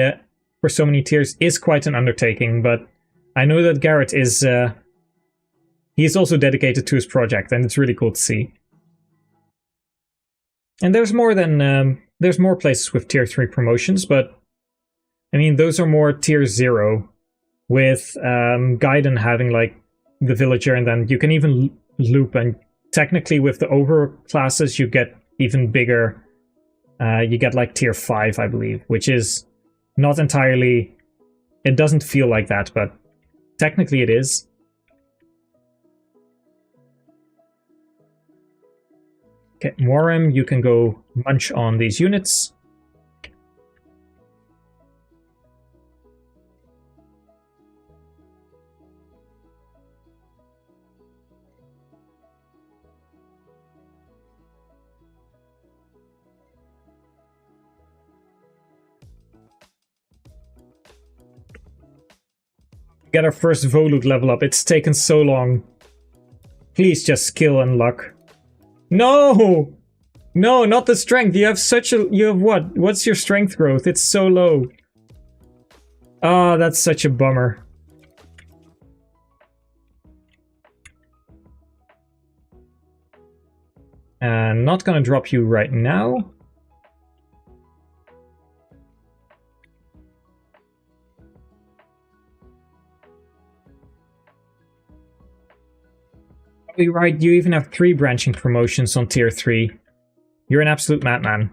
tiers is quite an undertaking, but I know that Garrett is he's also dedicated to his project, and it's really cool to see. And there's more places with tier 3 promotions, but I mean those are more tier 0. with Gaiden having like the villager, and then you can even loop, and technically with the over classes you get even bigger. You get like tier 5, I believe, which is not entirely... It doesn't feel like that, but technically it is. Okay, Morim, you can go munch on these units. Get our first Volug level up. It's taken so long. Please just skill and luck. No! No, not the strength. You have such a... You have what? What's your strength growth? It's so low. Ah, that's such a bummer. Not gonna drop you right now. Oh, right, you even have 3 branching promotions on tier 3. You're an absolute madman.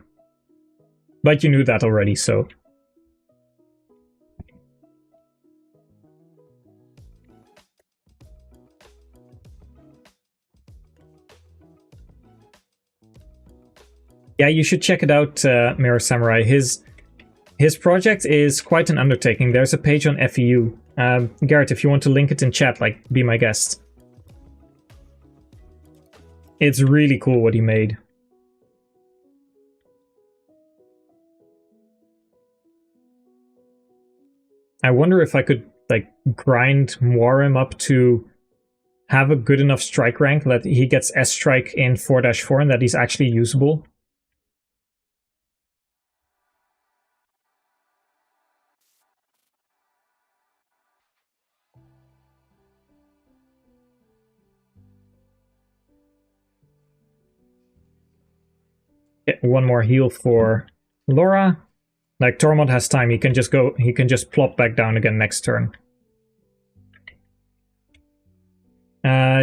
But you knew that already, so... Yeah, you should check it out, Mirror Samurai. His project is quite an undertaking. There's a page on FEU. Garrett, if you want to link it in chat, like, be my guest. It's really cool what he made. I wonder if I could, like, grind Morim up to have a good enough strike rank that he gets S-Strike in 4-4 and that he's actually usable. Get one more heal for Laura. Like, Tormod has time, he can just plop back down again next turn.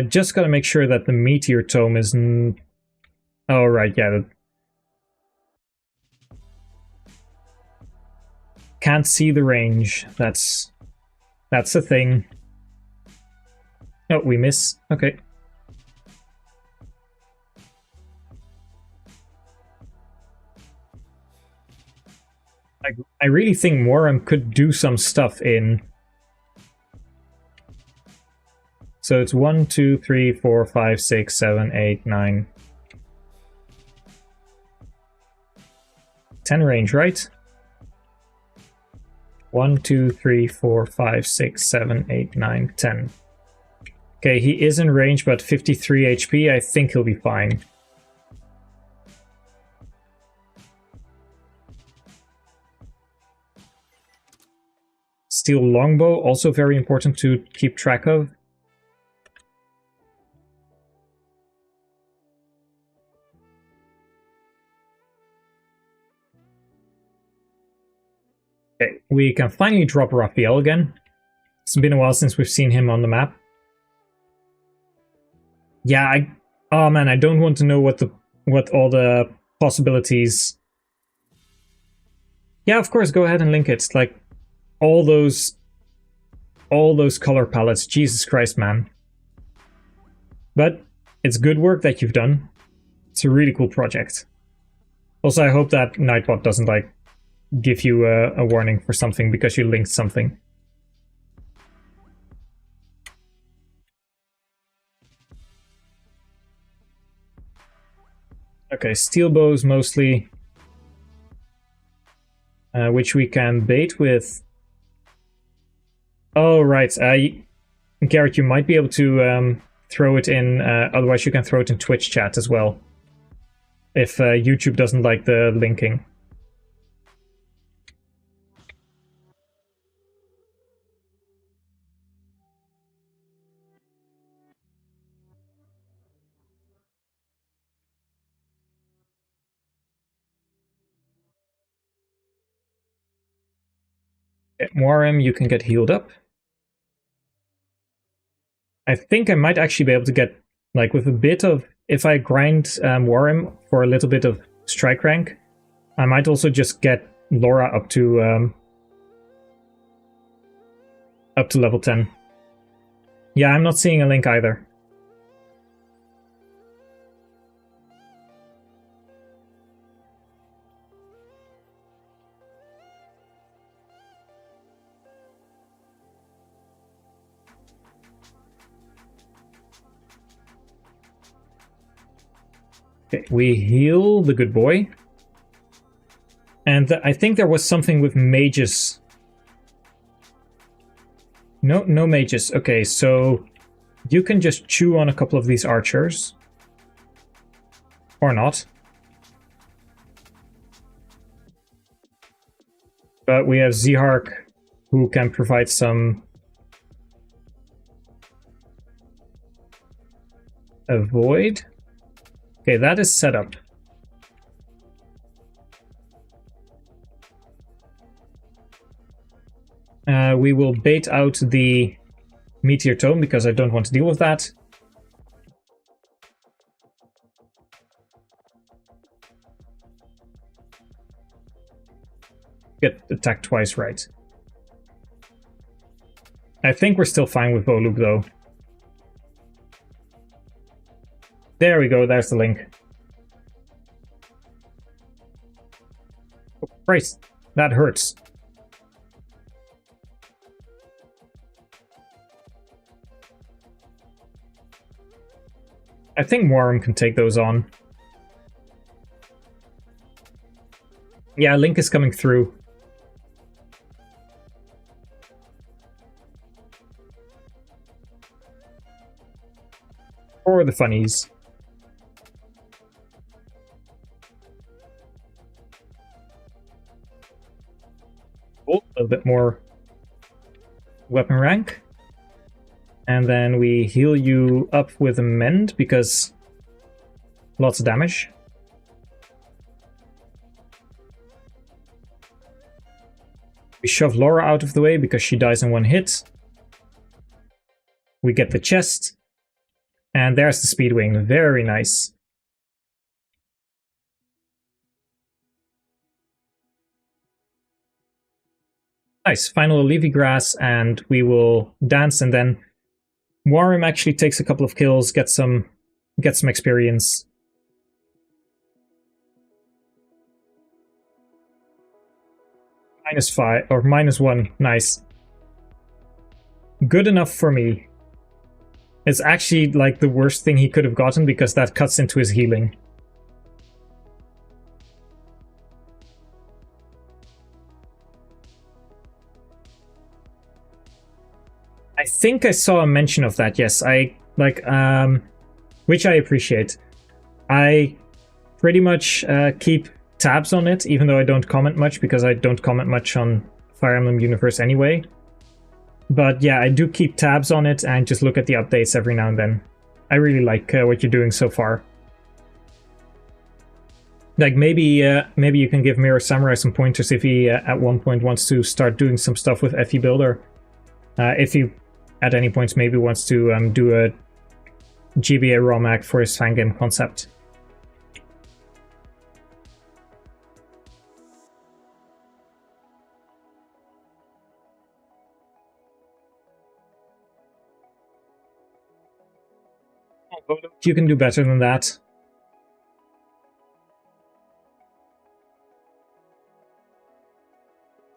Just gotta make sure that the Meteor Tome is... Oh, right, yeah. Can't see the range. That's the thing. Oh, we miss. Okay. I really think Morim could do some stuff in... So it's 1, 2, 3, 4, 5, 6, 7, 8, 9... 10 range, right? 1, 2, 3, 4, 5, 6, 7, 8, 9, 10. Okay, he is in range, but 53 HP. I think he'll be fine. Steel longbow, also very important to keep track of. Okay, we can finally drop Raphael again. It's been a while since we've seen him on the map. Yeah, oh man, I don't want to know what all the possibilities... Yeah, of course, go ahead and link it. It's like all those color palettes. Jesus Christ, man. But it's good work that you've done. It's a really cool project. Also, I hope that Nightbot doesn't like give you a warning for something because you linked something. Okay, steel bows mostly, which we can bait with. Oh, right. Garrett, you might be able to throw it in, otherwise you can throw it in Twitch chat as well, if YouTube doesn't like the linking. Morim, you can get healed up. I think I might actually be able to get, like, with a bit of, if I grind Warrim for a little bit of strike rank, I might also just get Laura up to level 10. Yeah, I'm not seeing a link either. Okay, we heal the good boy. And I think there was something with mages. No mages. Okay, so you can just chew on a couple of these archers. Or not. But we have Zihark, who can provide some avoid. Okay, that is set up. We will bait out the Meteor Tome because I don't want to deal with that. Get attacked twice right. I think we're still fine with Volug though. There we go, there's the link. Oh, Christ, that hurts. I think Warm can take those on. Yeah, Link is coming through. For the funnies. Oh, a little bit more weapon rank. And then we heal you up with a mend because lots of damage. We shove Laura out of the way because she dies in one hit. We get the chest. And there's the Speedwing. Very nice. Nice. Final Leafy Grass, and we will dance, and then Warrim actually takes a couple of kills, get some experience. -5 or -1. Nice. Good enough for me. It's actually like the worst thing he could have gotten because that cuts into his healing. I think I saw a mention of that, yes. Which I appreciate. I pretty much keep tabs on it, even though I don't comment much, because I don't comment much on Fire Emblem Universe anyway. But yeah, I do keep tabs on it and just look at the updates every now and then. I really like what you're doing so far. Like, maybe you can give Mirror Samurai some pointers if he at one point wants to start doing some stuff with FE Builder. If he at any point maybe wants to do a GBA ROM hack for his fangame concept. You can do better than that.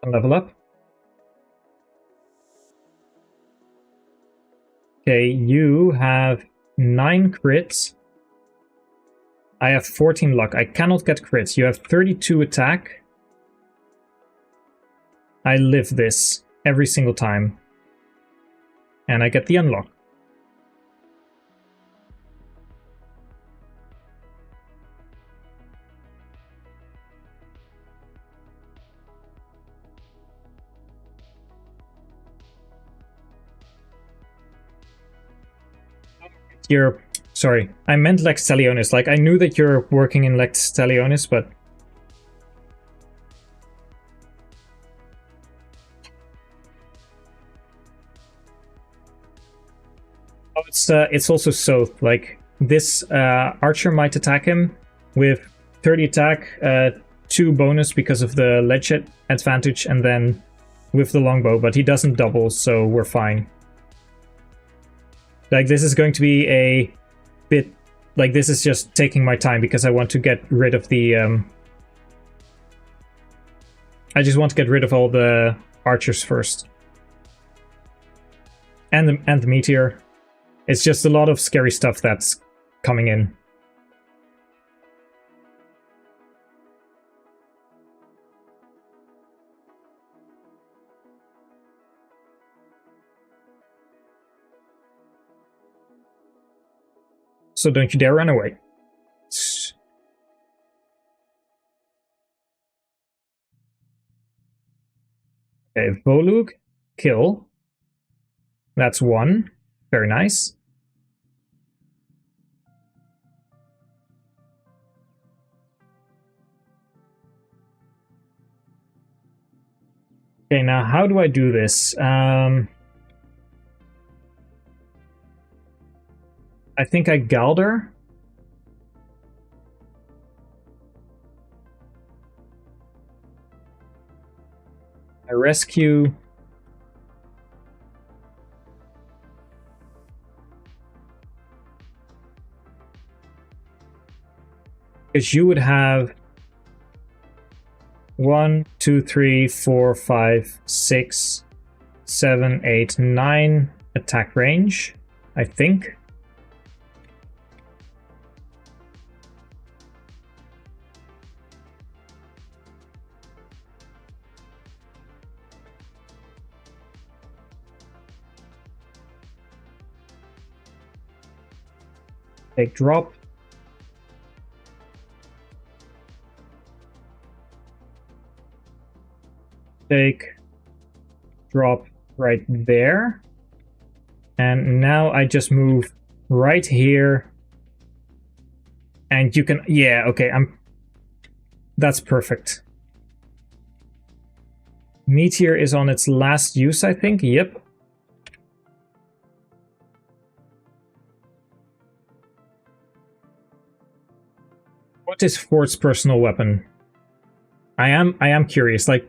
Level up. Okay, you have 9 crits. I have 14 luck. I cannot get crits. You have 32 attack. I live this every single time. And I get the unlock. Sorry, I meant Lex Talionis. Like, I knew that you're working in Lex Talionis, but... Oh, it's also Soth. Like, this archer might attack him with 30 attack, 2 bonus because of the ledge advantage, and then with the longbow, but he doesn't double, so we're fine. Like, this is going to be a bit... Like, this is just taking my time because I want to get rid of the... I just want to get rid of all the archers first. And the meteor. It's just a lot of scary stuff that's coming in. So don't you dare run away. Okay, Volug, kill. That's 1. Very nice. Okay, now how do I do this? I think I Galder. I rescue. Because you would have 1, 2, 3, 4, 5, 6, 7, 8, 9 attack range, I think. Take drop. Take drop right there. And now I just move right here. And you can, yeah, okay, that's perfect. Meteor is on its last use, I think. Yep. What is Ford's personal weapon? I am curious. Like,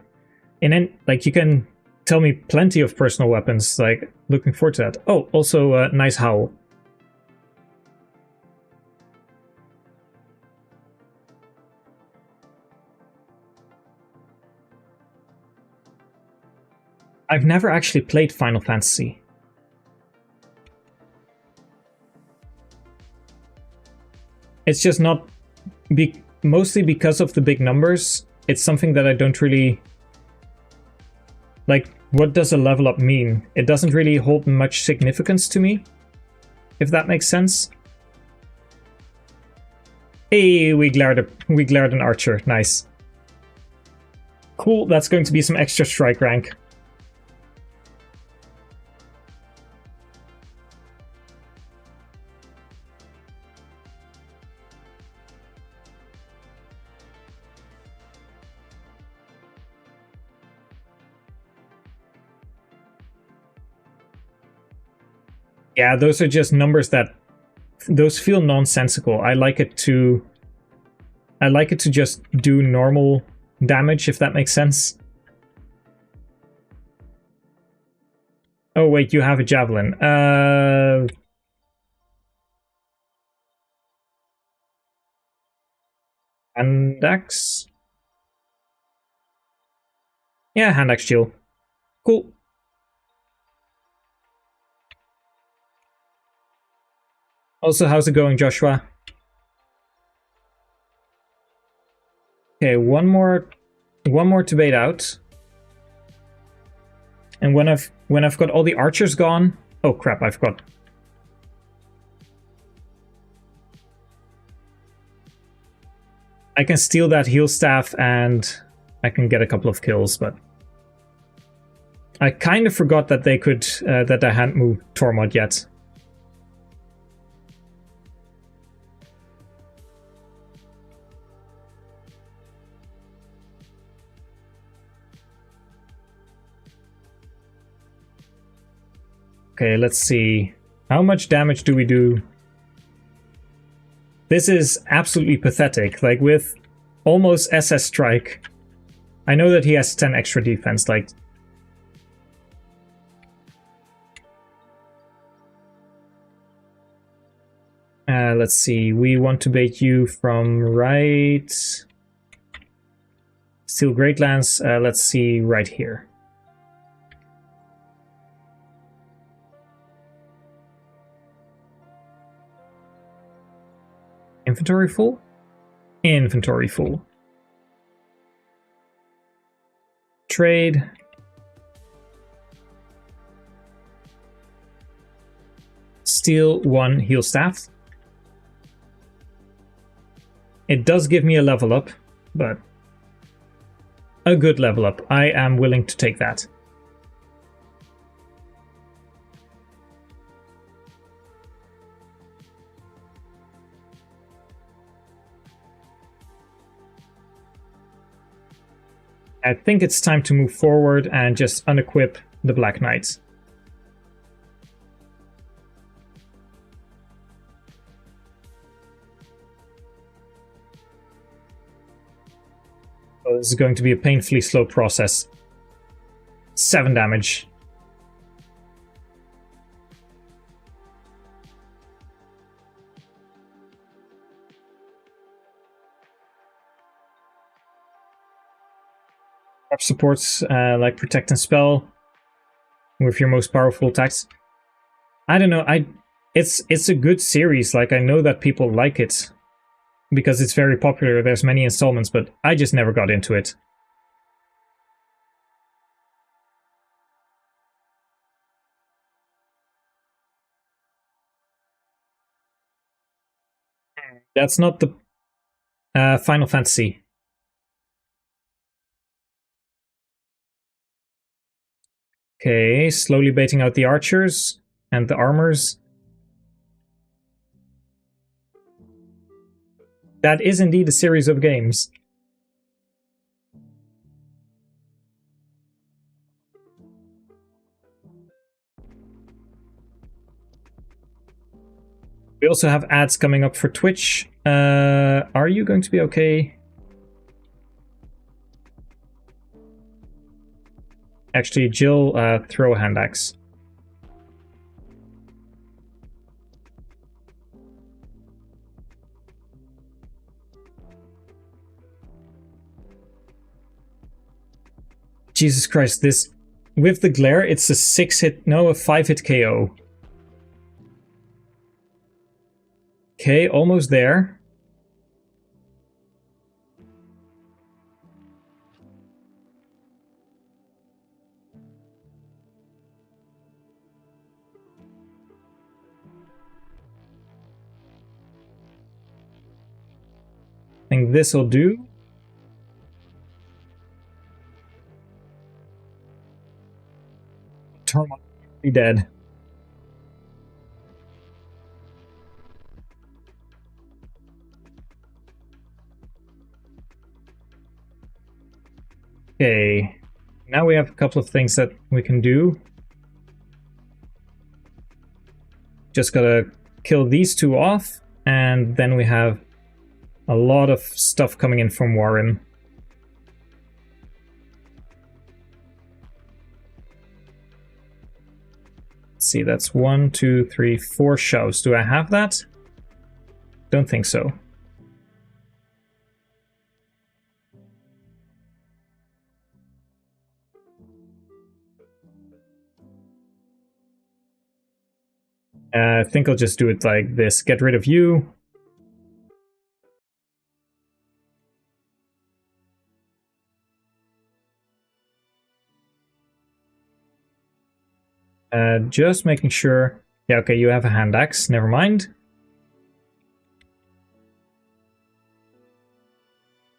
you can tell me plenty of personal weapons. Like, looking forward to that. Oh, also nice howl. I've never actually played Final Fantasy. It's just not... mostly because of the big numbers, it's something that I don't really... Like, what does a level up mean? It doesn't really hold much significance to me, if that makes sense. Hey, we glared an archer. Nice. Cool, that's going to be some extra strike rank. Yeah, those are just numbers that... Those feel nonsensical. I like it to just do normal damage, if that makes sense. Oh wait, you have a javelin. Hand axe? Yeah, hand axe chill. Cool. Also, how's it going, Joshua? Okay, one more to bait out. And when I've got all the archers gone... Oh crap, I forgot. I can steal that heal staff and I can get a couple of kills, but... I kind of forgot that they could... that I hadn't moved Tormod yet. Okay, let's see. How much damage do we do? This is absolutely pathetic. Like, with almost SS Strike, I know that he has 10 extra defense, like... let's see, we want to bait you from right... Steel Greatlands, let's see, right here. Inventory full? Inventory full. Trade. Steal 1 heal staff. It does give me a level up, but a good level up. I am willing to take that. I think it's time to move forward and just unequip the Black Knight. So this is going to be a painfully slow process. 7 damage. Supports like Protect and Spell with your most powerful attacks. I don't know, it's a good series. Like, I know that people like it because it's very popular. There's many installments, but I just never got into it. That's not the Final Fantasy. Okay, slowly baiting out the archers and the armors. That is indeed a series of games. We also have ads coming up for Twitch. Are you going to be okay? Actually, Jill, throw a hand axe. Jesus Christ, this... With the glare, it's a 6-hit... No, a 5-hit KO. Okay, almost there. I think this'll do. Termite be dead. Okay, now we have a couple of things that we can do. Just gotta kill these two off, and then we have a lot of stuff coming in from Warren. Let's see, that's 1, 2, 3, 4 shoves. Do I have that? Don't think so. I think I'll just do it like this. Get rid of you. Just making sure. Yeah, okay, you have a hand axe. Never mind.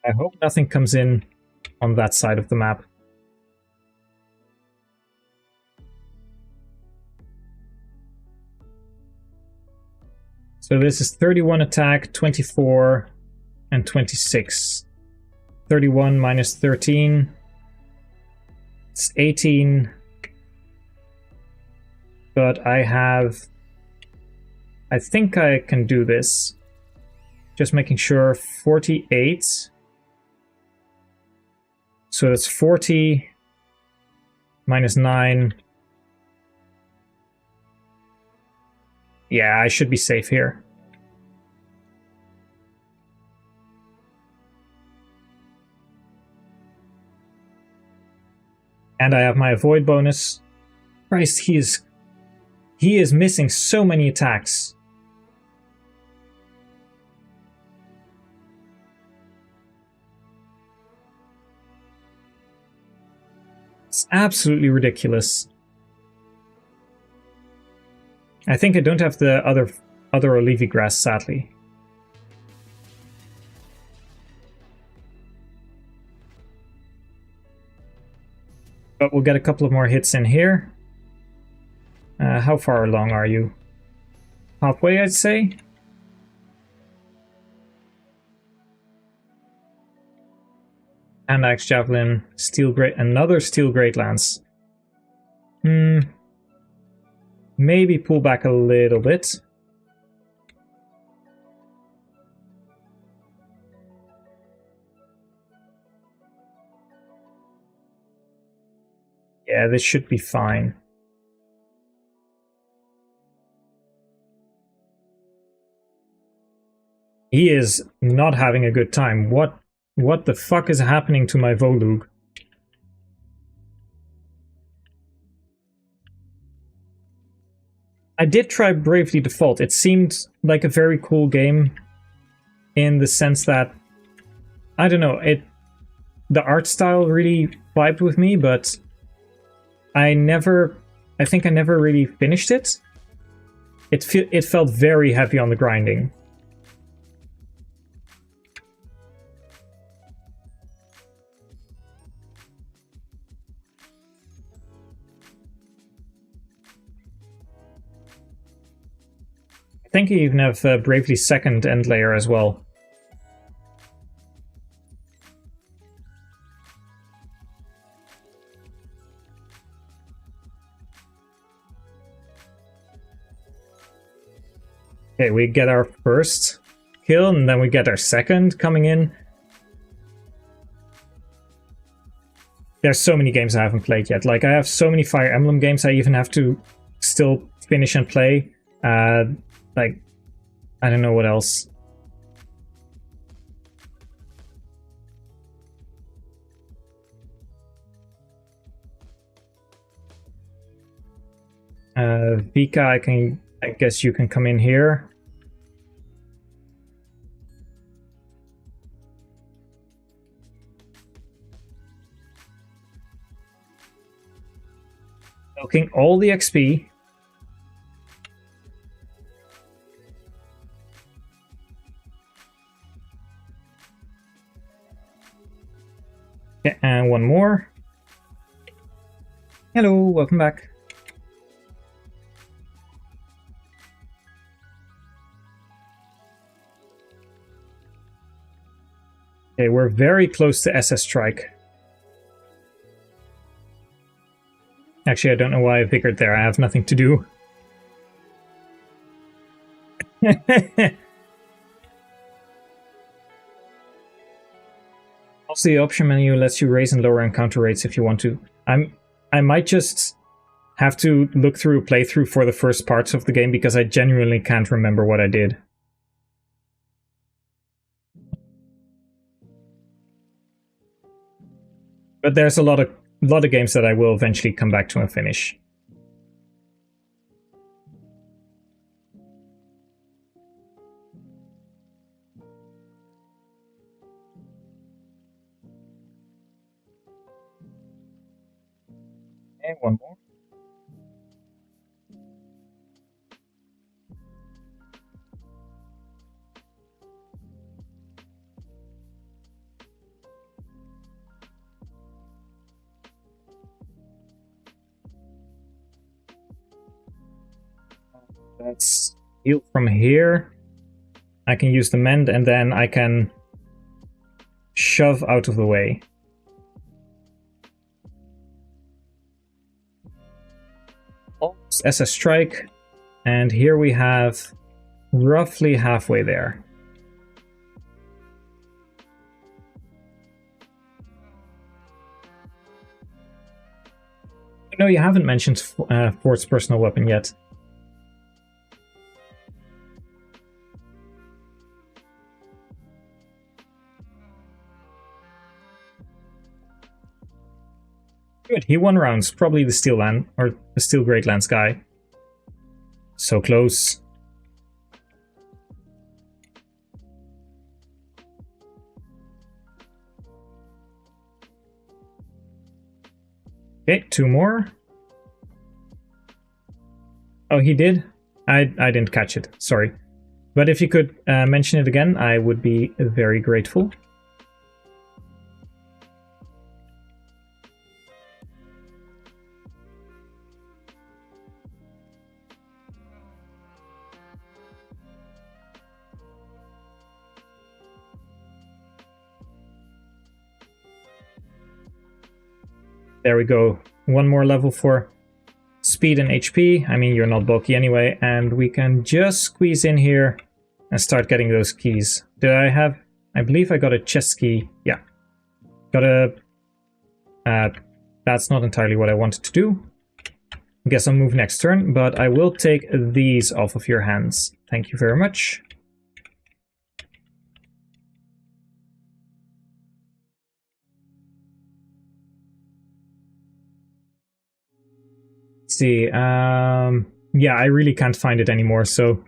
I hope nothing comes in on that side of the map. So this is 31 attack, 24, and 26. 31 minus 13. It's 18. But I have I think I can do this. Just making sure 48. So that's 40 minus 9. Yeah, I should be safe here. And I have my avoid bonus. Christ, he is missing so many attacks. It's absolutely ridiculous. I think I don't have the other Olivia grass, sadly. But we'll get a couple of more hits in here. How far along are you? Halfway, I'd say. Hand axe javelin, steel great, another steel great lance. Maybe pull back a little bit. Yeah, this should be fine. He is not having a good time. What the fuck is happening to my Volug? I did try Bravely Default. It seemed like a very cool game in the sense that, I don't know, the art style really vibed with me, but I think I never really finished it. It felt very heavy on the grinding. I think you even have Bravely second end layer as well. Okay, we get our first kill, and then we get our second coming in. There's so many games I haven't played yet. Like, I have so many Fire Emblem games I even have to still finish and play. Like, I don't know what else. Vika, I guess you can come in here. Milking all the XP. Okay, and one more. Hello, welcome back. Okay, we're very close to SS Strike. Actually, I don't know why I figured there. I have nothing to do. Also, the option menu lets you raise and lower encounter rates if you want to. I might just have to look through a playthrough for the first parts of the game because I genuinely can't remember what I did. But there's a lot of games that I will eventually come back to and finish. And one more. Let's heal from here. I can use the mend and then I can shove out of the way. SS Strike, and here we have roughly halfway there. No, you haven't mentioned Ford's personal weapon yet. Good, he won rounds. Probably the Steel Land, or the Steel Great Lands guy. So close. Okay, 2 more. Oh, he did? I didn't catch it, sorry. But if you could mention it again, I would be very grateful. There we go. 1 more level for speed and HP. I mean, you're not bulky anyway, and we can just squeeze in here and start getting those keys. Did I have... I believe I got a chest key. Yeah. Got a... that's not entirely what I wanted to do. I guess I'll move next turn, but I will take these off of your hands. Thank you very much. See, yeah, I really can't find it anymore, so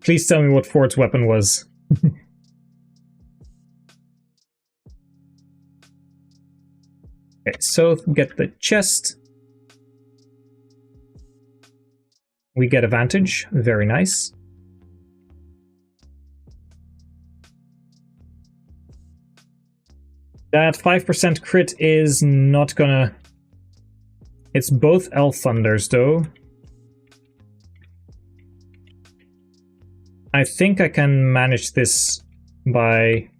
please tell me what Ford's weapon was. Okay, so get the chest. We get advantage, very nice. That 5% crit is not gonna... It's both Elf Thunders, though. I think I can manage this by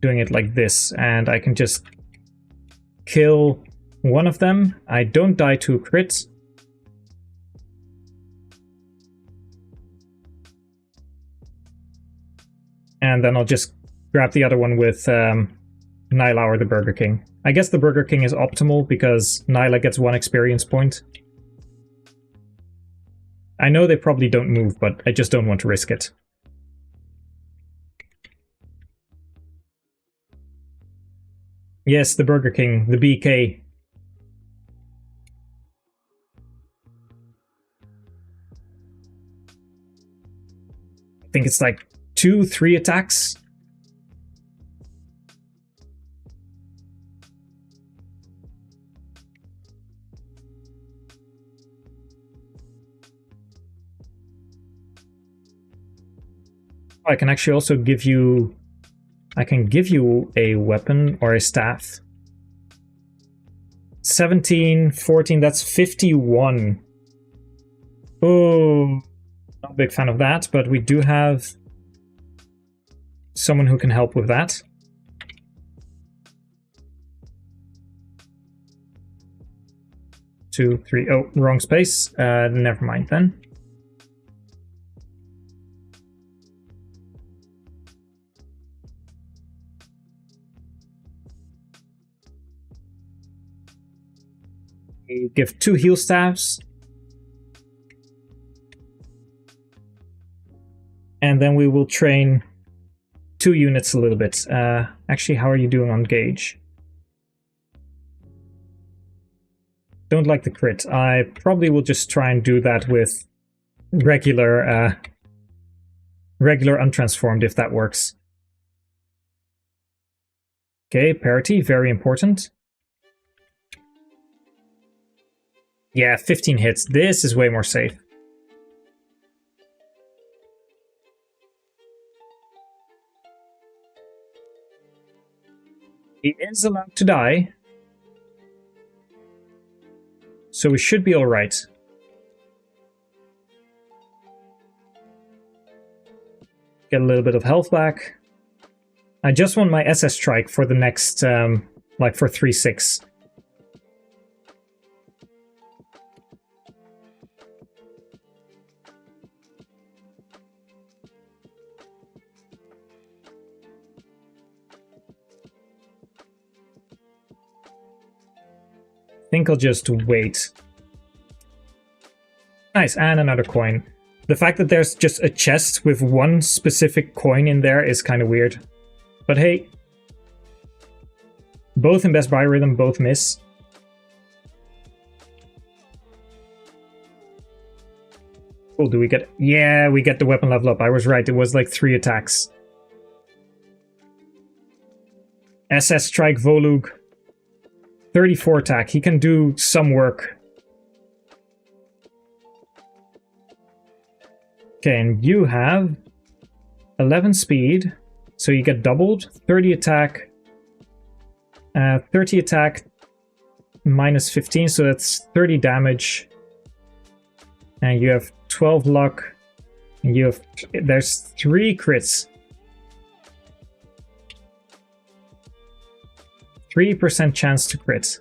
doing it like this, and I can just kill one of them. I don't die to a crit. And then I'll just grab the other one with Nyla or the Burger King. I guess the Burger King is optimal because Nyla gets 1 experience point. I know they probably don't move, but I just don't want to risk it. Yes, the Burger King, the BK. I think it's like 2-3 attacks. I can actually also give you... I can give you a weapon or a staff. 17, 14, that's 51. Oh, not a big fan of that, but we do have someone who can help with that. Two, three. Oh, wrong space. Never mind then. Give 2 heal staffs. And then we will train 2 units a little bit. Actually, how are you doing on gauge? Don't like the crit. I probably will just try and do that with regular untransformed if that works. Okay, parity, very important. Yeah, 15 hits. This is way more safe. He is allowed to die. So we should be alright. Get a little bit of health back. I just want my SS strike for the next, like for 3-6. think I'll just wait. Nice, and another coin. The fact that there's just a chest with one specific coin in there is kind of weird. But hey, both in Best Buy Rhythm, both miss. Cool, do we get... Yeah, we get the weapon level up. I was right, it was like 3 attacks. SS Strike Volug. 34 attack. He can do some work. Okay, and you have 11 speed, so you get doubled. 30 attack. 30 attack minus 15, so that's 30 damage. And you have 12 luck. And you have... There's 3 crits. 3% chance to crit.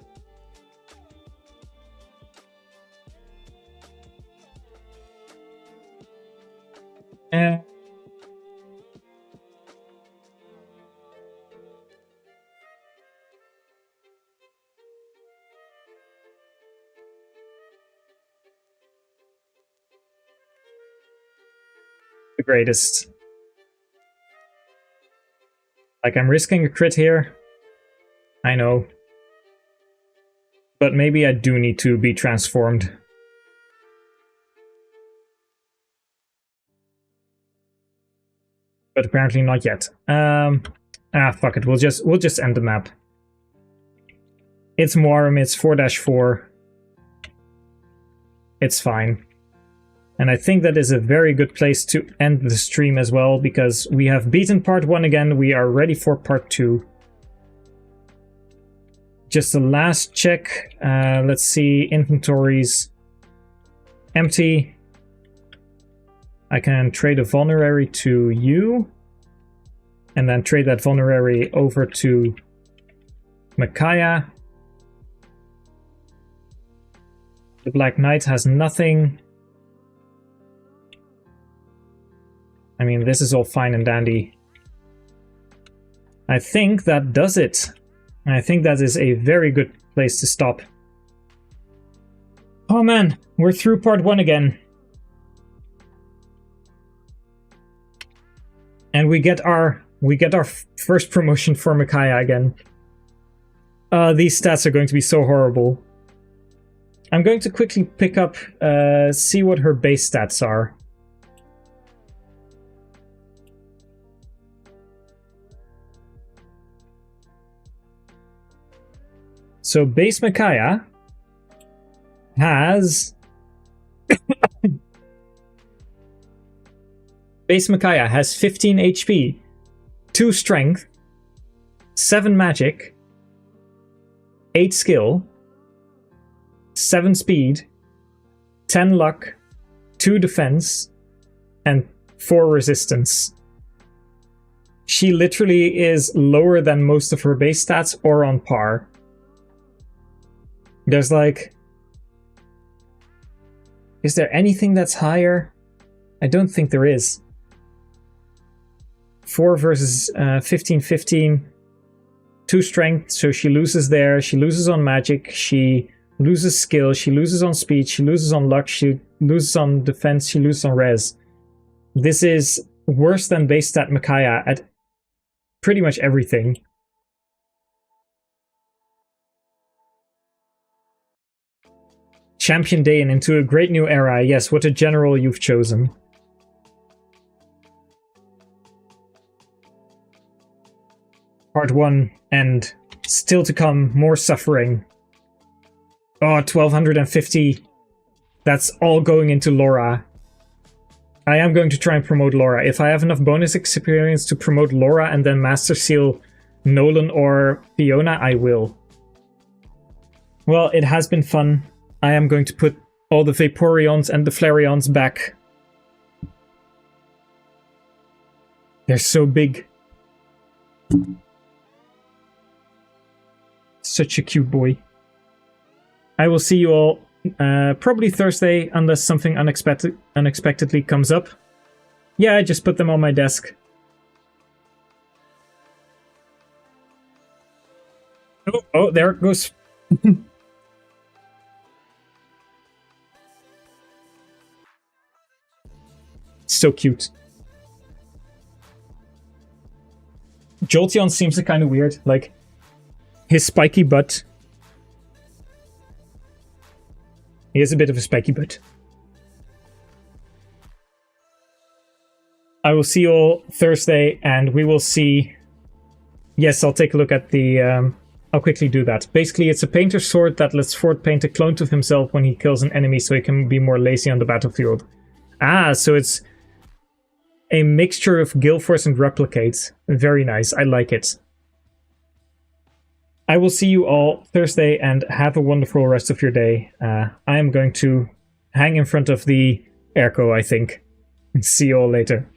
The greatest. Like, I'm risking a crit here. I know. But maybe I do need to be transformed. But apparently not yet. Fuck it. We'll just end the map. It's Muharram, it's 4-4. It's fine. And I think that is a very good place to end the stream as well, because we have beaten part 1 again. We are ready for part 2. Just a last check. Let's see. Inventories. Empty. I can trade a vulnerary to you. And then trade that vulnerary over to Micaiah. The Black Knight has nothing. I mean, this is all fine and dandy. I think that does it. I think that is a very good place to stop. Oh man, we're through part 1 again. And we get our first promotion for Micaiah again. These stats are going to be so horrible. I'm going to quickly pick up, see what her base stats are. So base Micaiah has... Base Micaiah has 15 HP, 2 strength, 7 magic, 8 skill, 7 speed, 10 luck, 2 defense, and 4 resistance. She literally is lower than most of her base stats or on par. There's like... Is there anything that's higher? I don't think there is. 4 versus 15-15. 2 strength, so she loses there. She loses on magic. She loses skill. She loses on speed. She loses on luck. She loses on defense. She loses on res. This is worse than base stat Micaiah at pretty much everything. Champion Day and into a great new era. Yes, what a general you've chosen. Part 1 end. Still to come, more suffering. Oh, 1250. That's all going into Laura. I am going to try and promote Laura. If I have enough bonus experience to promote Laura and then Master Seal Nolan or Fiona, I will. Well, it has been fun. I am going to put all the Vaporeons and the Flareons back. They're so big. Such a cute boy. I will see you all probably Thursday, unless something unexpectedly comes up. Yeah, I just put them on my desk. Oh, there it goes. So cute. Jolteon seems kind of weird. Like, his spiky butt. He has a bit of a spiky butt. I will see you all Thursday, and we will see... Yes, I'll take a look at the... I'll quickly do that. Basically, it's a painter's sword that lets Ford paint a clone of himself when he kills an enemy so he can be more lazy on the battlefield. Ah, so it's a mixture of Gale Force and Replicate. Very nice. I like it. I will see you all Thursday, and have a wonderful rest of your day. I am going to hang in front of the airco, I think. See you all later.